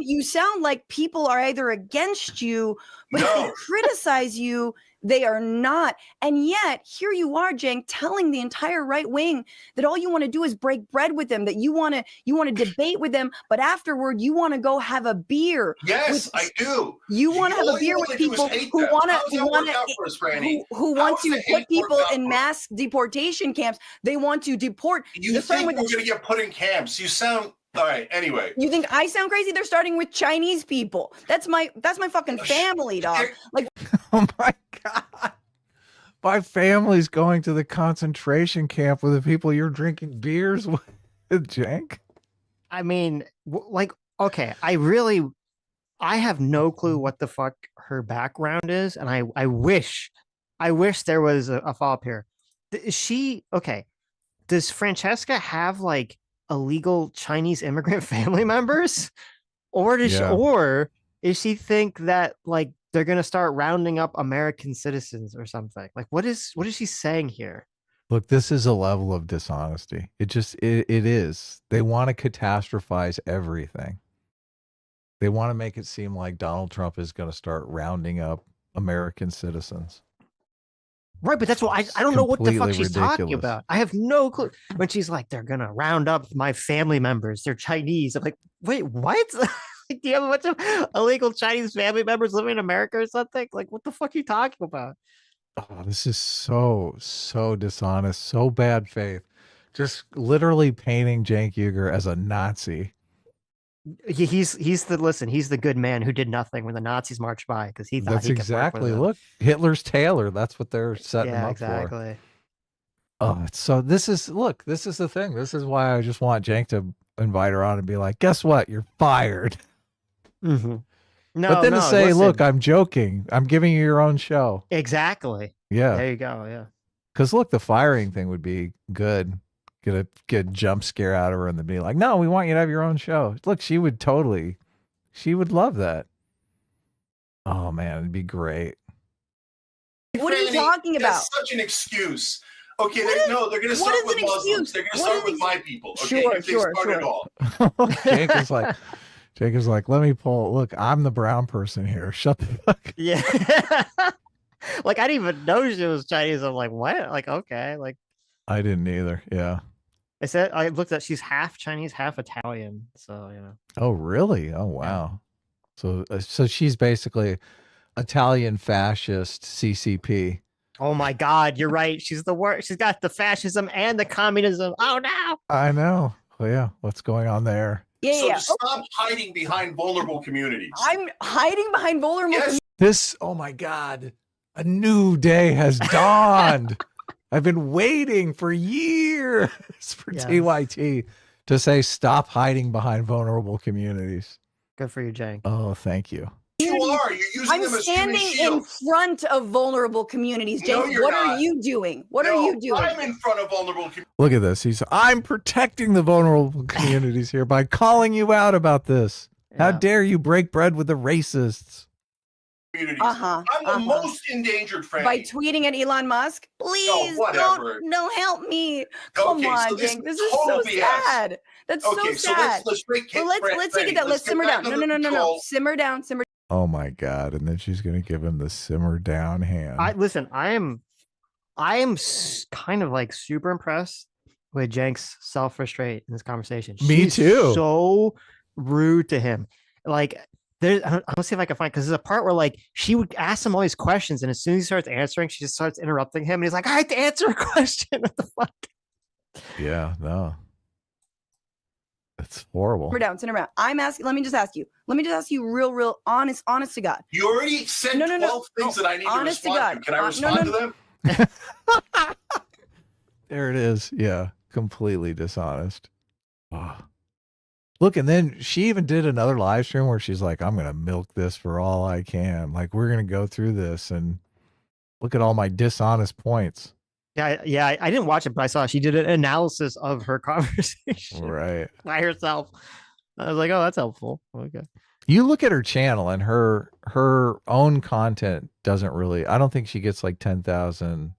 you sound like people are either against you, but if they criticize you, they are not. And yet here you are, Cenk, telling the entire right wing that all you want to do is break bread with them, that you want to debate with them, but afterward you want to go have a beer. Yes, I do. You want to have a beer with people who want to put people in mass deportation camps. They want to deport. You think we're going to get put in camps? You sound all right. Anyway, you think I sound crazy? They're starting with Chinese people. That's my fucking family, dog. Like, oh my God, my family's going to the concentration camp with the people you're drinking beers with, Cenk. I mean, like, okay, I have no clue what the fuck her background is, and I wish there was a follow-up here. Is she okay? Does Francesca have like illegal Chinese immigrant family members, or does she think that like they're gonna start rounding up American citizens or something. Like, what is she saying here? Look, this is a level of dishonesty. It is. They want to catastrophize everything. They want to make it seem like Donald Trump is going to start rounding up American citizens. Right, but that's what I don't know what the fuck she's ridiculous. talking about. I have no clue. When she's like, they're gonna round up my family members, they're Chinese. I'm like, wait, what? Like, do you have a bunch of illegal Chinese family members living in America or something? Like, what the fuck are you talking about? Oh, this is so dishonest, so bad faith. Just literally painting Cenk Uygur as a Nazi. He's the good man who did nothing when the Nazis marched by because he thought That's he could work with them. look, Hitler's tailor. That's what they're setting him up exactly. for. Oh, so this is the thing. This is why I just want Cenk to invite her on and be like, guess what? You're fired. Mm-hmm. No, but then to say, listen. look, I'm joking. I'm giving you your own show. Exactly. Yeah. There you go. Yeah. Because look, the firing thing would be good. Get a good jump scare out of her and then be like, no, we want you to have your own show. Look, she would love that. Oh man, it'd be great. What are you talking about? That's such an excuse. Okay, they're going to start with Muslims. They're going to start with my people. Okay, Sure, if they start at all. Jake is like, let me pull. Look, I'm the brown person here. Shut the fuck. Yeah. Like, I didn't even know she was Chinese. I'm like, what? Like, okay. Like, I didn't either. Yeah. I looked at, she's half Chinese, half Italian. So, you know. Oh, really? Oh, wow. So she's basically Italian fascist CCP. Oh my God, you're right. She's the worst. She's got the fascism and the communism. Oh no. I know. Well, yeah. What's going on there? Yeah. So stop hiding behind vulnerable communities. I'm hiding behind vulnerable communities. Oh my God. A new day has dawned. I've been waiting for years for TYT to say stop hiding behind vulnerable communities. Good for you, Cenk. Oh, thank you. You are. You're using them as human standing shields. in front of vulnerable communities, Cenk. No, what are you doing? What are you doing? I'm in front of vulnerable communities. Look at this. I'm protecting the vulnerable communities here by calling you out about this. How dare you break bread with the racists? I'm the most endangered, Franny. By tweeting at Elon Musk? Please don't help me. Come on, Cenk. This is so sad. That's so sad. Let's take it down. Let's simmer down. No. Simmer down. Oh my God. And then she's going to give him the simmer down hand. I am kind of like super impressed with Cenk's self-restraint in this conversation. Me too. So rude to him. Like, I'll see if I can find, because there's a part where like she would ask him all these questions, and as soon as he starts answering, she just starts interrupting him, and he's like, I have to answer a question. What the fuck? Yeah, no. It's horrible. Simmer down. I'm asking, let me just ask you real honest to God. You already said 12 things that I need to respond to. Can I respond to them? There it is. Yeah, completely dishonest. Oh. Look, and then she even did another live stream where she's like, I'm going to milk this for all I can. Like, we're going to go through this and look at all my dishonest points. Yeah, I didn't watch it, but I saw she did an analysis of her conversation right by herself. I was like, oh, that's helpful. Okay. You look at her channel and her own content doesn't really, I don't think she gets like 10,000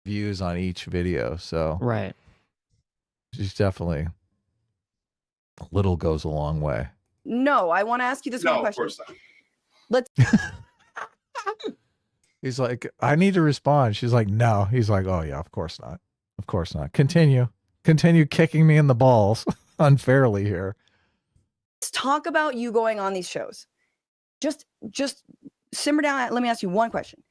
views on each video. So right. She's definitely, a little goes a long way. No, I want to ask you this one question. Of course not. Let's. He's like, I need to respond. She's like, no. He's like, oh yeah, of course not. Of course not. Continue kicking me in the balls unfairly here. Let's talk about you going on these shows. Just simmer down. Let me ask you one question.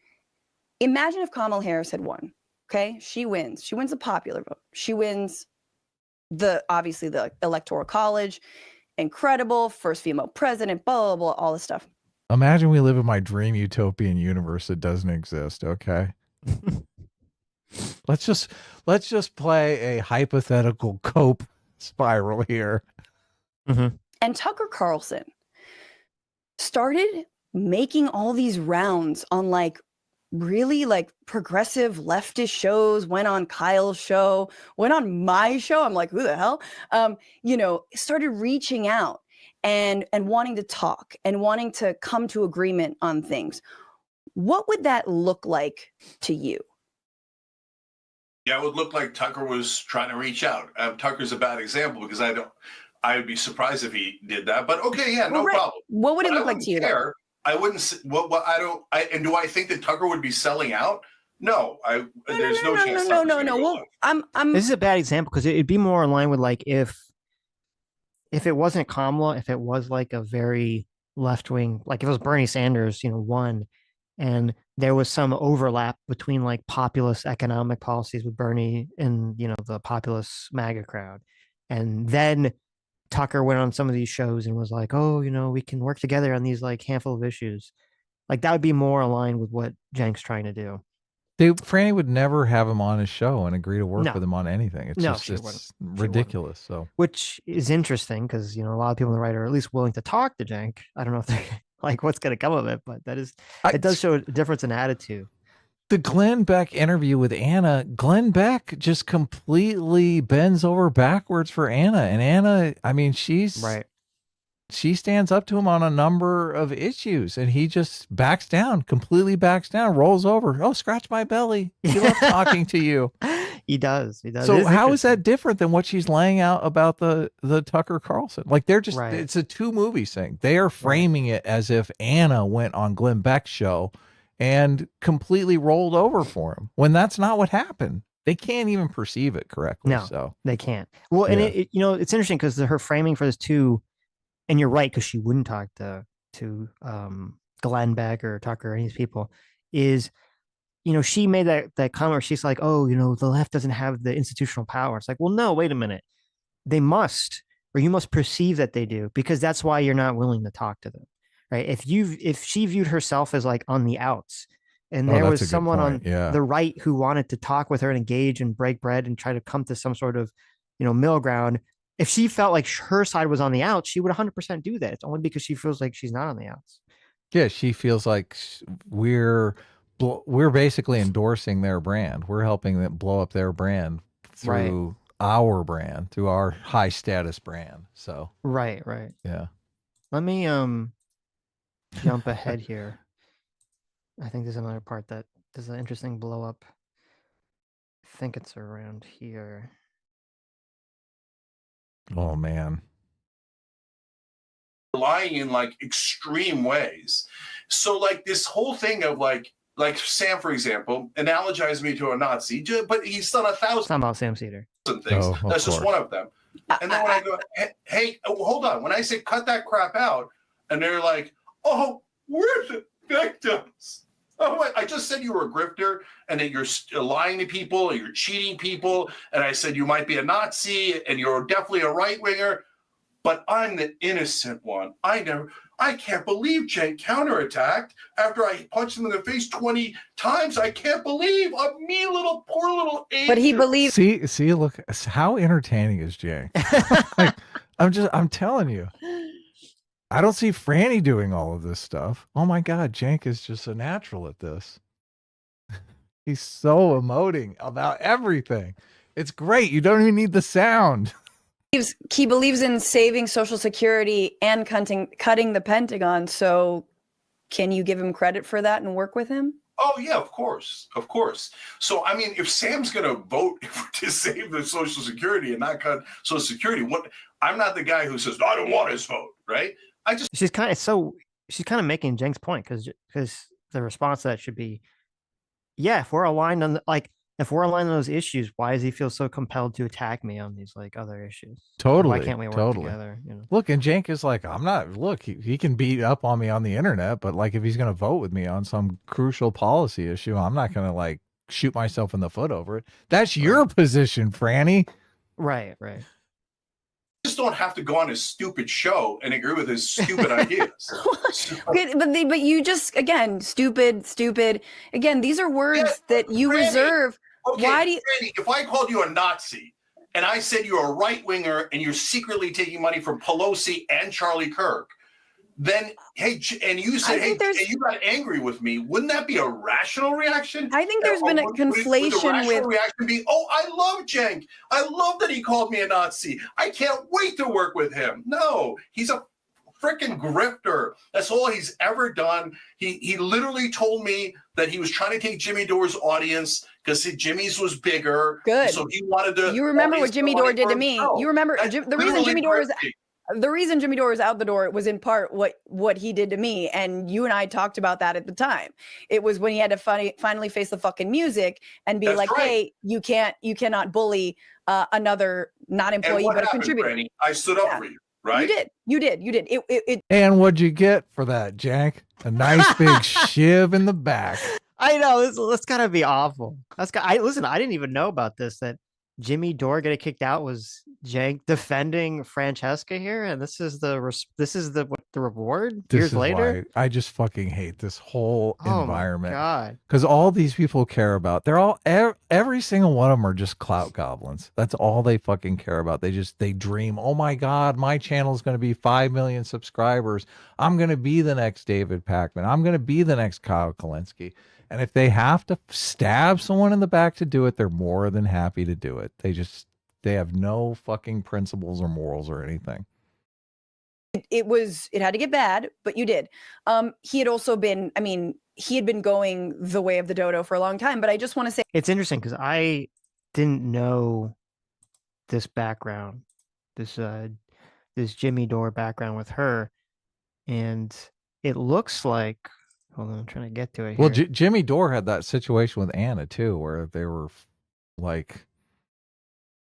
Imagine if Kamala Harris had won. Okay, she wins. She wins the popular vote. She wins obviously the electoral college. Incredible, first female president. Blah blah blah. All this stuff. Imagine we live in my dream utopian universe that doesn't exist. Okay. Let's just play a hypothetical cope spiral here. Mm-hmm. And Tucker Carlson started making all these rounds on like really like progressive leftist shows, went on Kyle's show, went on my show. I'm like, who the hell? Started reaching out and wanting to talk and wanting to come to agreement on things. What would that look like to you? Yeah, it would look like Tucker was trying to reach out. Tucker's a bad example because I would be surprised if he did that. But okay, yeah, no problem. What would it look like to you? I wouldn't. And do I think that Tucker would be selling out? No, there's no chance. No. Well, This is a bad example because it'd be more in line with like if it wasn't Kamala, if it was like a very left wing, like if it was Bernie Sanders, won, and there was some overlap between like populist economic policies with Bernie and the populist MAGA crowd, and then Tucker went on some of these shows and was like, oh, we can work together on these like handful of issues. Like that would be more aligned with what Cenk's trying to do. Franny would never have him on his show and agree to work with him on anything. It's ridiculous. So, which is interesting because a lot of people on the right are at least willing to talk to Cenk. I don't know if they're like what's going to come of it, but it does show a difference in attitude. The Glenn Beck interview with Anna, Glenn Beck just completely bends over backwards for Anna, and Anna, I mean, she's right. She stands up to him on a number of issues, and he just completely backs down, rolls over. Oh, scratch my belly. He loves talking to you. He does. So how is that different than what she's laying out about the Tucker Carlson? Like they're just, it's a two movie thing. They are framing it as if Anna went on Glenn Beck's show and completely rolled over for him when that's not what happened. They can't even perceive it correctly. No, so they can't. Well, and it's interesting because her framing for this too. And you're right, because she wouldn't talk to Glenn Beck or Tucker or any of these people, is, she made that comment where she's like, oh, the left doesn't have the institutional power. It's like, well, no, wait a minute. They must, or you must perceive that they do, because that's why you're not willing to talk to them, right? If she viewed herself as like on the outs, and there was someone on the right who wanted to talk with her and engage and break bread and try to come to some sort of, middle ground, if she felt like her side was on the outs, she would 100% do that. It's only because she feels like she's not on the outs. Yeah, she feels like we're basically endorsing their brand. We're helping them blow up their brand through our brand, through our high status brand. So right. Yeah. Let me jump ahead here. I think there's another part that there's an interesting blow up. I think it's around here. Oh man. Lying in like extreme ways. So like this whole thing of like Sam, for example, analogized me to a Nazi, but he's done 1,000. It's not about Sam Cedar. Things. That's just one of them. And then when I go, hey, hold on. When I say cut that crap out, and they're like, oh, we're the victims. Oh, I just said you were a grifter and that you're lying to people and you're cheating people. And I said you might be a Nazi and you're definitely a right winger, but I'm the innocent one. I can't believe Cenk counterattacked after I punched him in the face 20 times. I can't believe a poor little angel. But he believes. See, look, how entertaining is Cenk? Like, I'm telling you. I don't see Franny doing all of this stuff. Oh my God, Cenk is just a natural at this. He's so emoting about everything. It's great. You don't even need the sound. He believes in saving Social Security and cutting the Pentagon. So can you give him credit for that and work with him? Oh, yeah, of course. So, I mean, if Sam's going to vote to save the Social Security and not cut Social Security, I'm not the guy who says, I don't want his vote, right? She's kind of making Cenk's point because the response to that should be, yeah, if we're aligned on those issues, why does he feel so compelled to attack me on these like other issues? Totally. Why can't we work together? Look, and Cenk is like, he can beat up on me on the internet, but like if he's going to vote with me on some crucial policy issue, I'm not going to like shoot myself in the foot over it. That's your position, Franny. Right. Just don't have to go on his stupid show and agree with his stupid ideas. Okay, but you just, again, stupid. Again, these are words that you reserve. Okay, why do you? Franny, if I called you a Nazi and I said you're a right winger and you're secretly taking money from Pelosi and Charlie Kirk, then and you said, and you got angry with me, wouldn't that be a rational reaction? I think there's been a conflation with reaction be, oh, I love Cenk. I love that he called me a Nazi. I can't wait to work with him. No, he's a freaking grifter. That's all he's ever done. He literally told me that he was trying to take Jimmy Dore's audience because Jimmy's was bigger. Good. So he wanted to. You remember what Jimmy Dore did to me? You remember the reason Jimmy Dore was. The reason Jimmy Dore was out the door was in part what he did to me, and you and I talked about that at the time. It was when he had to finally face the fucking music and be like, "Hey, you cannot bully another not employee but a contributor." Franny? I stood up for you, right? You did. And what'd you get for that, Cenk? A nice big shiv in the back. I know that's gotta be awful. Listen. I didn't even know about this. That Jimmy Dore getting kicked out was Cenk defending Francesca here, and this is the reward years later. I just fucking hate this whole environment. Oh my God. Because all these people care about, they're all every single one of them are just clout goblins. That's all they fucking care about. They dream, oh my God, my channel is going to be 5 million subscribers. I'm going to be the next David Pakman. I'm going to be the next Kyle Kalinske. And if they have to stab someone in the back to do it, they're more than happy to do it. They have no fucking principles or morals or anything. It had to get bad, but you did. He had also been, he had been going the way of the dodo for a long time, but I just want to say it's interesting because I didn't know this background, this Jimmy Dore background with her, and it looks like, hold on, I'm trying to get to it here. Well, Jimmy Dore had that situation with Anna too, where they were like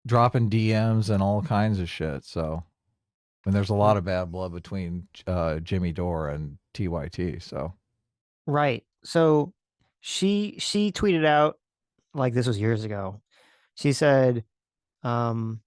dropping DMs and all kinds of shit. So, and there's a lot of bad blood between Jimmy Dore and TYT. So, right. So she tweeted out, like, this was years ago. She said, lots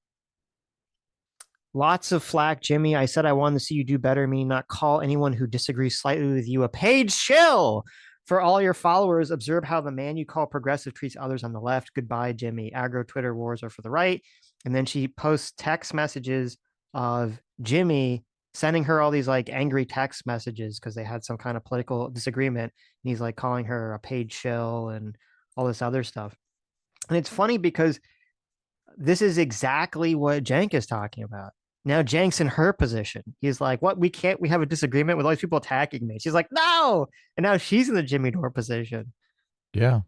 of flack, Jimmy. I said I wanted to see you do better, meaning not call anyone who disagrees slightly with you a page shill. For all your followers, observe how the man you call progressive treats others on the left. Goodbye, Jimmy. Aggro Twitter wars are for the right. And then she posts text messages of Jimmy sending her all these like angry text messages because they had some kind of political disagreement. And he's like calling her a page shill and all this other stuff. And it's funny because this is exactly what Cenk is talking about. Now Cenk's in her position. He's like, what? We have a disagreement with all these people attacking me. She's like, no. And now she's in the Jimmy Dore position. Yeah.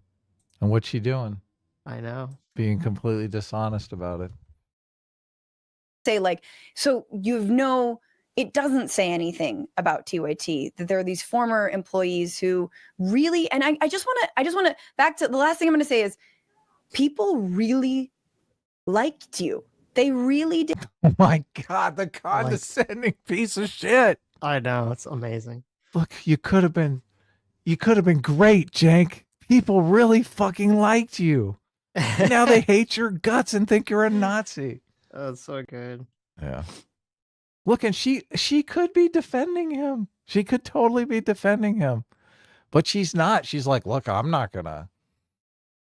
And what's she doing? I know. Being completely dishonest about it. Say like, so it doesn't say anything about TYT, that there are these former employees who really, and I just want to back to the last thing I'm going to say is people really liked you. They really did. Oh my God, the condescending piece of shit. I know, it's amazing. Look, you could have been great, Cenk. People really fucking liked you. Now they hate your guts and think you're a Nazi. Oh, that's so good. Yeah. Look, and she could be defending him. She could totally be defending him. But she's not. She's like, look, I'm not gonna.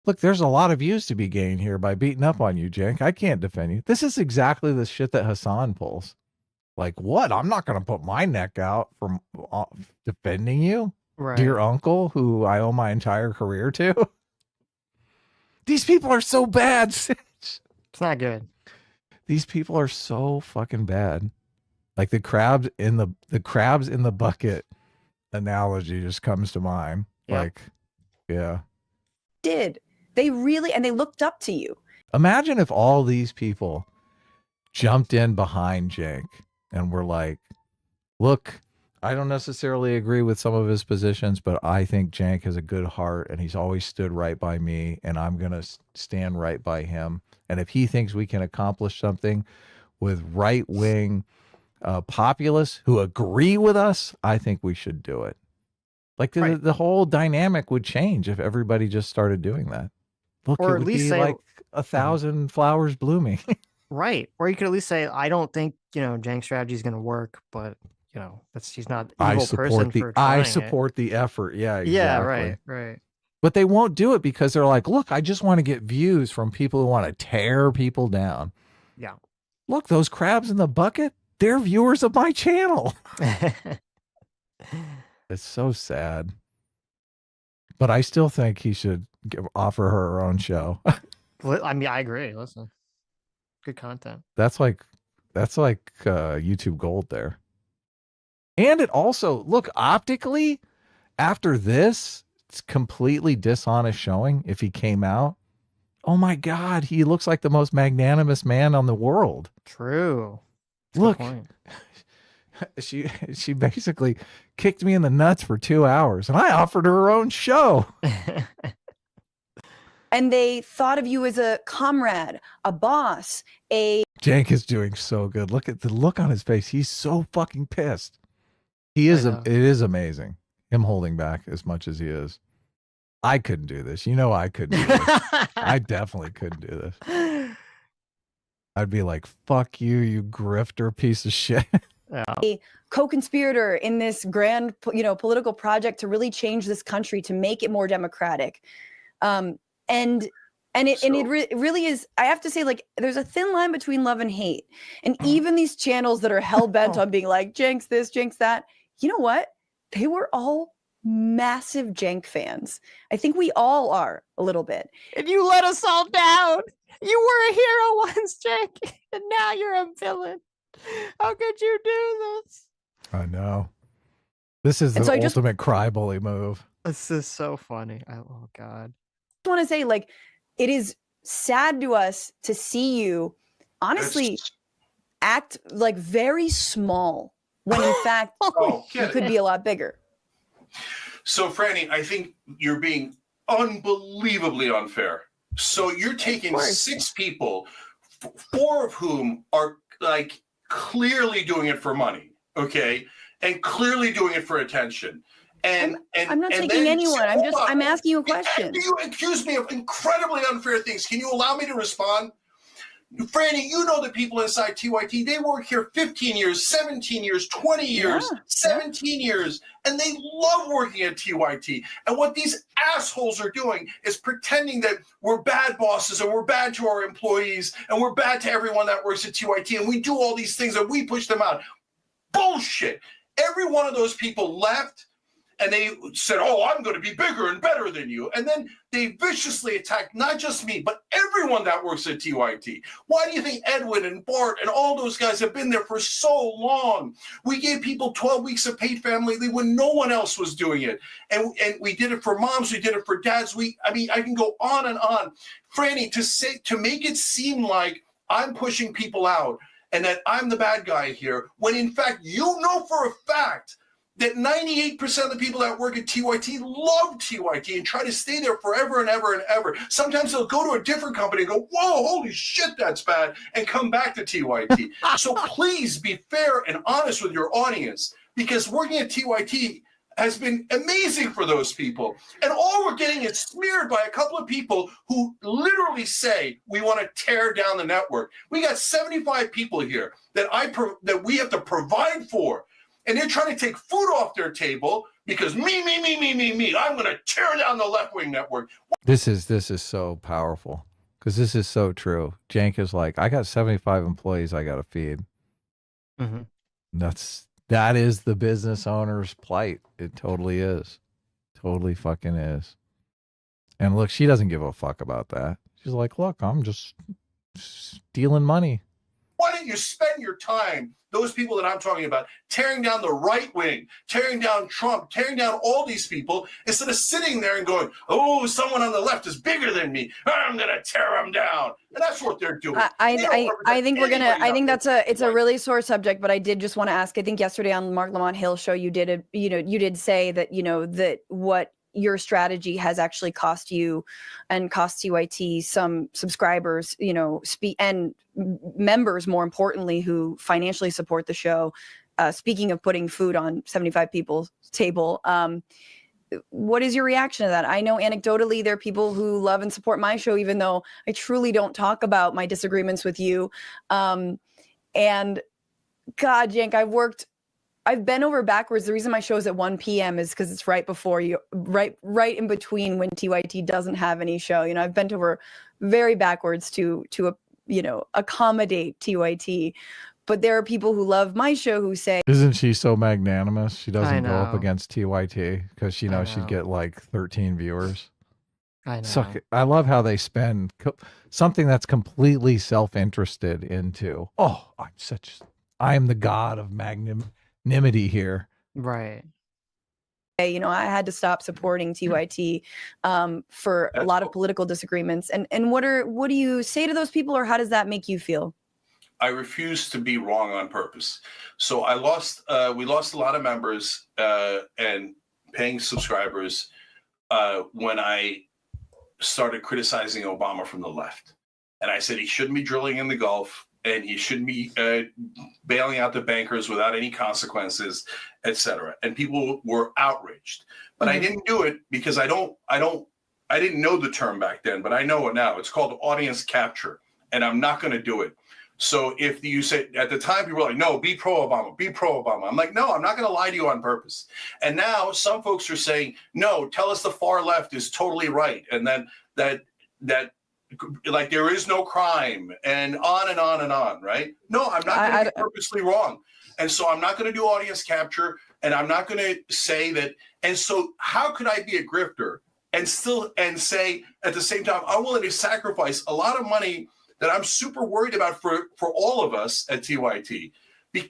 Look, there's a lot of views to be gained here by beating up on you, Cenk. I can't defend you. This is exactly the shit that Hassan pulls. Like, what? I'm not going to put my neck out from defending you, right, dear uncle, who I owe my entire career to. These people are so bad, Sitch. It's not good. These people are so fucking bad. Like the crabs in the bucket analogy just comes to mind. Yep. Like, yeah. They really, and they looked up to you. Imagine if all these people jumped in behind Cenk and were like, look, I don't necessarily agree with some of his positions, but I think Cenk has a good heart and he's always stood right by me and I'm going to stand right by him. And if he thinks we can accomplish something with right-wing populists who agree with us, I think we should do it. Like the whole dynamic would change if everybody just started doing that. Look, or it would be like 1,000 flowers blooming. Right. Or you could at least say, I don't think, Cenk's strategy is going to work, but, she's not an evil person for trying I support the effort. Yeah, exactly. Yeah, right. But they won't do it because they're like, look, I just want to get views from people who want to tear people down. Yeah. Look, those crabs in the bucket, they're viewers of my channel. It's so sad. But I still think he should offer her own show. I mean, I agree. Listen, good content. That's like YouTube gold there. And it also, look, optically, after this, it's completely dishonest showing if he came out. Oh my God, he looks like the most magnanimous man on the world. True. Look, she basically kicked me in the nuts for 2 hours, and I offered her own show. And they thought of you as a comrade, a boss, Cenk is doing so good. Look at the look on his face. He's so fucking pissed. He is. It is amazing. Him holding back as much as he is. I couldn't do this. You know, I couldn't do this. I definitely couldn't do this. I'd be like, fuck you, you grifter piece of shit. A co-conspirator in this grand, political project to really change this country, to make it more democratic. And it really is, I have to say, like, there's a thin line between love and hate. And even these channels that are hell-bent on being like, Cenk's this, Cenk's that, you know what? They were all massive Cenk fans. I think we all are a little bit. And you let us all down. You were a hero once, Cenk, and now you're a villain. How could you do this? I know. This is the ultimate cry bully move. This is so funny. Oh God. I want to say, like, it is sad to us to see you honestly act like very small when in fact you could be a lot bigger. So Franny, I think you're being unbelievably unfair. So you're taking 6 people, 4 of whom are like clearly doing it for money, okay, and clearly doing it for attention. And I'm not taking anyone. I'm asking you a question. You accuse me of incredibly unfair things. Can you allow me to respond? Franny, you know the people inside TYT, they work here 15 years, 17 years, 20 years, 17 years, and they love working at TYT. And what these assholes are doing is pretending that we're bad bosses and we're bad to our employees and we're bad to everyone that works at TYT, and we do all these things and we push them out. Bullshit. Every one of those people left. And they said, oh, I'm going to be bigger and better than you. And then they viciously attacked not just me, but everyone that works at TYT. Why do you think Edwin and Bart and all those guys have been there for so long? We gave people 12 weeks of paid family leave when no one else was doing it. And we did it for moms. We did it for dads. I mean, I can go on and on. Franny, to make it seem like I'm pushing people out and that I'm the bad guy here, when in fact, you know for a fact that 98% of the people that work at TYT love TYT and try to stay there forever and ever and ever. Sometimes they'll go to a different company and go, whoa, holy shit, that's bad, and come back to TYT. So please be fair and honest with your audience, because working at TYT has been amazing for those people. And all we're getting is smeared by a couple of people who literally say, we want to tear down the network. We got 75 people here that we have to provide for. And they're trying to take food off their table because me, I'm going to tear down the left-wing network. This is so powerful because this is so true. Cenk is like, I got 75 employees I got to feed. Mm-hmm. That is the business owner's plight. It totally is. Totally fucking is. And look, she doesn't give a fuck about that. She's like, look, I'm just stealing money. Why don't you spend your time, those people that I'm talking about, tearing down the right wing, tearing down Trump, tearing down all these people, instead of sitting there and going, oh, someone on the left is bigger than me, I'm going to tear them down. And that's what they're doing. I think it's a really sore subject, but I did just want to ask, I think yesterday on Mark Lamont Hill's show, you did say that, that what your strategy has actually cost you and cost TYT some subscribers, and members, more importantly, who financially support the show. Speaking of putting food on 75 people's table, what is your reaction to that? I know anecdotally there are people who love and support my show, even though I truly don't talk about my disagreements with you. And God, Cenk, I've been over backwards. The reason my show is at 1 p.m. is because it's right before right in between when TYT doesn't have any show. I've bent over very backwards to accommodate TYT. But there are people who love my show who say, isn't she so magnanimous? She doesn't go up against TYT because she knows she'd get like 13 viewers. I know. So I love how they spend something that's completely self-interested into, I am the god of equanimity here. Right. You know, I had to stop supporting TYT for a lot of political disagreements. And what do you say to those people, or how does that make you feel? I refuse to be wrong on purpose. So we lost a lot of members and paying subscribers when I started criticizing Obama from the left. And I said he shouldn't be drilling in the Gulf, and he shouldn't be bailing out the bankers without any consequences, etc. And people were outraged. But I didn't do it because I didn't know the term back then, but I know it now. It's called audience capture, and I'm not going to do it. So if you say at the time, people were like, no, be pro-Obama, be pro-Obama. I'm like, no, I'm not going to lie to you on purpose. And now some folks are saying, no, tell us the far left is totally right. And then that like there is no crime and on and on and on, right? No, I'm not going to be purposely wrong. And so I'm not going to do audience capture, and I'm not going to say that. And so how could I be a grifter and say at the same time, I'm willing to sacrifice a lot of money that I'm super worried about for all of us at TYT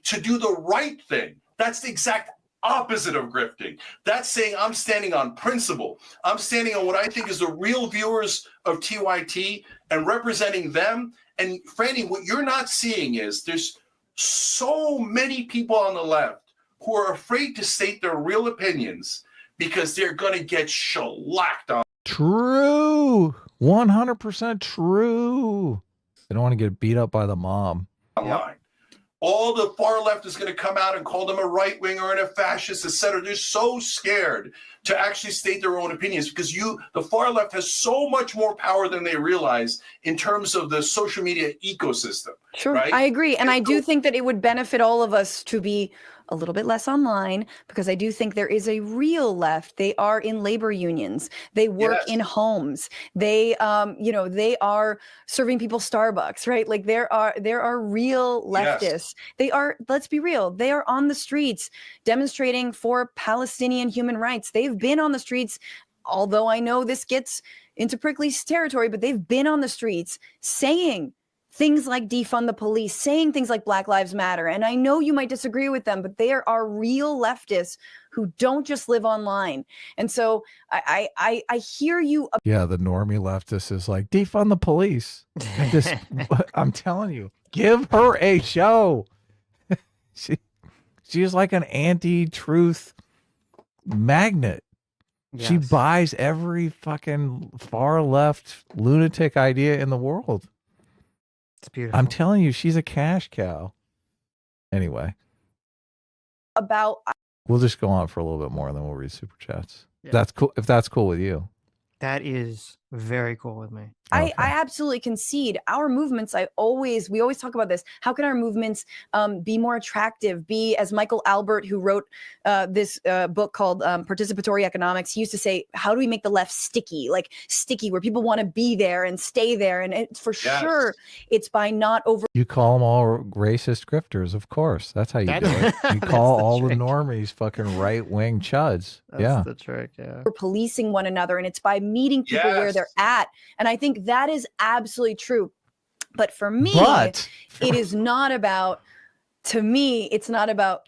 to do the right thing? That's the exact opposite of grifting. That's saying I'm standing on principle. I'm standing on what I think is the real viewers of TYT and representing them. And Franny, what you're not seeing is there's so many people on the left who are afraid to state their real opinions because they're going to get shellacked on. True. 100% true. They don't want to get beat up by the mob. Online. All the far left is going to come out and call them a right winger and a fascist, etc. They're so scared to actually state their own opinions because the far left has so much more power than they realize in terms of the social media ecosystem. Sure, right? I agree. And I do think that it would benefit all of us to be a little bit less online, because I do think there is a real left. They are in labor unions. They work in homes. They, they are serving people Starbucks, right? Like there are real leftists. Yes. They are, let's be real, they are on the streets demonstrating for Palestinian human rights. They've been on the streets, although I know this gets into prickly territory, but they've been on the streets saying things like defund the police, saying things like Black Lives Matter. And I know you might disagree with them, but there are real leftists who don't just live online. And so I hear you. Yeah, the normie leftist is like, defund the police. I'm telling you, give her a show. She's like an anti-truth magnet. Yes. She buys every fucking far left lunatic idea in the world. It's beautiful. I'm telling you, she's a cash cow. Anyway. We'll just go on for a little bit more and then we'll read super chats. Yeah. That's cool. If that's cool with you. That is very cool with me. I absolutely concede. Our movements, we always talk about this. How can our movements be more attractive? Be, as Michael Albert, who wrote this book called Participatory Economics, he used to say, how do we make the left sticky? Like sticky, where people want to be there and stay there. And it's for sure, it's by not over. You call them all racist grifters, of course. That's how you do it. You call all the normies fucking right-wing chuds. That's the trick, yeah. We're policing one another, and it's by meeting people where they're at. And I think that is absolutely true. But for me, it is not about, to me, it's not about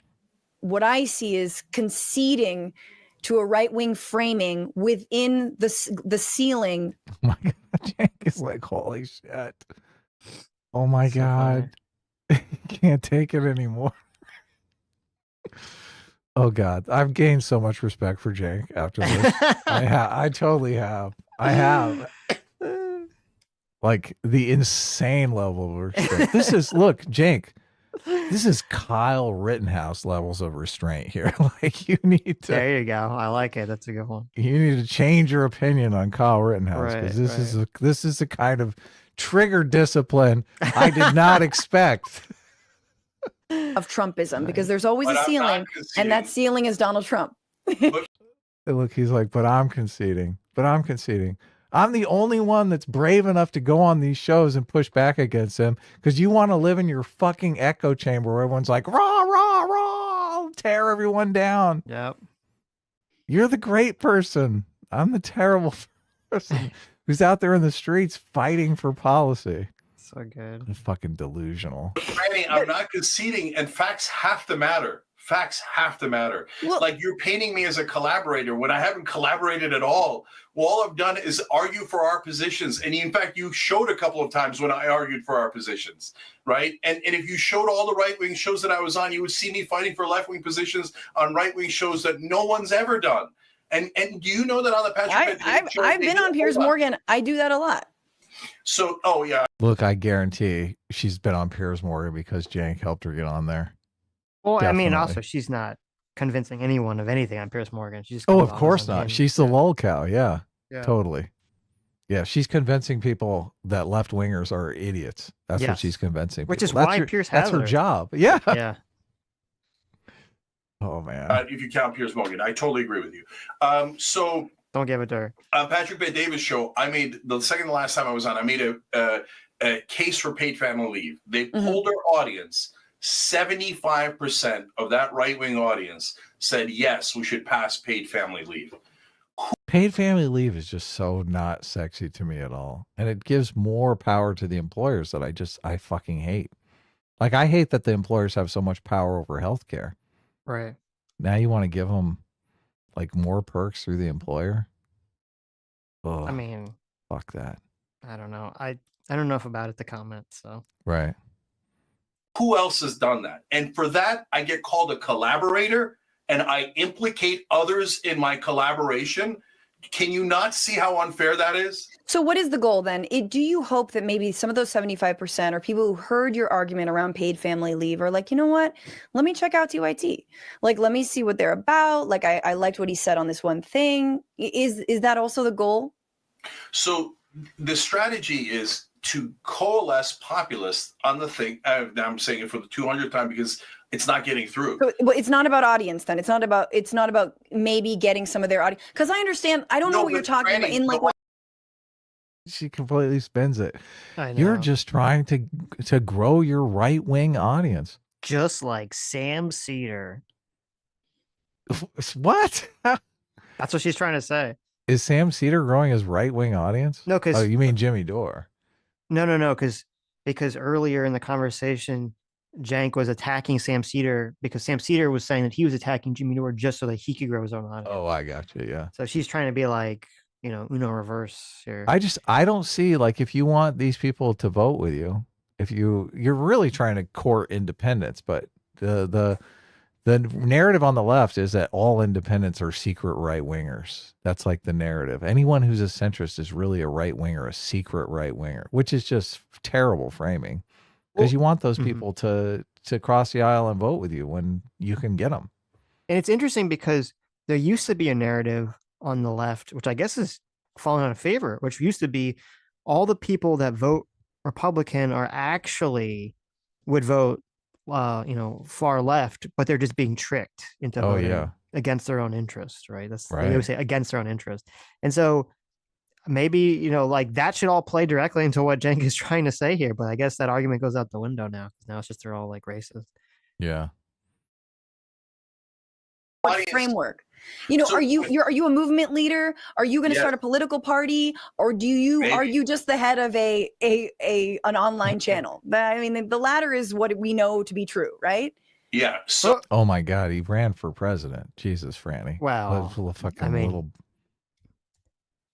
what I see is conceding to a right-wing framing within the ceiling. Oh my God, Cenk is like, holy shit. Oh my God. Can't take it anymore. Oh God, I've gained so much respect for Cenk after this. I totally have. I have. Like the insane level of restraint. This is, look, Cenk, this is Kyle Rittenhouse levels of restraint here. Like you need to. There you go. I like it. That's a good one. You need to change your opinion on Kyle Rittenhouse, because this is a kind of trigger discipline I did not expect. Of Trumpism, because there's always a ceiling, and that ceiling is Donald Trump. Look, he's like, but I'm conceding. I'm the only one that's brave enough to go on these shows and push back against him, because you want to live in your fucking echo chamber where everyone's like, rah, rah, rah, tear everyone down. Yep. You're the great person. I'm the terrible person who's out there in the streets fighting for policy. So good. I'm fucking delusional. Franny, I'm not conceding, and facts have to matter. Facts have to matter. Well, like you're painting me as a collaborator when I haven't collaborated at all. Well, all I've done is argue for our positions. And in fact, you showed a couple of times when I argued for our positions, right? And if you showed all the right-wing shows that I was on, you would see me fighting for left-wing positions on right-wing shows that no one's ever done. And do you know that on the Patrick? I've been on Piers Morgan. I do that a lot. So, oh yeah. Look, I guarantee she's been on Piers Morgan because Cenk helped her get on there. Well, Definitely. I mean, also she's not convincing anyone of anything on Piers Morgan. She's of course not. She's the lol cow. Yeah, yeah, totally. Yeah, she's convincing people that left wingers are idiots. That's what she's convincing. Which people. is why Piers has that's her job. Yeah. Yeah. Oh man. If you count Piers Morgan, I totally agree with you. So don't give it to her. Patrick Bet Davis show. I made the second to last time I was on. I made a case for paid family leave. They polled our audience. 75% of that right-wing audience said yes, we should pass paid family leave. Paid family leave is just so not sexy to me at all, and it gives more power to the employers that I fucking hate. Like I hate that the employers have so much power over healthcare. Right. Now you want to give them like more perks through the employer? Ugh, I mean, fuck that. I don't know. I don't know enough about it to comment. So right. Who else has done that? And for that, I get called a collaborator, and I implicate others in my collaboration. Can you not see how unfair that is? So what is the goal then? Do you hope that maybe some of those 75% are people who heard your argument around paid family leave are like, you know what, let me check out TYT. Like, let me see what they're about. Like, I liked what he said on this one thing. Is that also the goal? So the strategy is to coalesce populists on the thing. I'm saying it for the 200th time because it's not getting through. So, well, it's not about audience then. It's not about maybe getting some of their audience. Because I understand. I don't know what you're talking about in like what. She completely spins it. I know. You're just trying to grow your right-wing audience. Just like Sam Cedar. What? That's what she's trying to say. Is Sam Cedar growing his right-wing audience? No, because you mean Jimmy Dore? No, because earlier in the conversation, Cenk was attacking Sam Cedar because Sam Cedar was saying that he was attacking Jimmy Dore just so that he could grow his own audience. Oh, I got you. Yeah. So she's trying to be like, Uno reverse here. I don't see, like, if you want these people to vote with you, if you're really trying to court independence, but the narrative on the left is that all independents are secret right wingers. That's like the narrative. Anyone who's a centrist is really a right winger, a secret right winger, which is just terrible framing because you want those people to cross the aisle and vote with you when you can get them. And it's interesting because there used to be a narrative on the left, which I guess is falling out of favor, which used to be all the people that vote Republican are actually would vote far left, but they're just being tricked into voting against their own interest, right? That's they always say against their own interest. And so maybe, like that should all play directly into what Cenk is trying to say here, but I guess that argument goes out the window now. Now it's just they're all like racist. Yeah. Framework. Are you a movement leader? Are you going to start a political party, or are you just the head of an online channel? I mean, the latter is what we know to be true, right? Yeah. So, oh my God, he ran for president. Jesus, Franny. Wow.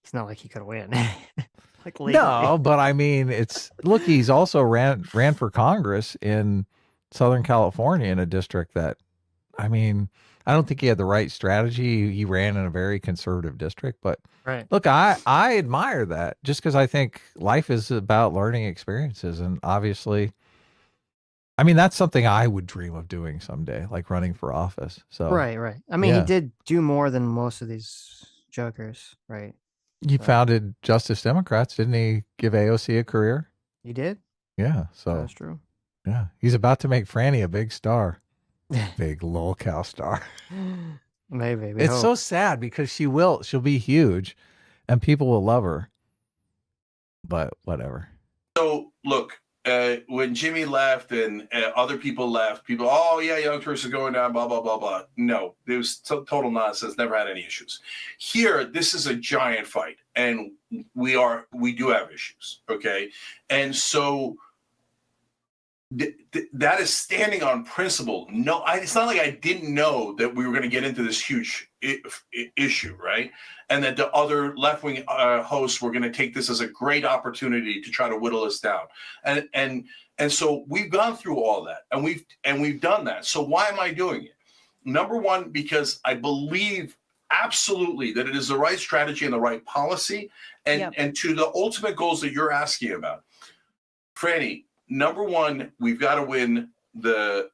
It's not like he could win. No, but I mean, he's also ran for Congress in Southern California in a district that, I mean, I don't think he had the right strategy. He ran in a very conservative district, but look, I admire that just because I think life is about learning experiences. And obviously, I mean, that's something I would dream of doing someday, like running for office. So right. I mean, he did do more than most of these jokers, right? He founded Justice Democrats. Didn't he give AOC a career? He did? Yeah. So that's true. Yeah. He's about to make Franny a big star. Big lol cow star. Maybe. It's so sad because she'll be huge and people will love her. But whatever. So look, when Jimmy left and other people left, oh yeah, Young Turks is going down, blah, blah, blah, blah. No, it was total nonsense. Never had any issues. Here, this is a giant fight and we do have issues. Okay. And so that is standing on principle. No, it's not like I didn't know that we were going to get into this huge issue, right? And that the other left-wing hosts were going to take this as a great opportunity to try to whittle us down. And so we've gone through all that, and we've done that. So why am I doing it? Number one, because I believe absolutely that it is the right strategy and the right policy, and to the ultimate goals that you're asking about. Franny, number one, we've got to win the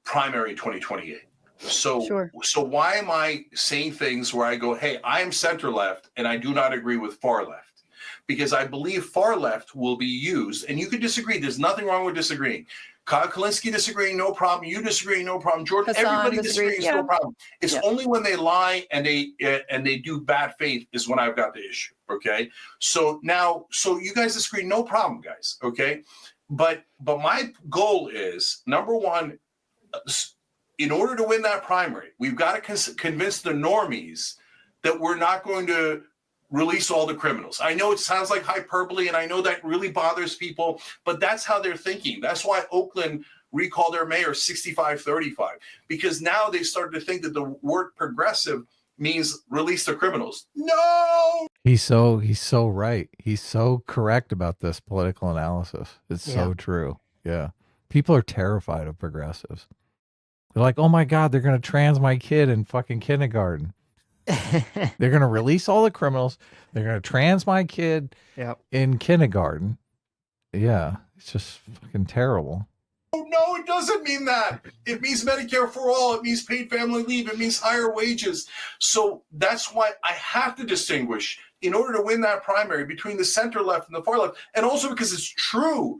primary in 2028. So why am I saying things where I go, hey, I am center left and I do not agree with far left? Because I believe far left will be used, and you can disagree. There's nothing wrong with disagreeing. Kyle Kalinske disagreeing, no problem. You disagree, no problem. Jordan, everybody disagrees, no problem. It's only when they lie and they do bad faith is when I've got the issue. Okay, so you guys disagree, no problem, guys. Okay, but my goal is, number one, in order to win that primary, we've got to convince the normies that we're not going to release all the criminals. I know it sounds like hyperbole, and I know that really bothers people, but that's how they're thinking. That's why Oakland recalled their mayor 65-35, because now they started to think that the word progressive means release the criminals. No! He's so right. He's so correct about this political analysis. It's so true. Yeah. People are terrified of progressives. They're like, oh my God, they're going to trans my kid in fucking kindergarten. They're going to release all the criminals. They're going to trans my kid in kindergarten. Yeah, it's just fucking terrible. Oh, no, it doesn't mean that. It means Medicare for all. It means paid family leave. It means higher wages. So that's why I have to distinguish in order to win that primary between the center left and the far left. And also because it's true,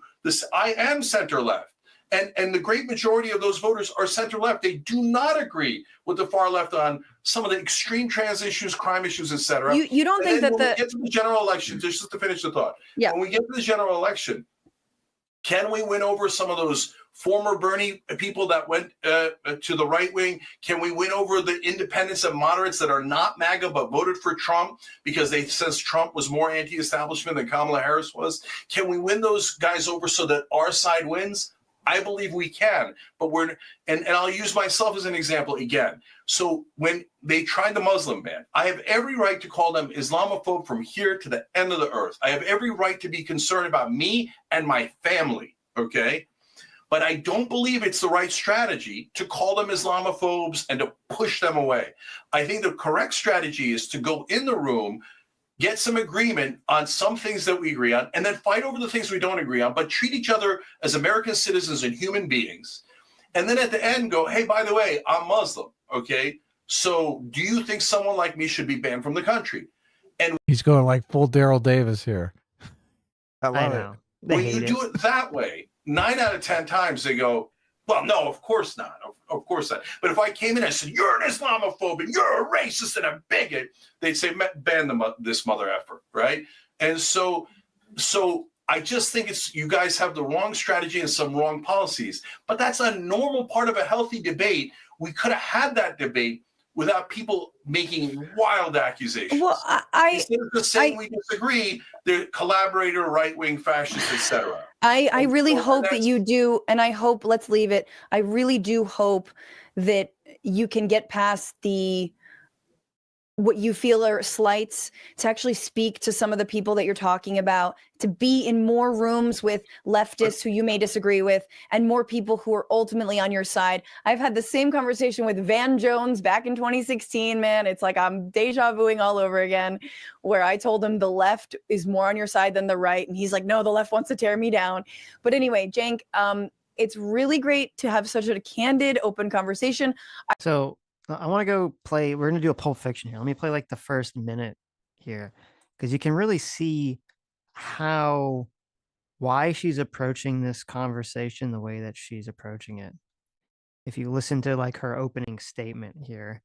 I am center left. And the great majority of those voters are center left. They do not agree with the far left on some of the extreme trans issues, crime issues, etc. You don't think that when we get to the general election, just to finish the thought, when we get to the general election, can we win over some of those former Bernie people that went to the right wing? Can we win over the independents and moderates that are not MAGA but voted for Trump because they says Trump was more anti-establishment than Kamala Harris was? Can we win those guys over so that our side wins? I believe we can, but and I'll use myself as an example again. So when they tried the Muslim ban, I have every right to call them Islamophobe from here to the end of the earth. I have every right to be concerned about me and my family, okay? But I don't believe it's the right strategy to call them Islamophobes and to push them away. I think the correct strategy is to go in the room, get some agreement on some things that we agree on, and then fight over the things we don't agree on, but treat each other as American citizens and human beings. And then at the end go, hey, by the way, I'm Muslim, okay? So do you think someone like me should be banned from the country? And he's going like full Daryl Davis here. I know. When you do it that way, 9 out of 10 times they go, well, no, of course not. Of course not. But if I came in and said, you're an Islamophobe and you're a racist and a bigot, they'd say, ban this mother effer, right? And so I just think you guys have the wrong strategy and some wrong policies. But that's a normal part of a healthy debate. We could have had that debate without people making wild accusations. Well, instead of just saying we disagree, they're collaborator, right-wing, fascist, etc. I really hope that you do, and I hope, let's leave it. I really do hope that you can get past what you feel are slights, to actually speak to some of the people that you're talking about, to be in more rooms with leftists who you may disagree with, and more people who are ultimately on your side. I've had the same conversation with Van Jones back in 2016, man. It's like I'm deja vuing all over again, where I told him the left is more on your side than the right. And he's like, no, the left wants to tear me down. But anyway, Cenk, it's really great to have such a candid, open conversation. So I want to go play. We're going to do a Pulp Fiction here. Let me play like the first minute here, because you can really see why she's approaching this conversation the way that she's approaching it. If you listen to like her opening statement here,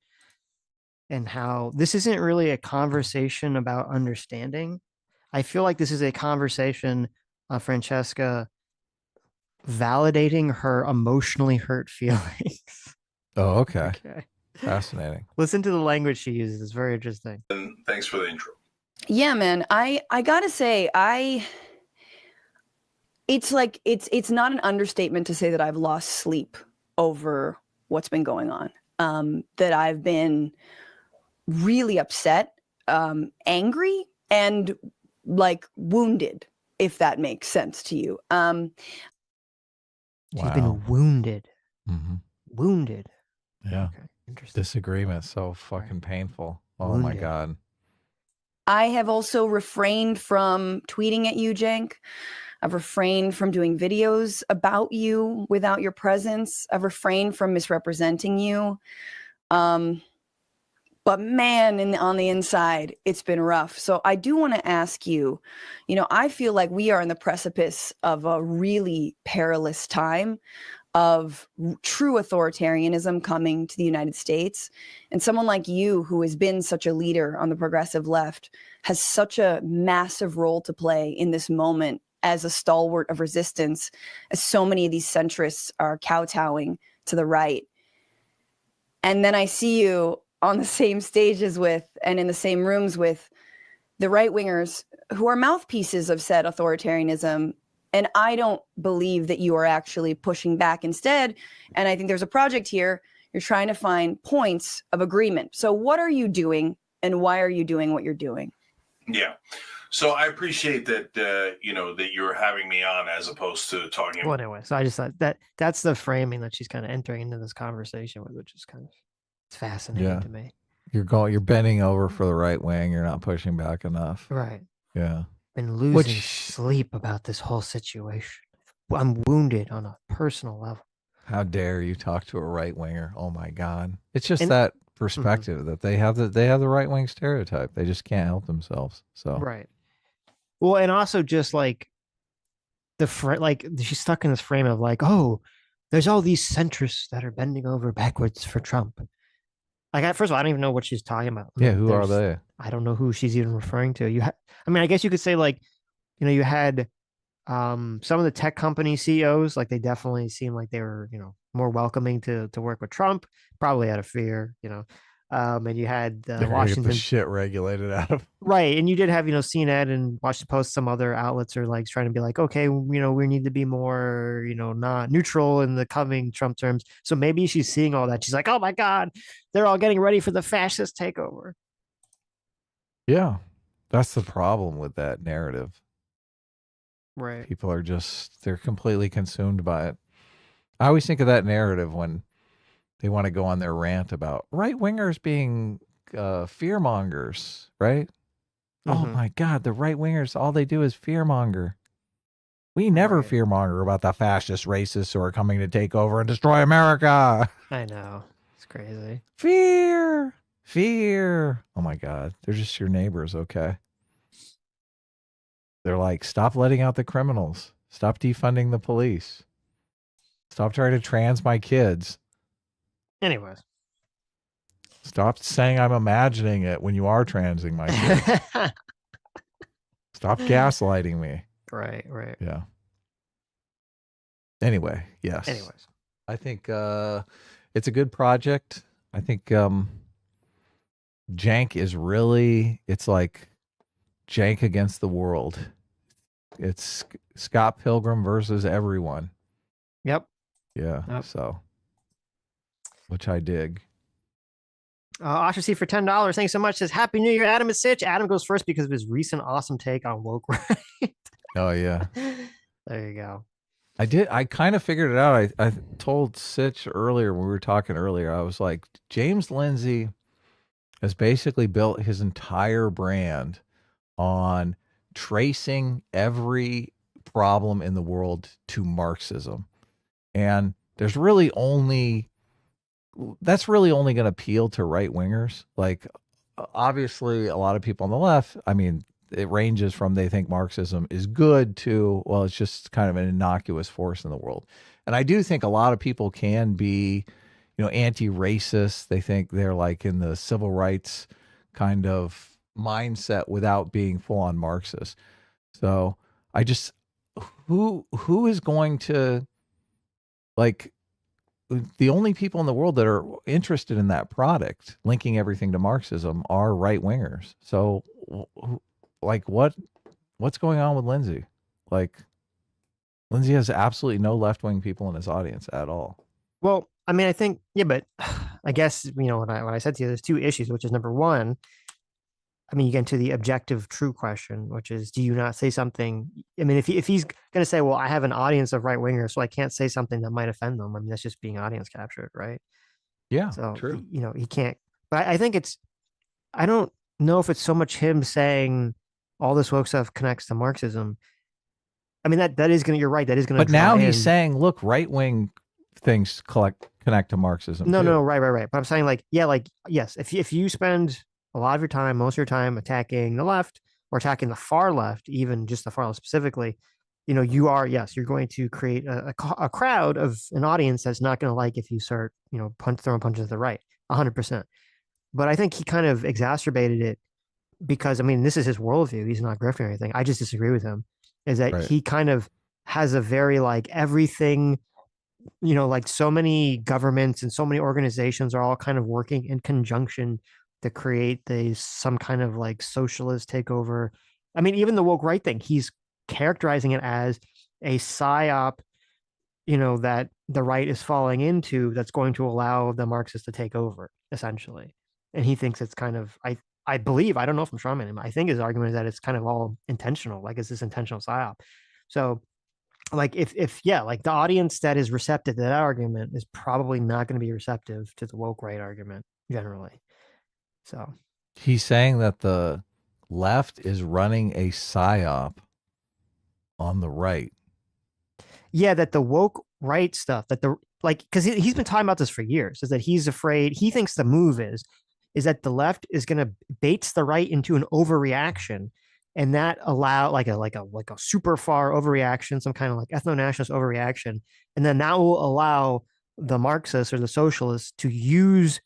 and how this isn't really a conversation about understanding. I feel like this is a conversation of Francesca validating her emotionally hurt feelings. Oh, okay. Fascinating. Listen to the language she uses. It's very interesting. And thanks for the intro. Yeah, man. I gotta say, it's like it's not an understatement to say that I've lost sleep over what's been going on. That I've been really upset, angry, and like wounded, if that makes sense to you. She's been wounded. Wounded. Yeah. Okay. Interesting. Disagreement. So fucking painful. Oh my God. I have also refrained from tweeting at you, Cenk. I've refrained from doing videos about you without your presence. I've refrained from misrepresenting you. But man, on the inside, it's been rough. So I do want to ask you, I feel like we are in the precipice of a really perilous time of true authoritarianism coming to the United States. And someone like you, who has been such a leader on the progressive left, has such a massive role to play in this moment as a stalwart of resistance, as so many of these centrists are kowtowing to the right. And then I see you on the same stages with, and in the same rooms with, the right-wingers who are mouthpieces of said authoritarianism. And I don't believe that you are actually pushing back instead. And I think there's a project here. You're trying to find points of agreement. So what are you doing, and why are you doing what you're doing? Yeah. So I appreciate that, that you're having me on as opposed to talking. Well, anyway, so I just thought that's the framing that she's kind of entering into this conversation with, which is kind of fascinating to me. You're bending over for the right wing. You're not pushing back enough. Right. Yeah. Been losing sleep about this whole situation. I'm wounded on a personal level. How dare you talk to a right winger? Oh my God. It's just that perspective that they have the right wing stereotype. They just can't help themselves. So right. Well, and also just like she's stuck in this frame of like, oh, there's all these centrists that are bending over backwards for Trump. Like, first of all, I don't even know what she's talking about. Yeah, who are they? I don't know who she's even referring to. I guess you could say like, you had some of the tech company CEOs, like they definitely seem like they were, more welcoming to work with Trump, probably out of fear, and you had Washington get the shit regulated out of right, and you did have CNN and Washington Post, some other outlets are like trying to be like, okay, we need to be more not neutral in the coming Trump terms. So maybe she's seeing all that. She's like, oh my God, they're all getting ready for the fascist takeover. Yeah, that's the problem with that narrative. Right, people are they're completely consumed by it. I always think of that narrative when they want to go on their rant about right-wingers being fear-mongers, right? Oh my God, the right-wingers, all they do is fear-monger. We never fear-monger about the fascist racists who are coming to take over and destroy America. I know. It's crazy. Fear. Oh my God, they're just your neighbors, okay? They're like, stop letting out the criminals. Stop defunding the police. Stop trying to trans my kids. Anyways. Stop saying I'm imagining it when you are transing my kids. Stop gaslighting me. Right. Yeah. Anyway, yes. Anyways. I think it's a good project. I think Cenk is really, it's like Cenk against the world. It's Scott Pilgrim versus everyone. Yep. Yeah. Yep. So, which I dig. Ostracy for $10. Thanks so much. Says Happy New Year, Adam and Sitch. Adam goes first because of his recent awesome take on woke right. Oh yeah. There you go. I kind of figured it out. I told Sitch earlier when we were talking earlier, I was like, James Lindsay has basically built his entire brand on tracing every problem in the world to Marxism. And that's really only going to appeal to right wingers. Like, obviously, a lot of people on the left, I mean, it ranges from they think Marxism is good to, well, it's just kind of an innocuous force in the world. And I do think a lot of people can be, anti-racist. They think they're like in the civil rights kind of mindset without being full on Marxist. So I just, who is going to, like, the only people in the world that are interested in that product, linking everything to Marxism, are right wingers. So like what's going on with Lindsay? Like, Lindsay has absolutely no left-wing people in his audience at all. Well, I mean, I think, yeah, but I guess, when I said to you, there's two issues, which is number one, I mean, you get into the objective true question, which is, do you not say something? I mean, if he's going to say, well, I have an audience of right wingers, so I can't say something that might offend them. I mean, that's just being audience captured, right? Yeah, so true. He can't. But I think I don't know if it's so much him saying all this woke stuff connects to Marxism. I mean, that is gonna. You're right. That is gonna. But now he's saying, look, right wing things connect to Marxism. No, right. But I'm saying, like, yeah, like, yes, if you spend a lot of your time, most of your time attacking the left or attacking the far left, even just the far left specifically, you are, yes, you're going to create a crowd of an audience that's not going to like if you start, throwing punches to the right, 100%. But I think he kind of exacerbated it because, I mean, this is his worldview. He's not grifting or anything. I just disagree with him. Is that he kind of has a very, like, everything, like, so many governments and so many organizations are all kind of working in conjunction to create some kind of, like, socialist takeover. I mean, even the woke right thing, he's characterizing it as a psyop, that the right is falling into, that's going to allow the Marxists to take over, essentially. And he thinks it's kind of, I believe, I don't know if I'm strawmanning him, I think his argument is that it's kind of all intentional, like it's this intentional psyop. So, like, if like, the audience that is receptive to that argument is probably not going to be receptive to the woke right argument generally. So he's saying that the left is running a psyop on the right. Yeah, that the woke right stuff, that because he's been talking about this for years, is that he's afraid, he thinks the move is that the left is going to baits the right into an overreaction, and that allow like a super far overreaction, some kind of like ethno-nationalist overreaction, and then that will allow the Marxists or the socialists to use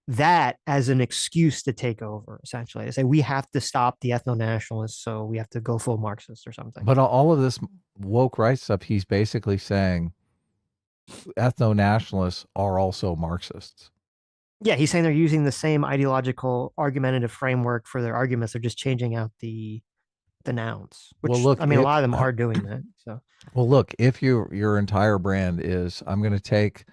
that as an excuse to take over, essentially, to say we have to stop the ethno-nationalists, so we have to go full Marxist or something. But all of this woke right stuff, he's basically saying ethno-nationalists are also Marxists. Yeah, he's saying they're using the same ideological argumentative framework for their arguments. They're just changing out the nouns. Which, well, look, I mean, a lot of them are doing that. So, well, look, if your entire brand is, I'm going to take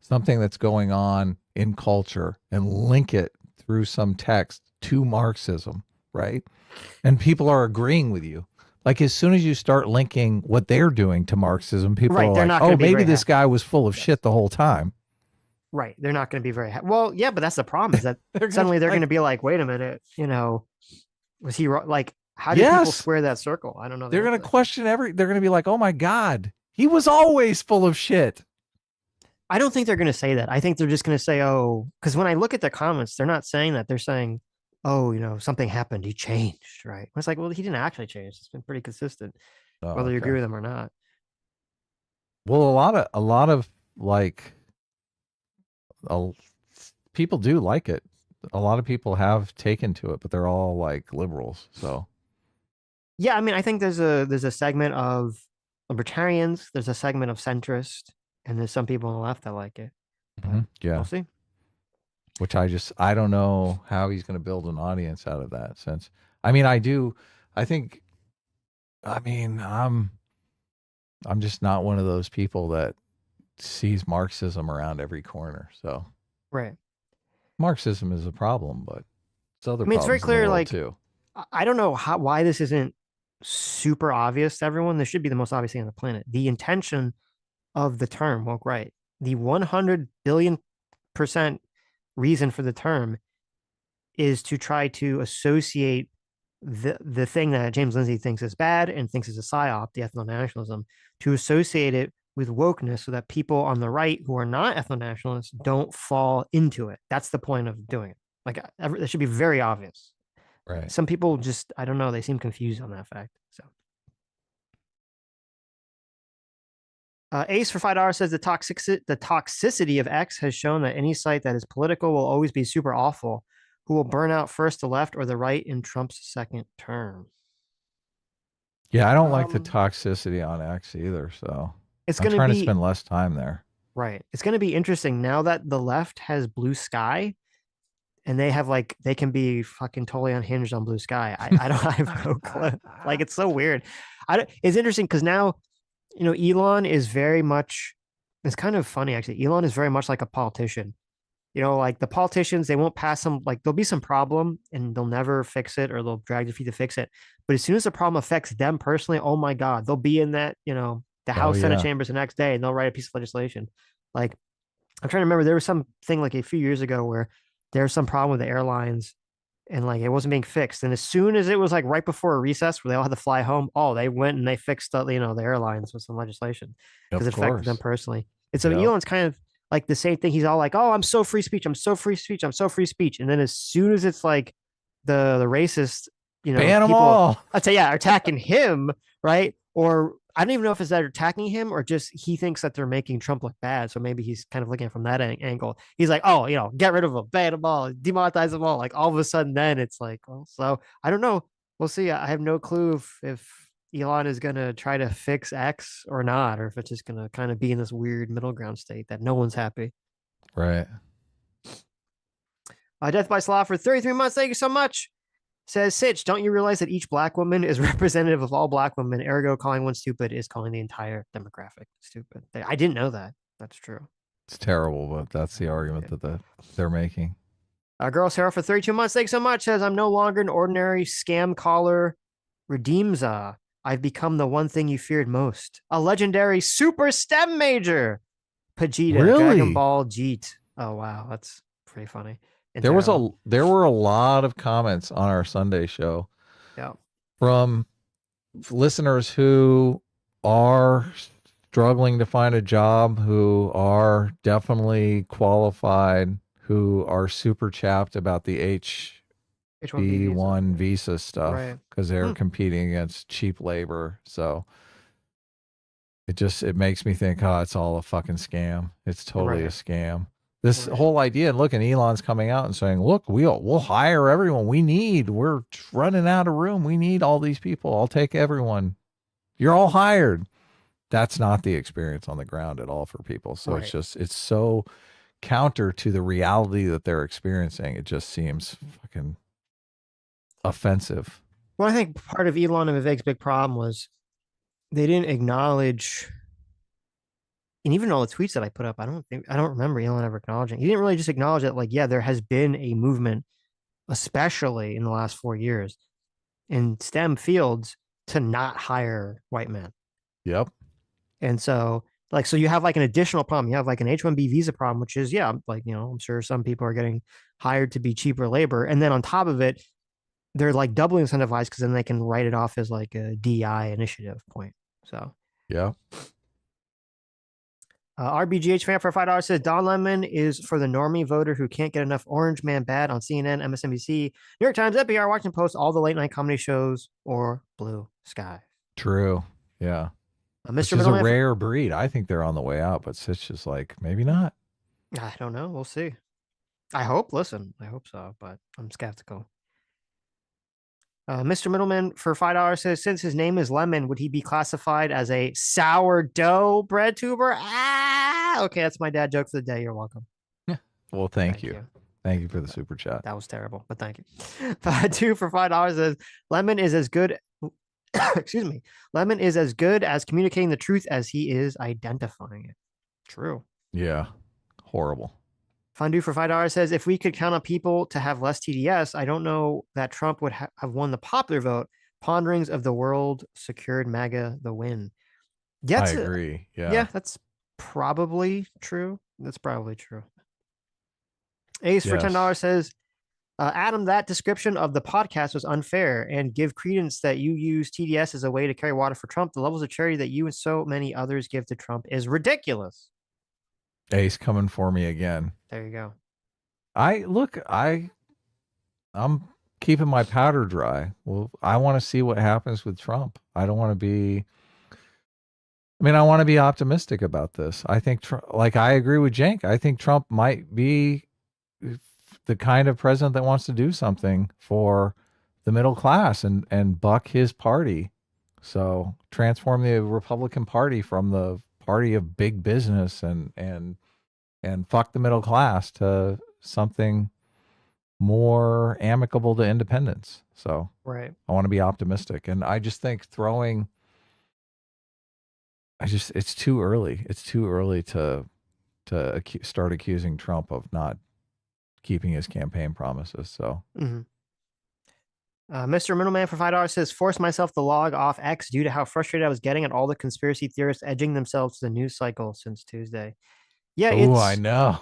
something that's going on in culture and link it through some text to Marxism, right? And people are agreeing with you. Like, as soon as you start linking what they're doing to Marxism, people are like, oh, maybe this guy was full of shit the whole time. Right. They're not going to be very happy. Well, yeah, but that's the problem, is that suddenly they're going to be like, wait a minute, was he like, how do people square that circle? I don't know. They're going to question they're going to be like, oh my God, he was always full of shit. I don't think they're going to say that. I think they're just going to say, oh, because when I look at the comments, they're not saying that. They're saying, oh, something happened. He changed, right? It's like, well, he didn't actually change. It's been pretty consistent, whether you agree with him or not. Well, a lot of like, people do like it. A lot of people have taken to it, but they're all like liberals. So, yeah, I mean, I think there's a segment of libertarians, there's a segment of centrist, and there's some people on the left that like it. Yeah, we'll see. Which I don't know how he's going to build an audience out of that. Since, I mean, I'm just not one of those people that sees Marxism around every corner. So, right, Marxism is a problem, but it's other. I mean, it's very clear. Like, too. I don't know why this isn't super obvious to everyone. This should be the most obvious thing on the planet. The intention of the term woke right, the 100 billion% reason for the term, is to try to associate the thing that James Lindsay thinks is bad and thinks is a psyop, the ethno-nationalism, to associate it with wokeness so that people on the right who are not ethno-nationalists don't fall into it. That's the point of doing it. Like, that should be very obvious. Right. Some people just, I don't know, they seem confused on that fact. So, Ace for $5 says the toxicity of X has shown that any site that is political will always be super awful. Who will burn out first, the left or the right in Trump's second term? Yeah, I don't like the toxicity on X either. So it's I'm trying to spend less time there. Right. It's going to be interesting now that the left has blue sky, and they have they can be fucking totally unhinged on blue sky. I have no clue. Like, it's so weird. It's interesting because now You know, Elon is very much, it's kind of funny actually. Elon is very much like a politician. You know, like the politicians, they won't pass some, like there'll be some problem and they'll never fix it or they'll drag their feet to fix it. But as soon as the problem affects them personally, oh my God, they'll be in that, you know, the Oh House Senate yeah. chambers the next day and they'll write a piece of legislation. Like I'm trying to remember, there was something like a few years ago where there was some problem with the airlines and like it wasn't being fixed. And as soon as it was like right before a recess where they all had to fly home, oh, they went and they fixed the, you know, the airlines with some legislation because Of it affected them course. personally. And so Yep. Elon's kind of like the same thing. He's all like, "Oh, I'm so free speech. I'm so free speech. I'm so free speech." And then as soon as it's like the racist, you know, Ban them people, all. I'd say, yeah, are attacking him, right? Or I don't even know if it's that they're attacking him or just he thinks that they're making Trump look bad. So maybe he's kind of looking at it from that angle. He's like, "Oh, you know, get rid of them, ban them all, demonetize them all." Like all of a sudden, then it's like, well, so I don't know. We'll see. I have no clue if Elon is going to try to fix X or not, or if it's just going to kind of be in this weird middle ground state that no one's happy. Right. Death by Slaw for 33 months. Thank you so much. Says Sitch, don't you realize that each black woman is representative of all black women? Ergo, calling one stupid is calling the entire demographic stupid. I didn't know that. That's true. It's terrible, but that's the argument that they're making. Girl Sarah for 32 months. Thanks so much. Says, I'm no longer an ordinary scam caller. Redeems, I've become the one thing you feared most. A legendary super STEM major. Pajita, Really? Dragon Ball Jeet. Oh, wow. That's pretty funny. There were a lot of comments on our Sunday show from listeners who are struggling to find a job, who are definitely qualified, who are super chapped about the H-1B visa stuff because they're competing against cheap labor. So it makes me think, oh, it's all a fucking scam. It's totally a scam. This whole idea, and look, and Elon's coming out and saying, look, we'll hire everyone we need. We're running out of room. We need all these people. I'll take everyone. You're all hired. That's not the experience on the ground at all for people. So it's so counter to the reality that they're experiencing. It just seems fucking offensive. Well, I think part of Elon and Vivek's big problem was they didn't acknowledge, and even all the tweets that I put up, I don't remember Elon ever acknowledging. He didn't really just acknowledge that, like, yeah, there has been a movement, especially in the last 4 years, in STEM fields to not hire white men. Yep. And so, like, so you have like an additional problem. You have like an H-1B visa problem, which is, yeah, like, you know, I'm sure some people are getting hired to be cheaper labor. And then on top of it, they're like doubly incentivized because then they can write it off as like a DI initiative point. So, yeah. RBGH fan for $5 says Don Lemon is for the normie voter who can't get enough Orange Man bad on CNN, MSNBC, New York Times, NPR, Washington Post, all the late night comedy shows, or Blue Sky. True. Yeah. Which is a rare breed. I think they're on the way out, but Sitch is like, maybe not. I don't know. We'll see. I hope so, but I'm skeptical. Mr. Middleman for $5 says, since his name is Lemon, would he be classified as a sourdough bread tuber? Okay, that's my dad joke for the day. You're welcome. Well, thank you. Thank you for the super chat. That was terrible, but thank you. 2 for $5 says, Lemon is as good. Excuse me. Lemon is as good as communicating the truth as he is identifying it. True. Yeah. Horrible. Fondue for $5 says, if we could count on people to have less TDS, I don't know that Trump would have won the popular vote. Ponderings of the world secured MAGA the win. Yeah, I agree. Yeah, that's probably true. Ace for $10 says, Adam, that description of the podcast was unfair and give credence that you use TDS as a way to carry water for Trump. The levels of charity that you and so many others give to Trump is ridiculous. Ace coming for me again. There you go. I'm keeping my powder dry. Well, I want to see what happens with Trump. I don't want to be, I want to be optimistic about this. I think, I agree with Cenk. I think Trump might be the kind of president that wants to do something for the middle class and buck his party. So transform the Republican Party from the party of big business and fuck the middle class to something more amicable to independence. So I want to be optimistic. And I just think throwing it's too early. It's too early to start accusing Trump of not keeping his campaign promises. So, Mr. Middleman for $5 says, forced myself to log off X due to how frustrated I was getting at all the conspiracy theorists edging themselves to the news cycle since Tuesday. Yeah, oh, I know.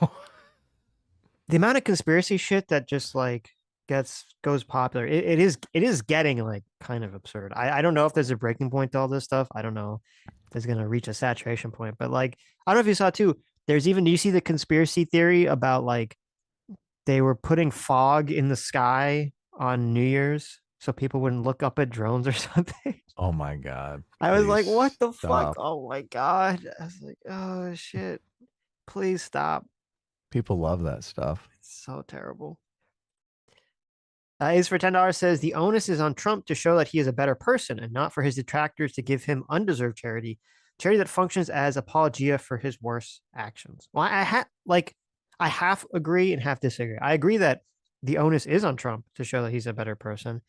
The amount of conspiracy shit that just like goes popular. It is getting like kind of absurd. I don't know if there's a breaking point to all this stuff. I don't know if it's gonna reach a saturation point, but like I don't know if you saw too. There's even, do you see the conspiracy theory about like they were putting fog in the sky on New Year's so people wouldn't look up at drones or something? Oh my God. I was like, what the stop. fuck? Oh my God. I was like, oh shit. Please stop. People love that stuff. It's so terrible. Ace for $10 says the onus is on Trump to show that he is a better person and not for his detractors to give him undeserved charity that functions as apologia for his worst actions. Well, I half agree and half disagree. I agree that the onus is on Trump to show that he's a better person,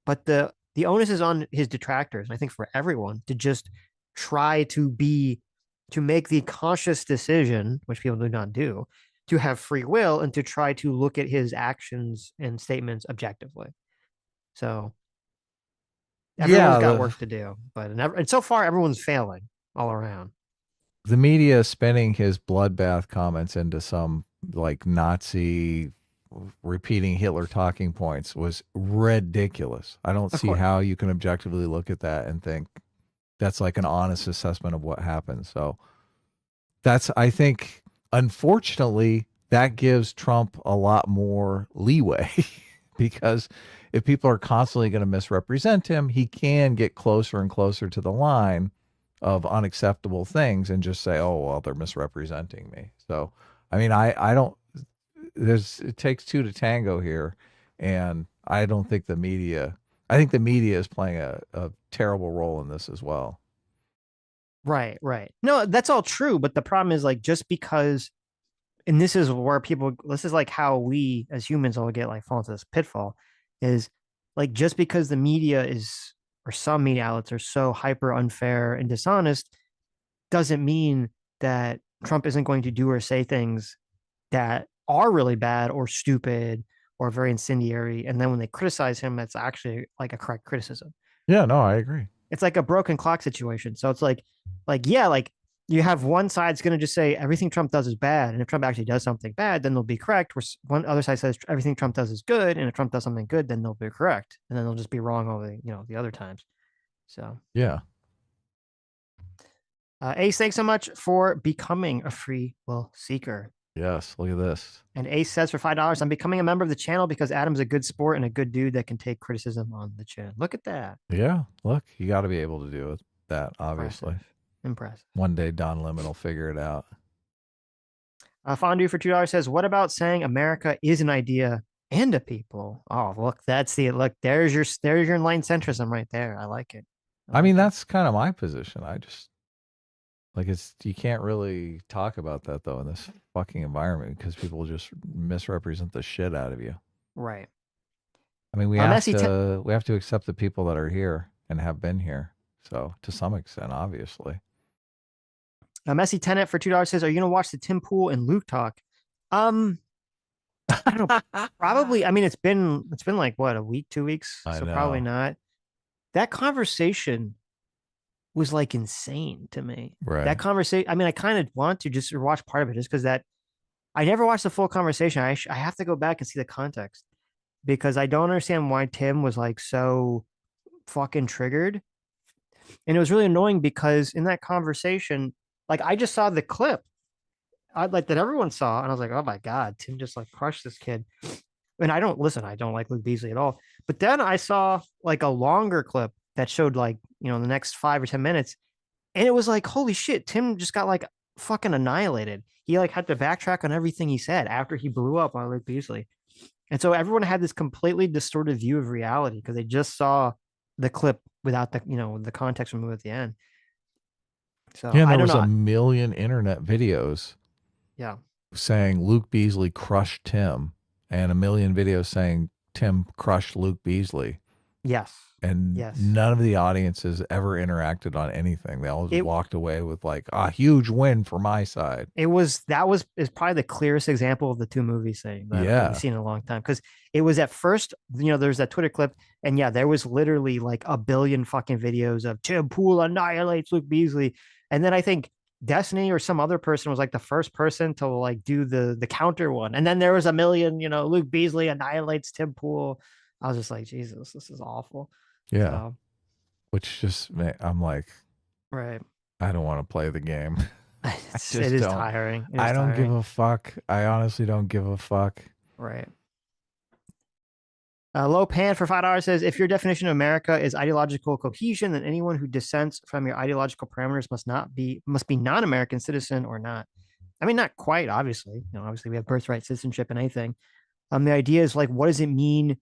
but the onus is on his detractors. I think for everyone to just try to make the conscious decision, which people do not do, to have free will and to try to look at his actions and statements objectively. So everyone's got work to do, and so far everyone's failing all around. The media is spinning his bloodbath comments into some like Nazi repeating Hitler talking points was ridiculous. I don't see how you can objectively look at that and think that's like an honest assessment of what happened. So I think, unfortunately, that gives Trump a lot more leeway because if people are constantly going to misrepresent him, he can get closer and closer to the line of unacceptable things and just say, oh, well, they're misrepresenting me. So, I mean, I don't, it takes two to tango here. And I don't think I think the media is playing a terrible role in this as well. Right. No, that's all true. But the problem is like, just because, and this is like how we as humans all get like fall into this pitfall, is like, just because the media or some media outlets are so hyper unfair and dishonest doesn't mean that Trump isn't going to do or say things that are really bad or stupid or very incendiary. And then when they criticize him, that's actually like a correct criticism. Yeah, no, I agree. It's like a broken clock situation. So it's like you have one side's going to just say everything Trump does is bad. And if Trump actually does something bad, then they'll be correct. Where one other side says everything Trump does is good. And if Trump does something good, then they'll be correct. And then they'll just be wrong over, the other times. So, yeah. Ace, thanks so much for becoming a free will seeker. Yes, look at this. And Ace says for $5, I'm becoming a member of the channel because Adam's a good sport and a good dude that can take criticism on the chin. Look at that. Yeah, look, you got to be able to do that, obviously. Impressive. One day Don Lemon will figure it out. Fondue for $2 says, what about saying America is an idea and a people? Oh, look, there's your enlightened centrism right there. I like it. I mean, that's kind of my position. I just you can't really talk about that though in this fucking environment because people just misrepresent the shit out of you. Right. I mean, we have to accept the people that are here and have been here. So to some extent, obviously. Messy Tenant for $2 says, are you going to watch the Tim Pool and Luke talk? I don't know. Probably. I mean, it's been like what, a week, 2 weeks? So probably not. That conversation was like insane to me. Right. That conversation. I mean, I kind of want to just watch part of it just because I never watched the full conversation. I have to go back and see the context because I don't understand why Tim was like so fucking triggered. And it was really annoying because in that conversation, like I just saw the clip that everyone saw. And I was like, oh my God, Tim just like crushed this kid. And I don't like Luke Beasley at all. But then I saw like a longer clip that showed like, the next 5 or 10 minutes. And it was like, holy shit, Tim just got like fucking annihilated. He like had to backtrack on everything he said after he blew up on Luke Beasley. And so everyone had this completely distorted view of reality because they just saw the clip without the context removed at the end. So yeah, there was a million internet videos. Yeah. Saying Luke Beasley crushed Tim and a million videos saying Tim crushed Luke Beasley. Yes. And Yes. none of the audiences ever interacted on anything. They all just walked away with like a huge win for my side. Is probably the clearest example of the two movies thing that we've seen in a long time. Because it was at first, there's that Twitter clip, and yeah, there was literally like a billion fucking videos of Tim Pool annihilates Luke Beasley. And then I think Destiny or some other person was like the first person to like do the counter one. And then there was a million, Luke Beasley annihilates Tim Pool. I was just like, Jesus, this is awful. Yeah. So, which just, I'm like, right. I don't want to play the game. It is tiring. I don't give a fuck. I honestly don't give a fuck. Right. Low Pan for $5 says, if your definition of America is ideological cohesion, then anyone who dissents from your ideological parameters must be non-American citizen or not. I mean, not quite, obviously. Obviously we have birthright citizenship and anything. The idea is like, what does it mean,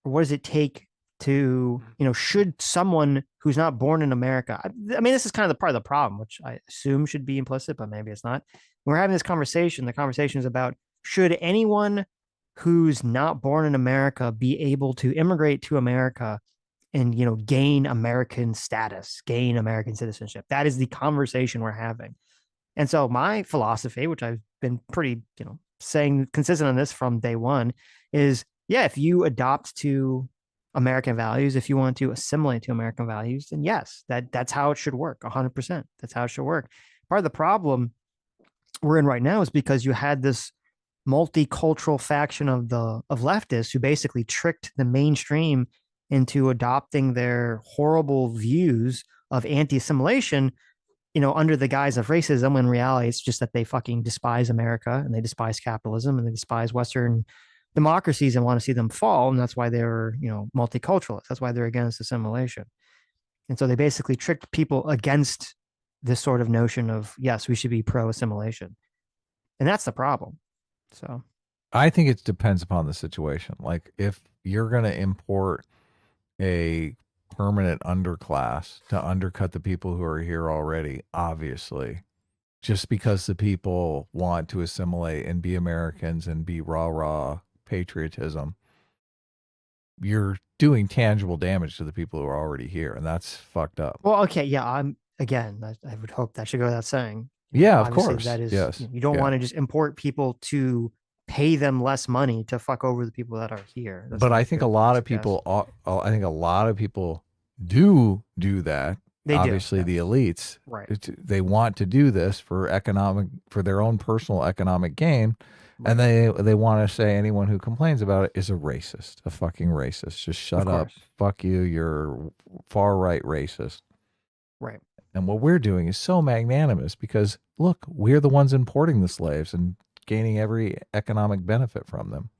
or what does it take to, should someone who's not born in America, I mean, this is kind of the part of the problem, which I assume should be implicit, but maybe it's not. When we're having this conversation, the conversation is about, should anyone who's not born in America be able to immigrate to America and, gain American status, gain American citizenship? That is the conversation we're having. And so my philosophy, which I've been pretty, saying consistent on this from day one, is, yeah, if you adopt to American values, if you want to assimilate to American values, then yes, that's how it should work. 100%. That's how it should work. Part of the problem we're in right now is because you had this multicultural faction of leftists who basically tricked the mainstream into adopting their horrible views of anti-assimilation, under the guise of racism, when in reality it's just that they fucking despise America and they despise capitalism and they despise Western democracies and want to see them fall. And that's why they're, multiculturalists. That's why they're against assimilation. And so they basically tricked people against this sort of notion of, yes, we should be pro-assimilation. And that's the problem. So I think it depends upon the situation. Like if you're going to import a permanent underclass to undercut the people who are here already, obviously, just because the people want to assimilate and be Americans and be rah patriotism, you're doing tangible damage to the people who are already here, and that's fucked up. Well, okay, yeah, I would hope that should go without saying. Yeah, of course. That is, yes. You don't want to just import people to pay them less money to fuck over the people that are here. But I think a lot of people, do that. They obviously do, the elites, right? They want to do this for their own personal economic gain. Right. And they want to say anyone who complains about it is a racist, a fucking racist. Just shut up. Fuck you. You're far right racist. Right. And what we're doing is so magnanimous because look, we're the ones importing the slaves and gaining every economic benefit from them.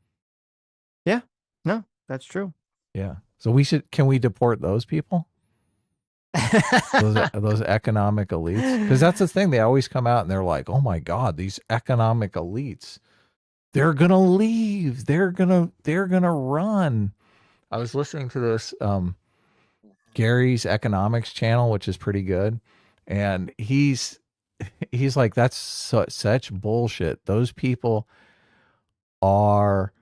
Yeah. No, that's true. Yeah. So can we deport those people? those economic elites? Because that's the thing. They always come out and they're like, oh my God, these economic elites, they're going to leave. They're going to run. I was listening to this, Gary's economics channel, which is pretty good. And he's like, that's such bullshit. Those people are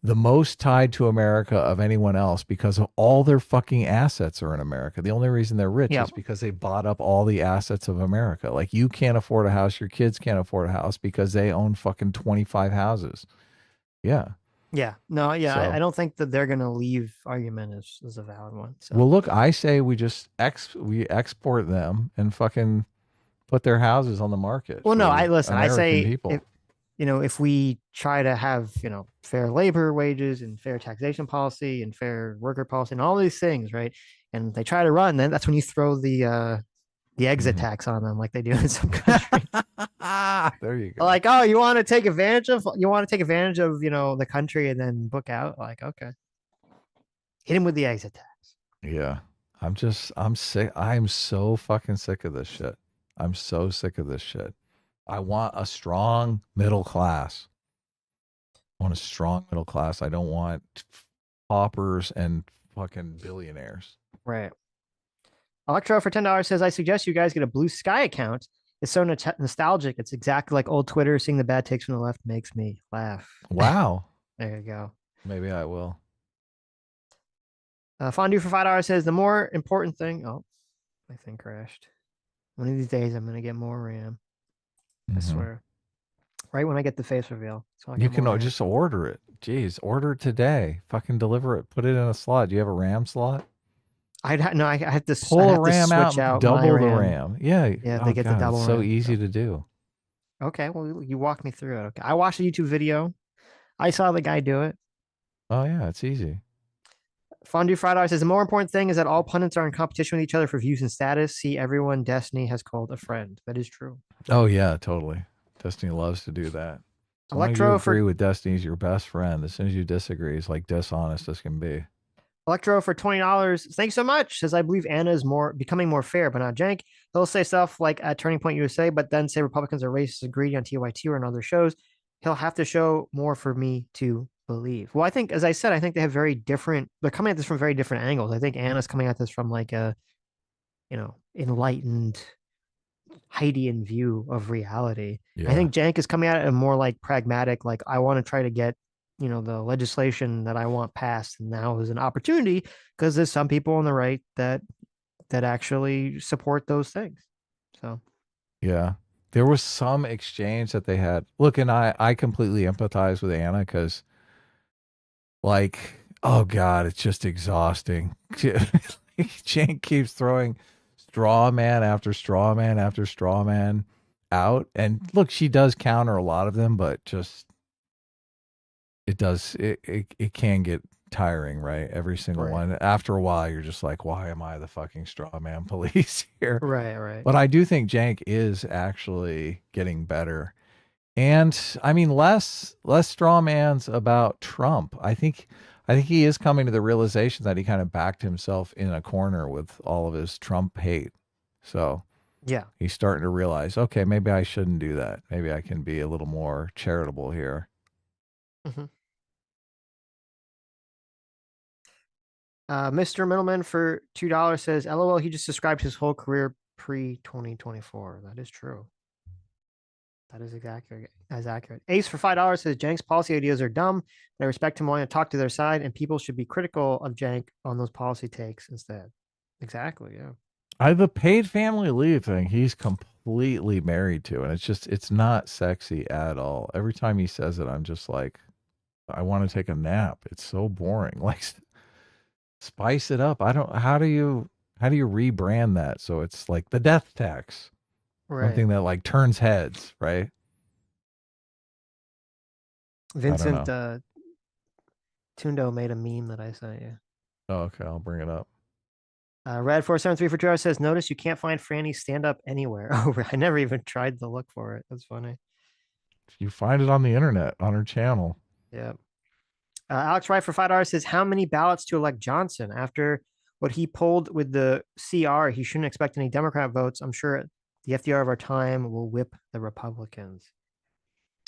the most tied to America of anyone else because of all their fucking assets are in America. The only reason they're rich is because they bought up all the assets of America. Like you can't afford a house. Your kids can't afford a house because they own fucking 25 houses. Yeah. Yeah. No, yeah. So, I don't think that they're going to leave argument is a valid one. So. Well, look, I say we just export them and fucking put their houses on the market. Well, no, American I say people. If we try to have, fair labor wages and fair taxation policy and fair worker policy and all these things, right? And they try to run, then that's when you throw the exit tax on them, like they do in some countries. There you go. Like, oh, you want to take advantage of the country and then book out? Like, okay, hit him with the exit tax. Yeah, I'm sick. I'm so fucking sick of this shit. I'm so sick of this shit. I want a strong middle class. I want a strong middle class. I don't want paupers and fucking billionaires. Right. Electro for $10 says, I suggest you guys get a Blue Sky account. It's so nostalgic. It's exactly like old Twitter. Seeing the bad takes from the left makes me laugh. Wow. There you go. Maybe I will. Fondue for $5 says the more important thing. Oh, my thing crashed. One of these days, I'm gonna get more RAM. I swear. Right when I get the face reveal, so you can just order it. Jeez, order it today. Fucking deliver it. Put it in a slot. Do you have a RAM slot? I have to pull a RAM out, double the RAM. Yeah, yeah. They get the double. It's so easy to do. Okay, well, you walked me through it. Okay, I watched a YouTube video. I saw the guy do it. Oh yeah, it's easy. Fondue Friday says the more important thing is that all pundits are in competition with each other for views and status. See, everyone Destiny has called a friend. That is true. Oh yeah, totally. Destiny loves to do that. As long as you agree with Destiny's your best friend. As soon as you disagree, it's like dishonest as can be. Electro for $20. Thanks so much. Says I believe Anna is becoming more fair, but not jank. He'll say stuff like at Turning Point USA, but then say Republicans are racist and greedy on TYT or on other shows. He'll have to show more for me to believe. Well, I think, as I said, I think they have they're coming at this from very different angles. I think Anna's coming at this from like a, enlightened Heidean view of reality. Yeah. I think Jank is coming at it more like pragmatic, like I want to try to get, the legislation that I want passed. And now is an opportunity because there's some people on the right that actually support those things. So, yeah. There was some exchange that they had. Look, and I completely empathize with Anna because, like, oh God, it's just exhausting. Cenk keeps throwing straw man after straw man after straw man out. And look, she does counter a lot of them, but just, it can get tiring, right? Every single one. After a while, you're just like, why am I the fucking straw man police here? Right. But I do think Cenk is actually getting better. And I mean, less straw mans about Trump. I think he is coming to the realization that he kind of backed himself in a corner with all of his Trump hate. So yeah, he's starting to realize, okay, maybe I shouldn't do that. Maybe I can be a little more charitable here. Mm-hmm. Mr. Middleman for $2 says, LOL, he just described his whole career pre-2024. That is true. That is as accurate. Ace for $5 says Jank's policy ideas are dumb. But I respect him wanting to talk to their side, and people should be critical of Jank on those policy takes instead. Exactly, yeah. The paid family leave thing, he's completely married to, and it's not sexy at all. Every time he says it, I'm just like, I want to take a nap. It's so boring. Like, spice it up. How do you rebrand that so it's like the death tax? Right. Something that like turns heads, right? Vincent Tundo made a meme that I sent you. Oh, okay, I'll bring it up. Rad473 for 2 hours says, notice you can't find Franny stand-up anywhere. Oh, I never even tried to look for it. That's funny. You find it on the internet, on her channel. Yeah. Alex Wright for $5 says, how many ballots to elect Johnson? After what he pulled with the CR, he shouldn't expect any Democrat votes. I'm sure the FDR of our time will whip the Republicans.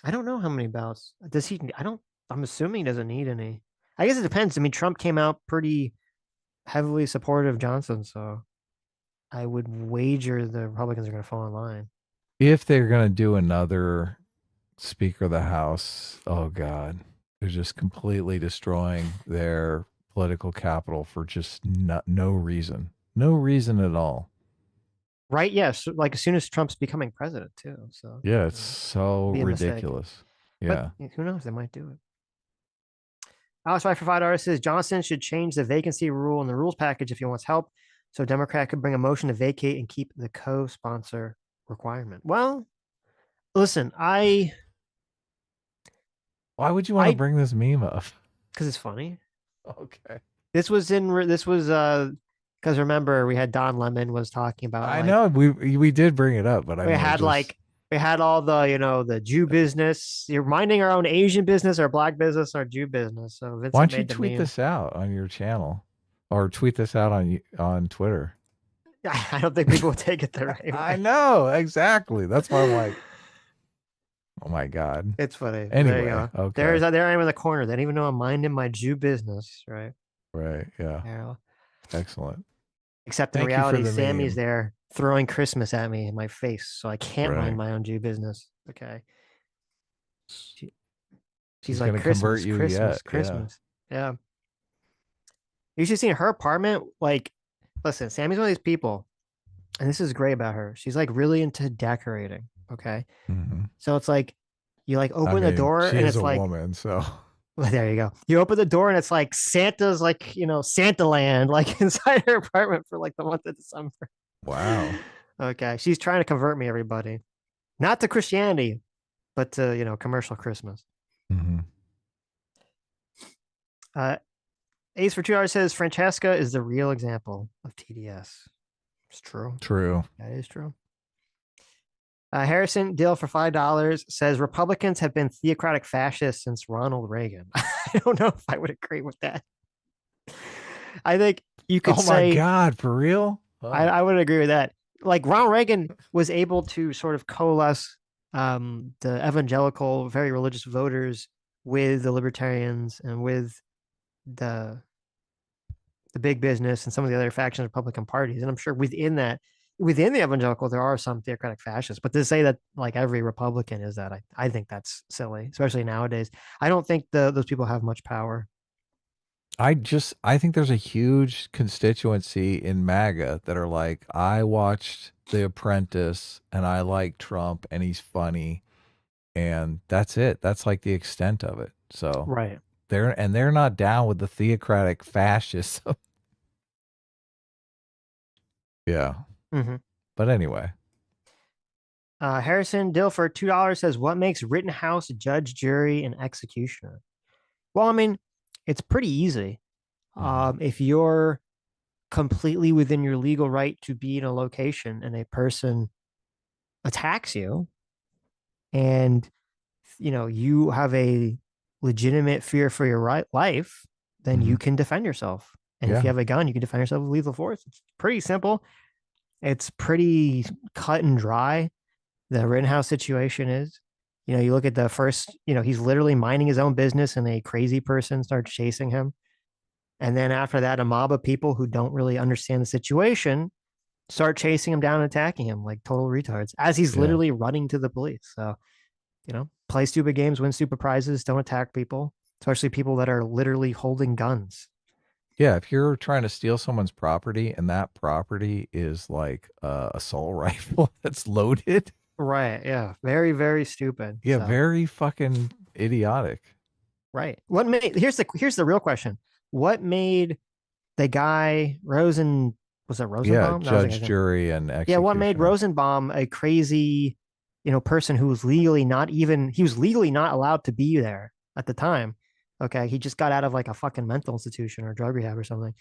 I don't know how many ballots. Does he? I'm assuming he doesn't need any. I guess it depends. I mean, Trump came out pretty heavily supportive of Johnson, so I would wager the Republicans are going to fall in line. If they're going to do another Speaker of the House, oh God, they're just completely destroying their political capital for just no reason. No reason at all. Right, yes. Like as soon as Trump's becoming president too. So yeah, it's so ridiculous. Yeah. But who knows? They might do it. Alex Wright for $5 says Johnson should change the vacancy rule in the rules package if he wants help. So Democrat could bring a motion to vacate and keep the co-sponsor requirement. Well, listen, why would you want to bring this meme up? Because it's funny. Okay. This was because remember we had Don Lemon was talking about. I know we did bring it up, but we had all the the Jew business. You're minding our own Asian business, our Black business, our Jew business. So Vincent, why don't you tweet this out on your channel, or tweet this out on Twitter? I don't think people will take it the right way. I know exactly. That's why I'm like, oh my God, it's funny. Anyway, there you go. Okay. There I am in the corner. They don't even know I'm minding my Jew business, right? Right. Yeah. Excellent. Except in reality, Sammy's there throwing Christmas at me in my face, so I can't mind my own Jew business. Okay. She's like, Christmas, convert you Christmas. Yeah. You should see her apartment. Like, listen, Sammy's one of these people, and this is great about her. She's like really into decorating. Okay. Mm-hmm. So it's like, you like open the door she and is it's a like, woman, so well, there you go. You open the door and it's like Santa's like, Santa land, like inside her apartment for like the month of December. wow. Okay. She's trying to convert me, everybody. Not to Christianity, but to, commercial Christmas. Mm-hmm. Ace for $2 says Francesca is the real example of TDS. It's true. True. That is true. Harrison Dill for $5 says Republicans have been theocratic fascists since Ronald Reagan. I don't know if I would agree with that. I think you could say. Oh my God, for real? Oh. I would agree with that. Like Ronald Reagan was able to sort of coalesce the evangelical, very religious voters with the libertarians and with the big business and some of the other factions of Republican parties. And I'm sure within the evangelical, there are some theocratic fascists, but to say that like every Republican is that, I think that's silly, especially nowadays. I don't think those people have much power. I think there's a huge constituency in MAGA that are like, I watched The Apprentice and I like Trump and he's funny. And that's it. That's like the extent of it. So right. They're not down with the theocratic fascism. Yeah. Mm-hmm. But anyway. Harrison Dill for $2 says, what makes Rittenhouse judge, jury, and executioner? Well, I mean, it's pretty easy. If you're completely within your legal right to be in a location and a person attacks you and, you have a legitimate fear for your life, then you can defend yourself. And if you have a gun, you can defend yourself with lethal force. It's pretty simple. It's pretty cut and dry. The Rittenhouse situation is, you look at the first, he's literally minding his own business and a crazy person starts chasing him. And then after that, a mob of people who don't really understand the situation start chasing him down and attacking him like total retards as he's literally running to the police. So, play stupid games, win stupid prizes, don't attack people, especially people that are literally holding guns. Yeah, if you're trying to steal someone's property and that property is like a assault rifle that's loaded. Right, yeah. Very, very stupid. Yeah, so. Very fucking idiotic. Right. Here's the real question. What made the guy Rosenbaum? Yeah, judge, jury, and executioner. Yeah, what made Rosenbaum a crazy, person who was legally not allowed to be there at the time. Okay, he just got out of like a fucking mental institution or drug rehab or something.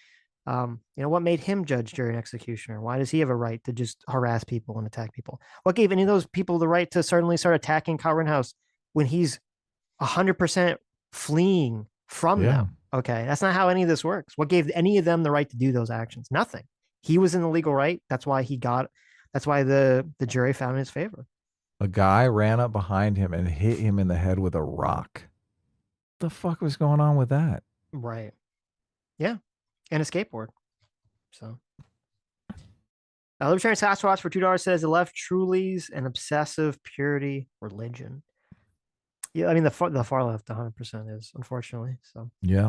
What made him judge, jury, and executioner? Why does he have a right to just harass people and attack people? What gave any of those people the right to suddenly start attacking Kyle Rittenhouse when he's 100% fleeing from them? Okay, that's not how any of this works. What gave any of them the right to do those actions? Nothing. He was in the legal right. That's why the jury found in his favor. A guy ran up behind him and hit him in the head with a rock. What the fuck was going on with that? Right. Yeah. And a skateboard. So. Libertarian Sasquatch for $2 says the left truly's an obsessive purity religion. Yeah, I mean the far left 100% is, unfortunately. So yeah.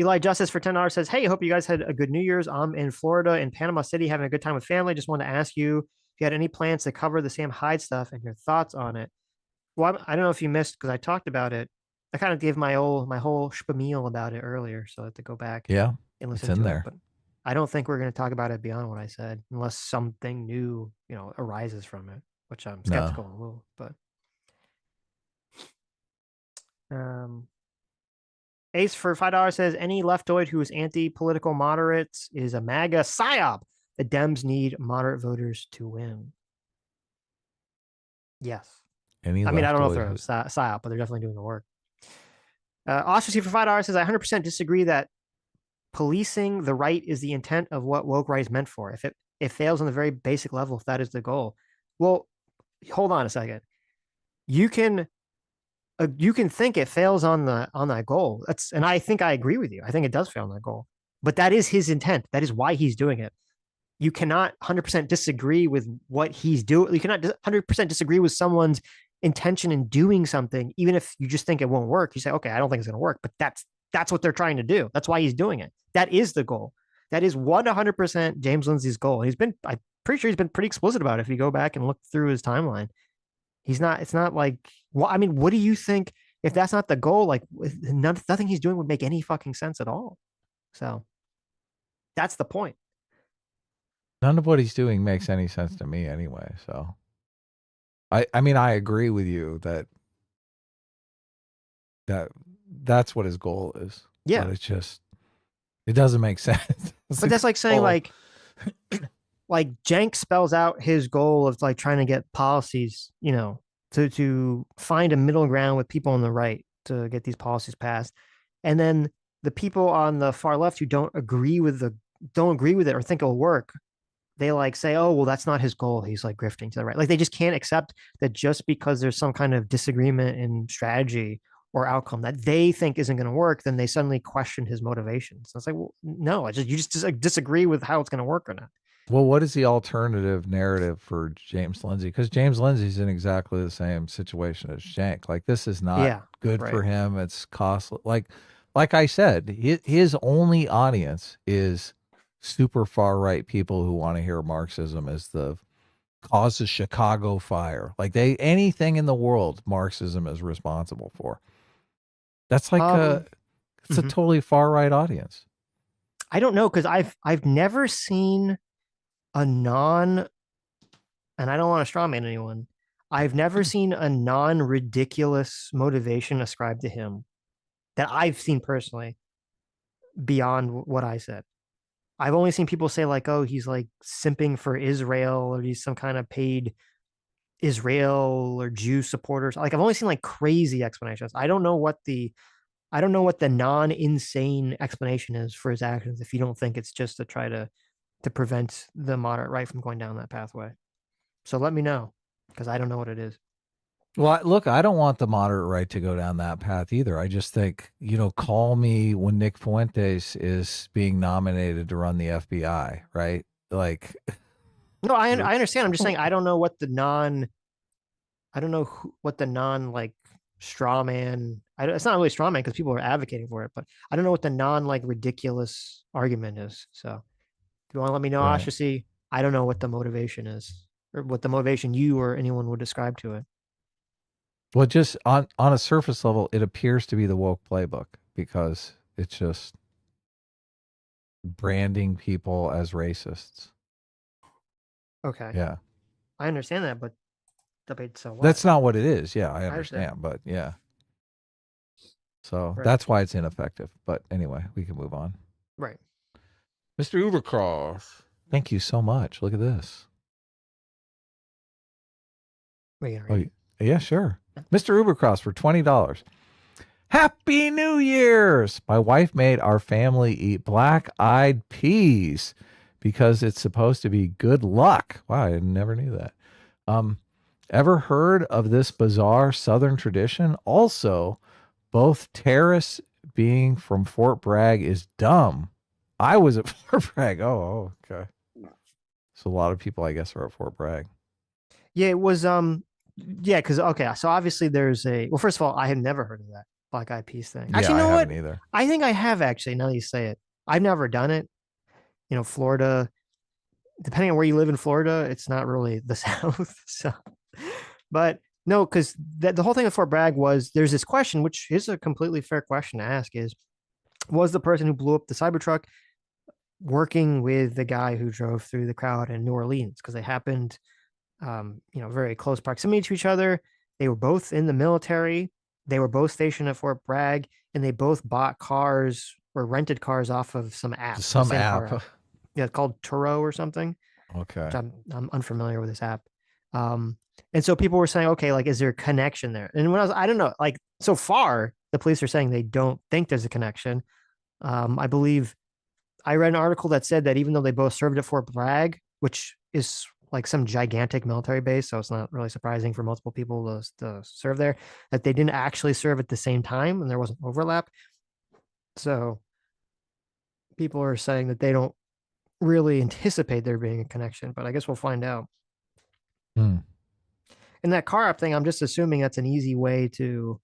Eli Justice for $10 says, hey, I hope you guys had a good New Year's. I'm in Florida, in Panama City, having a good time with family. Just wanted to ask you if you had any plans to cover the Sam Hyde stuff and your thoughts on it. Well, I don't know if you missed because I talked about it. I kind of gave my whole spiel about it earlier, so I have to go back. Yeah, and listen it's in to there. It. But I don't think we're going to talk about it beyond what I said, unless something new, arises from it, which I'm skeptical of will. But Ace for $5 says any leftoid who is anti-political moderates is a MAGA psyop. The Dems need moderate voters to win. Yes. I mean, I don't know if they're a psyop, but they're definitely doing the work. Ostracey for $5 says, I 100% disagree that policing the right is the intent of what woke right is meant for. If it fails on the very basic level, if that is the goal. Well, hold on a second. You can think it fails on that goal. And I think I agree with you. I think it does fail on that goal. But that is his intent. That is why he's doing it. You cannot 100% disagree with what he's doing. You cannot 100% disagree with someone's intention in doing something, even if you just think it won't work. You say, okay, I don't think it's going to work, but that's that's what they're trying to do. That's why he's doing it. That is the goal. That is 100% James Lindsay's goal. I'm pretty sure he's been pretty explicit about it. If you go back and look through his timeline, it's not like, well, I mean, what do you think? If that's not the goal, like nothing he's doing would make any fucking sense at all. So that's the point. None of what he's doing makes any sense to me anyway. So I mean, I agree with you that's what his goal is. Yeah. But it's just, it doesn't make sense. But that's like saying like Cenk spells out his goal of like trying to get policies, you know, to find a middle ground with people on the right to get these policies passed. And then the people on the far left who don't agree with it or think it'll work, they like say, oh, well, that's not his goal. He's like grifting to the right. Like they just can't accept that just because there's some kind of disagreement in strategy or outcome that they think isn't going to work, then they suddenly question his motivations. So it's like, well, no, you just like, disagree with how it's going to work or not. Well, what is the alternative narrative for James Lindsay? Because James Lindsay's in exactly the same situation as Cenk. Like this is not good for him. It's costly. Like I said, his only audience is super far right people who want to hear Marxism as the cause of Chicago fire. Like anything in the world Marxism is responsible for. That's like it's a totally far right audience. I don't know, because I've never seen a non, and I don't want to strawman anyone, I've never seen a non-ridiculous motivation ascribed to him that I've seen personally beyond what I said. I've only seen people say like, oh, he's like simping for Israel, or he's some kind of paid Israel or Jew supporters. Like I've only seen like crazy explanations. I don't know what the non-insane explanation is for his actions if you don't think it's just to try to prevent the moderate right from going down that pathway. So let me know, because I don't know what it is. Well, look, I don't want the moderate right to go down that path either. I just think, call me when Nick Fuentes is being nominated to run the FBI, right? Like, no, I understand. I'm just saying I don't know what the like straw man. It's not really straw man because people are advocating for it, but I don't know what the non like ridiculous argument is. So if you want to let me know, right. Ashasi, I don't know what the motivation is, or what the motivation you or anyone would describe to it. Well, just on a surface level, it appears to be the woke playbook, because it's just branding people as racists. Okay. Yeah. I understand that, but so what? That's not what it is. Yeah, I understand, but yeah. So that's why it's ineffective. But anyway, we can move on. Right. Mr. Ubercross, thank you so much. Look at this. Yeah, sure. Mr. Ubercross for $20. Happy New Year's! My wife made our family eat black-eyed peas because it's supposed to be good luck. Wow, I never knew that. Ever heard of this bizarre Southern tradition? Also, both terrorists being from Fort Bragg is dumb. I was at Fort Bragg. Oh, okay. So a lot of people, I guess, are at Fort Bragg. Yeah, it was yeah, because so obviously there's well, first of all, I had never heard of that black eyed peas thing. Actually, yeah, you know what? Either. I think I have actually, now that you say it. I've never done it. Florida, depending on where you live in Florida, it's not really the South. So, but no, because the whole thing with Fort Bragg was, there's this question, which is a completely fair question to ask, is, was the person who blew up the Cybertruck working with the guy who drove through the crowd in New Orleans? Because they happened, very close proximity to each other. They were both in the military. They were both stationed at Fort Bragg, and they both bought cars or rented cars off of some app. Some app. Yeah, called Turo or something. Okay. I'm unfamiliar with this app. And so people were saying, okay, like, is there a connection there? And when I don't know, like, so far, the police are saying they don't think there's a connection. I believe I read an article that said that even though they both served at Fort Bragg, which is like some gigantic military base, so it's not really surprising for multiple people to serve there, that they didn't actually serve at the same time and there wasn't overlap. So people are saying that they don't really anticipate there being a connection, but I guess we'll find out. And that car app thing, I'm just assuming that's an easy way to,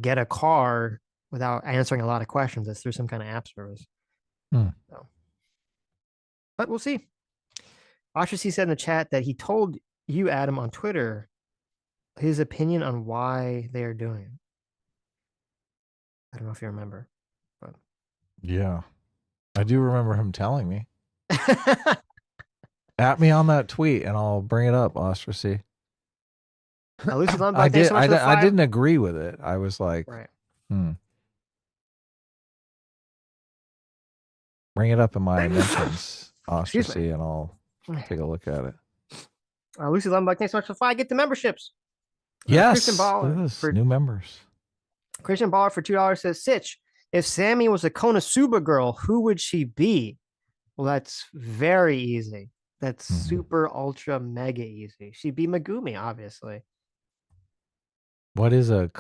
get a car without answering a lot of questions. It's through some kind of app service. So. But we'll see. Asher said in the chat that he told you, Adam, on Twitter, his opinion on why they are doing it. I don't know if you remember, but yeah, I do remember him telling me. At me on that tweet, and I'll bring it up, Ostracy. Lucy Lundberg, I did. so I didn't agree with it. I was like, right. Bring it up in my mentions, Ostracy, and I'll take a look at it. Lucy Lundberg, thanks so much for $5. Get the memberships. Yes, Christian Baller for new members. Christian Baller for $2 says, Sitch, if Sammy was a Konosuba girl, who would she be? Well, that's very easy. That's super, ultra, mega easy. She'd be Megumi, obviously. What is a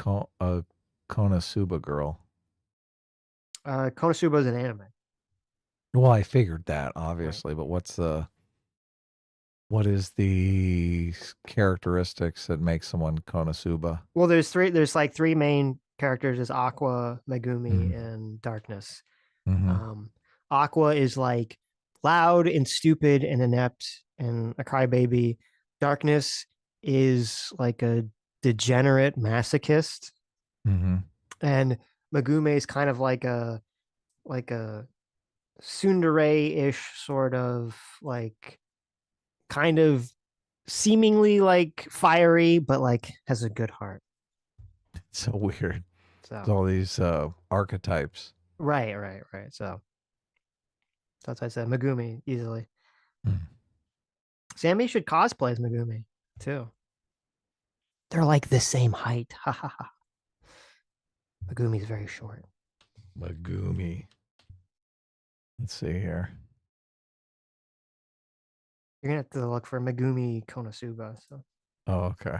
Konosuba girl? Konosuba is an anime. Well, I figured that, obviously, but what is the characteristics that make someone Konosuba? Well, there's like three main characters: is Aqua, Megumi, and Darkness. Aqua is like loud and stupid and inept and a crybaby. Darkness is like a degenerate masochist. And Megumi is kind of like a tsundere-ish sort of like kind of seemingly like fiery, but like has a good heart. It's so weird. So it's all these archetypes. Right. So that's why I said Megumi easily. Sammy should cosplay as Megumi too. They're like the same height. Ha ha ha. Megumi's very short. Megumi. Let's see here. You're gonna have to look for Megumi Konosuba. So. Oh, okay.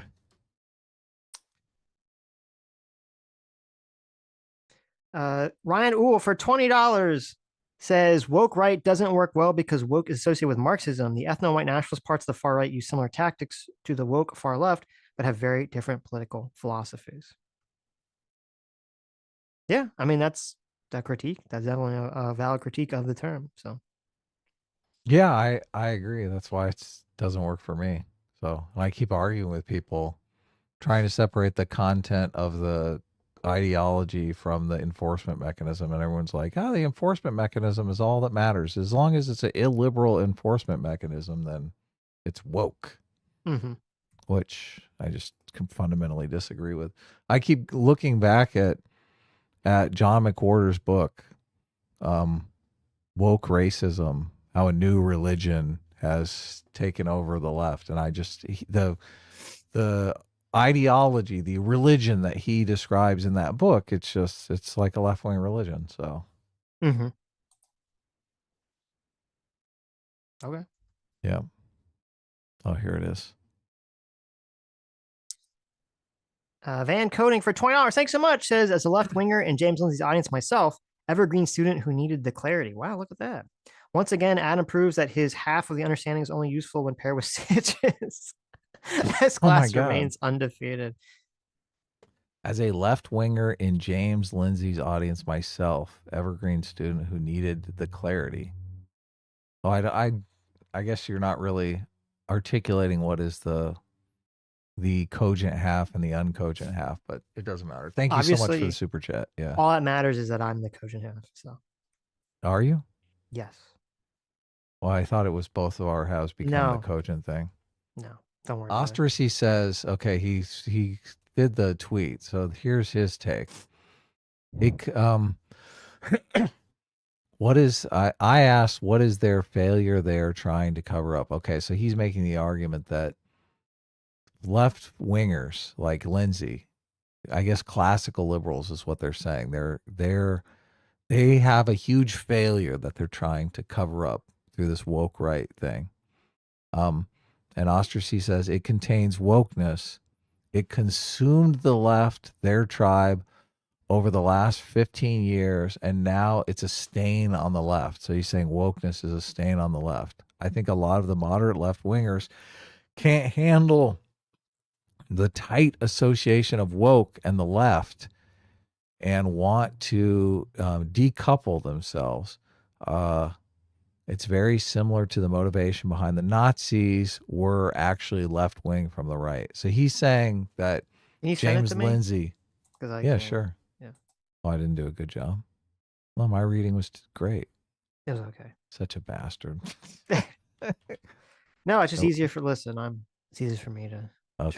Ryan Uhl for $20 says woke right doesn't work well because woke is associated with Marxism. The ethno-white nationalist parts of the far right use similar tactics to the woke far left, but have very different political philosophies. Yeah, I mean that's that critique. That's definitely a valid critique of the term. So. Yeah, I agree. That's why it doesn't work for me. So I keep arguing with people, trying to separate the content of the ideology from the enforcement mechanism, and everyone's like, "Oh, the enforcement mechanism is all that matters. As long as it's an illiberal enforcement mechanism, then it's woke." Which I just fundamentally disagree with. I keep looking back at John McWhorter's book, Woke Racism, how a new religion has taken over the left. And I just, the ideology, the religion that he describes in that book, it's like a left-wing religion. So. Okay. Yeah. Oh, here it is. Van Coding for $20. Thanks so much. Says, as a left winger in James Lindsay's audience myself, evergreen student who needed the clarity. Wow, look at that. Once again, Adam proves that his half of the understanding is only useful when paired with Sitch's. This class remains undefeated. As a left winger in James Lindsay's audience myself, evergreen student who needed the clarity. Oh, I guess you're not really articulating what is the cogent half and the uncogent half, but it doesn't matter. Thank you so much for the super chat. Yeah. All that matters is that I'm the cogent half. So. Are you? Yes. Well, I thought it was both of our halves become the cogent thing. No, don't worry. Ostracy says, okay, he did the tweet. So here's his take. What is I asked, what is their failure they're trying to cover up? Okay, so he's making the argument that left wingers like Lindsay, I guess classical liberals is what they're saying. They have a huge failure that they're trying to cover up through this woke right thing. And Ostracy says it contains wokeness. It consumed the left, their tribe, over the last 15 years, and now it's a stain on the left. So he's saying wokeness is a stain on the left. I think a lot of the moderate left wingers can't handle the tight association of woke and the left, and want to decouple themselves. It's very similar to the motivation behind the Nazis were actually left wing from the right. So he's saying that James Lindsay. Yeah, sure. Yeah. Oh, I didn't do a good job. Well, my reading was great. It was okay. Such a bastard. No, it's just easier for listen. It's easier for me to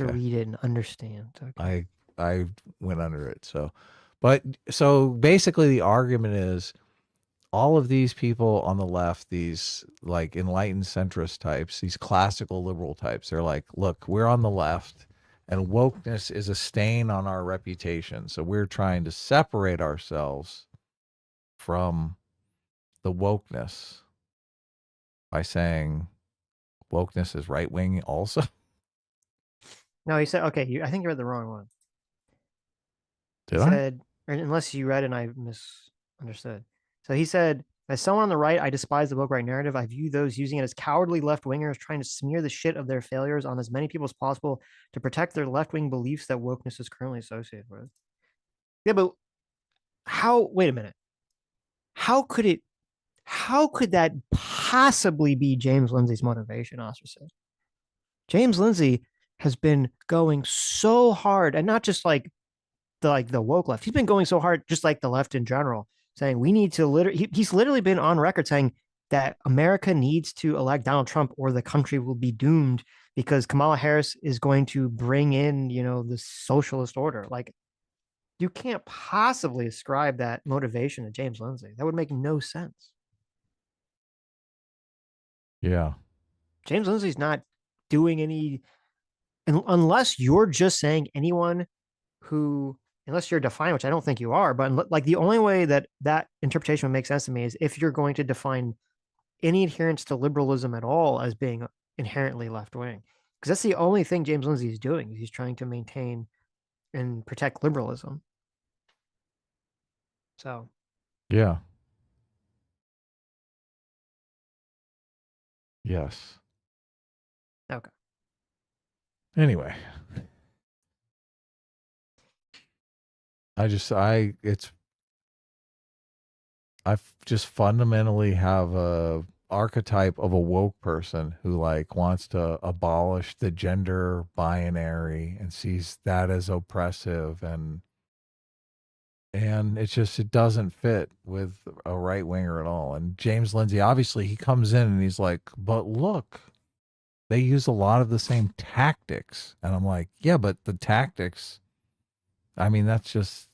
read it and understand. Okay. I went under it. So basically the argument is all of these people on the left, these like enlightened centrist types, these classical liberal types, they're like, look, we're on the left and wokeness is a stain on our reputation. So we're trying to separate ourselves from the wokeness by saying wokeness is right wing also. No, he said, okay, I think you read the wrong one. Did I? Said, unless you read and I misunderstood. So he said, as someone on the right, I despise the woke right narrative. I view those using it as cowardly left-wingers trying to smear the shit of their failures on as many people as possible to protect their left-wing beliefs that wokeness is currently associated with. Yeah, but wait a minute. How could that possibly be James Lindsay's motivation, Oscar said? James Lindsay has been going so hard, and not just like the woke left. He's been going so hard, just like the left in general, saying we need to he's literally been on record saying that America needs to elect Donald Trump or the country will be doomed because Kamala Harris is going to bring in, the socialist order. Like, you can't possibly ascribe that motivation to James Lindsay. That would make no sense. Yeah. James Lindsay's not doing any, unless you're just saying anyone who, unless you're defining, which I don't think you are, but like the only way that interpretation would make sense to me is if you're going to define any adherence to liberalism at all as being inherently left-wing, because that's the only thing James Lindsay is doing. He's trying to maintain and protect liberalism. So. Yeah. Yes. Okay. Anyway. I just fundamentally have a archetype of a woke person who like wants to abolish the gender binary and sees that as oppressive and it doesn't fit with a right winger at all. And James Lindsay, obviously he comes in and he's like, but look, they use a lot of the same tactics. And I'm like, yeah, but the tactics, I mean, that's just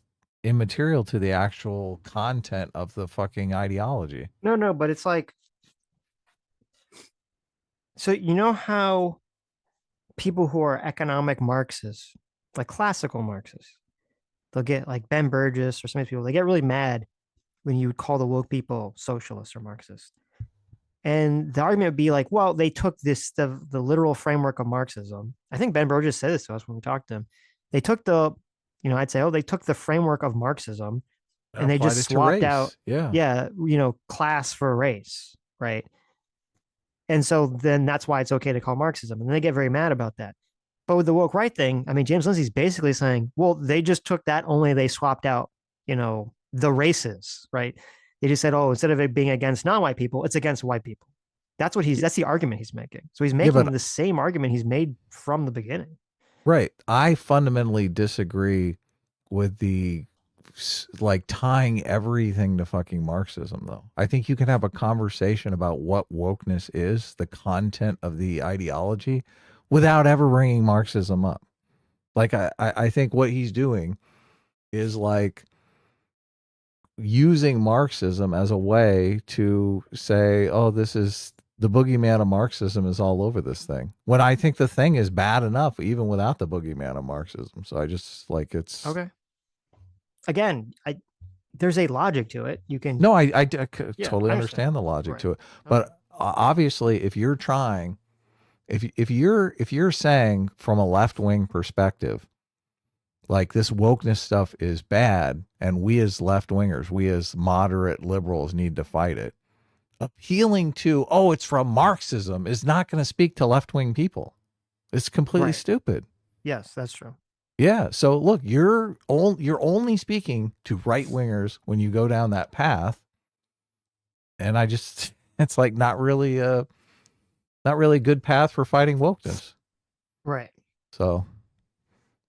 immaterial to the actual content of the fucking ideology. No, but it's like, so you know how people who are economic Marxists, like classical Marxists, they'll get like Ben Burgess or some of these people, they get really mad when you would call the woke people socialists or Marxists. And the argument would be like, well, they took the literal framework of Marxism. I think Ben Burgess said this to us when we talked to him. They took I'd say, they took the framework of Marxism and they just swapped out, class for race, right? And so then that's why it's okay to call Marxism. And they get very mad about that. But with the woke right thing, I mean, James Lindsay's basically saying, well, they just took that, only they swapped out, the races, right? They just said, oh, instead of it being against non-white people, it's against white people. That's the argument he's making. So he's making the same argument he's made from the beginning. Right. I fundamentally disagree with the like tying everything to fucking Marxism though. I think you can have a conversation about what wokeness is, the content of the ideology, without ever bringing Marxism up. Like I think what he's doing is like using Marxism as a way to say, oh, this is the boogeyman of Marxism is all over this thing. When I think the thing is bad enough, even without the boogeyman of Marxism. So I just like it's okay. Again, there's a logic to it. You can I totally understand the logic to it, but obviously, if you're trying, if you're saying from a left wing perspective, like this wokeness stuff is bad, and we as left wingers, we as moderate liberals need to fight it. Appealing to, oh, it's from Marxism is not going to speak to left wing people. It's completely stupid. Yes, that's true. Yeah. So look, you're only speaking to right wingers when you go down that path. And it's like not really a good path for fighting wokeness. Right. So,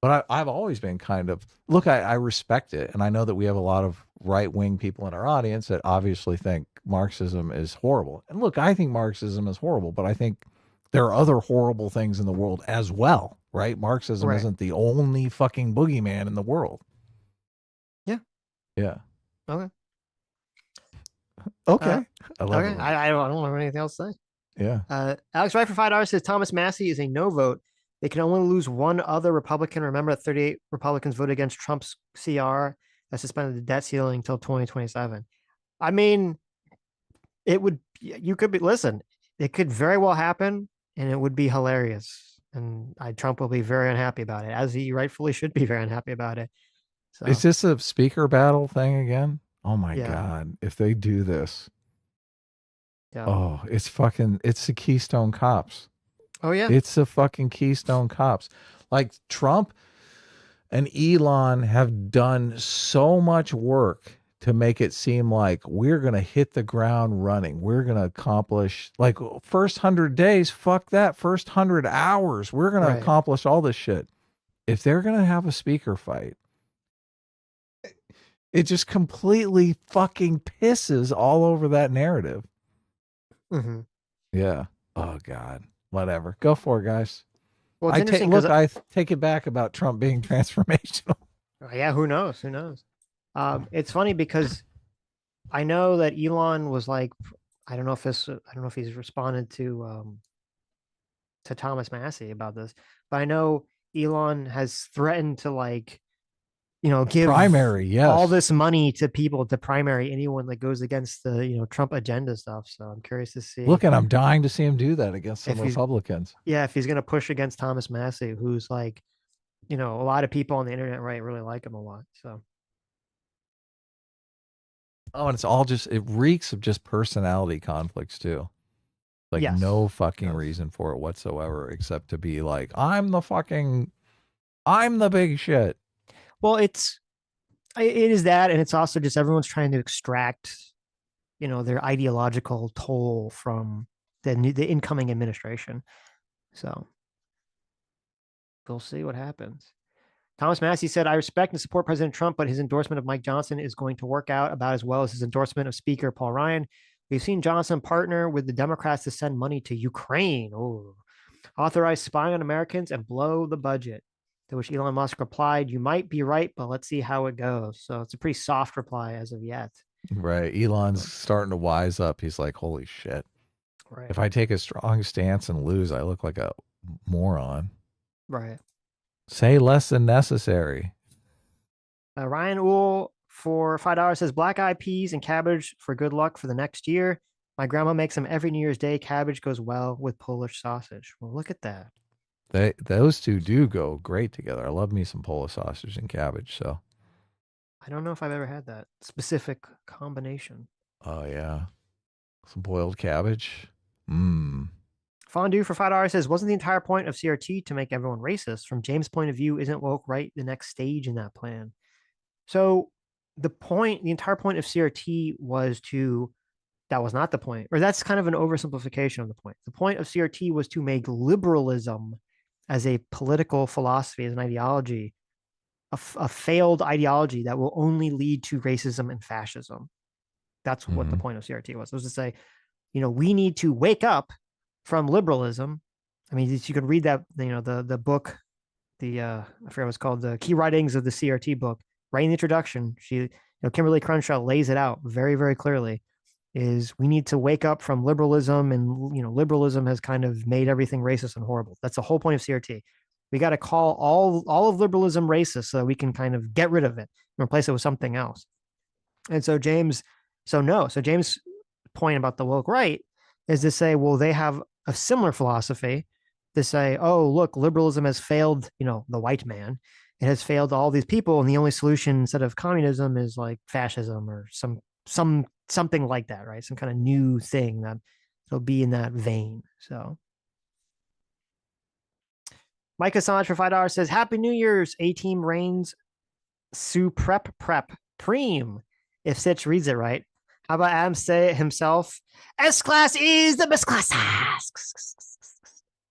but I've always been kind of, look, I respect it. And I know that we have a lot of right wing people in our audience that obviously think Marxism is horrible. And look, I think Marxism is horrible, but I think there are other horrible things in the world as well, right? Marxism isn't the only fucking boogeyman in the world. Yeah. Yeah. Okay. Okay. I love it. I don't have anything else to say. Yeah. Alex Wright for $5 says Thomas Massey is a no vote. They can only lose one other Republican. Remember that 38 Republicans voted against Trump's CR that suspended the debt ceiling until 2027. I mean, you could be, listen, it could very well happen and it would be hilarious. And Trump will be very unhappy about it, as he rightfully should be very unhappy about it. So, is this a speaker battle thing again? Oh my God. If they do this. Yeah. Oh, it's the Keystone Cops. Oh yeah. It's the fucking Keystone Cops. Like Trump and Elon have done so much work to make it seem like we're going to hit the ground running. We're going to accomplish, like, first 100 days, fuck that. First 100 hours, we're going to accomplish all this shit. If they're going to have a speaker fight, it just completely fucking pisses all over that narrative. Mm-hmm. Yeah. Oh God. Whatever. Go for it, guys. Well, I take it back about Trump being transformational. Yeah. Who knows? Who knows? It's funny because I know that Elon was like, I don't know if he's responded to Thomas Massey about this, but I know Elon has threatened to, like, give primary, all this money to people to primary anyone that goes against the, Trump agenda stuff. So I'm curious to see. Look, and I'm dying to see him do that against some Republicans. Yeah, if he's going to push against Thomas Massey, who's like, a lot of people on the internet, right, really like him a lot. So. Oh, and it's all it reeks of just personality conflicts too. Like no fucking reason for it whatsoever, except to be like, I'm the big shit. Well, it is that, and it's also just everyone's trying to extract, their ideological toll from the incoming administration. So we'll see what happens. Thomas Massey said, I respect and support President Trump, but his endorsement of Mike Johnson is going to work out about as well as his endorsement of Speaker Paul Ryan. We've seen Johnson partner with the Democrats to send money to Ukraine, authorize spying on Americans, and blow the budget. To which Elon Musk replied, you might be right, but let's see how it goes. So it's a pretty soft reply as of yet. Right. Elon's starting to wise up. He's like, holy shit. Right. If I take a strong stance and lose, I look like a moron. Right. Say less than necessary. Ryan Uhl for $5 says black eyed peas and cabbage for good luck for the next year. My grandma makes them every New Year's Day. Cabbage goes well with Polish sausage. Well, look at that. Those two do go great together. I love me some Polish sausage and cabbage. So I don't know if I've ever had that specific combination. Oh yeah, some boiled cabbage. Fondue for $5 says, wasn't the entire point of CRT to make everyone racist? From James' point of view, isn't woke right the next stage in that plan? So the entire point of CRT that was not the point, or that's kind of an oversimplification of the point. The point of CRT was to make liberalism as a political philosophy, as an ideology, a failed ideology that will only lead to racism and fascism. That's what the point of CRT was. It was to say, we need to wake up from liberalism. I mean, you can read that, the book, I forget what it's called, the Key Writings of the CRT book. Right in the introduction, Kimberly Crenshaw lays it out very, very clearly. Is we need to wake up from liberalism, and liberalism has kind of made everything racist and horrible. That's the whole point of CRT. We got to call all of liberalism racist so that we can kind of get rid of it and replace it with something else. And so James' point about the woke right is to say, well, they have a similar philosophy to say, oh, look, liberalism has failed, the white man. It has failed all these people, and the only solution instead of communism is like fascism or something like that, right? Some kind of new thing that'll be in that vein. So Mike Assange for $5 says, Happy New Year's. A-Team reigns supreme. If Sitch reads it right. How about Adam say it himself? S-Class is the best class.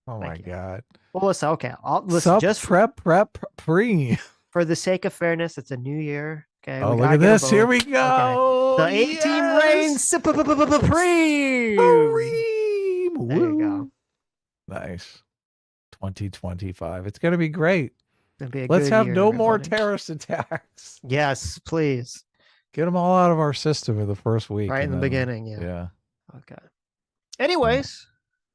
Oh my God. Well, listen, okay. Listen, just prep pre. For the sake of fairness, it's a new year. Okay. Oh, look at this. Here we go. Okay. The A-Team reigns supreme. There you go. Nice. 2025. It's going to be great. Let's have no more terrorist attacks. Yes, please. Get them all out of our system in the first week. Right in the beginning. Yeah. Yeah. Okay. Anyways.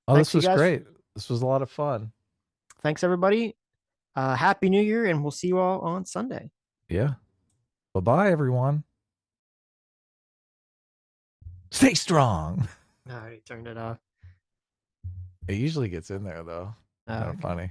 Oh, this was great. This was a lot of fun. Thanks, everybody. Happy New Year, and we'll see you all on Sunday. Yeah. Bye-bye, everyone. Stay strong. I already turned it off. It usually gets in there, though. Kind of funny.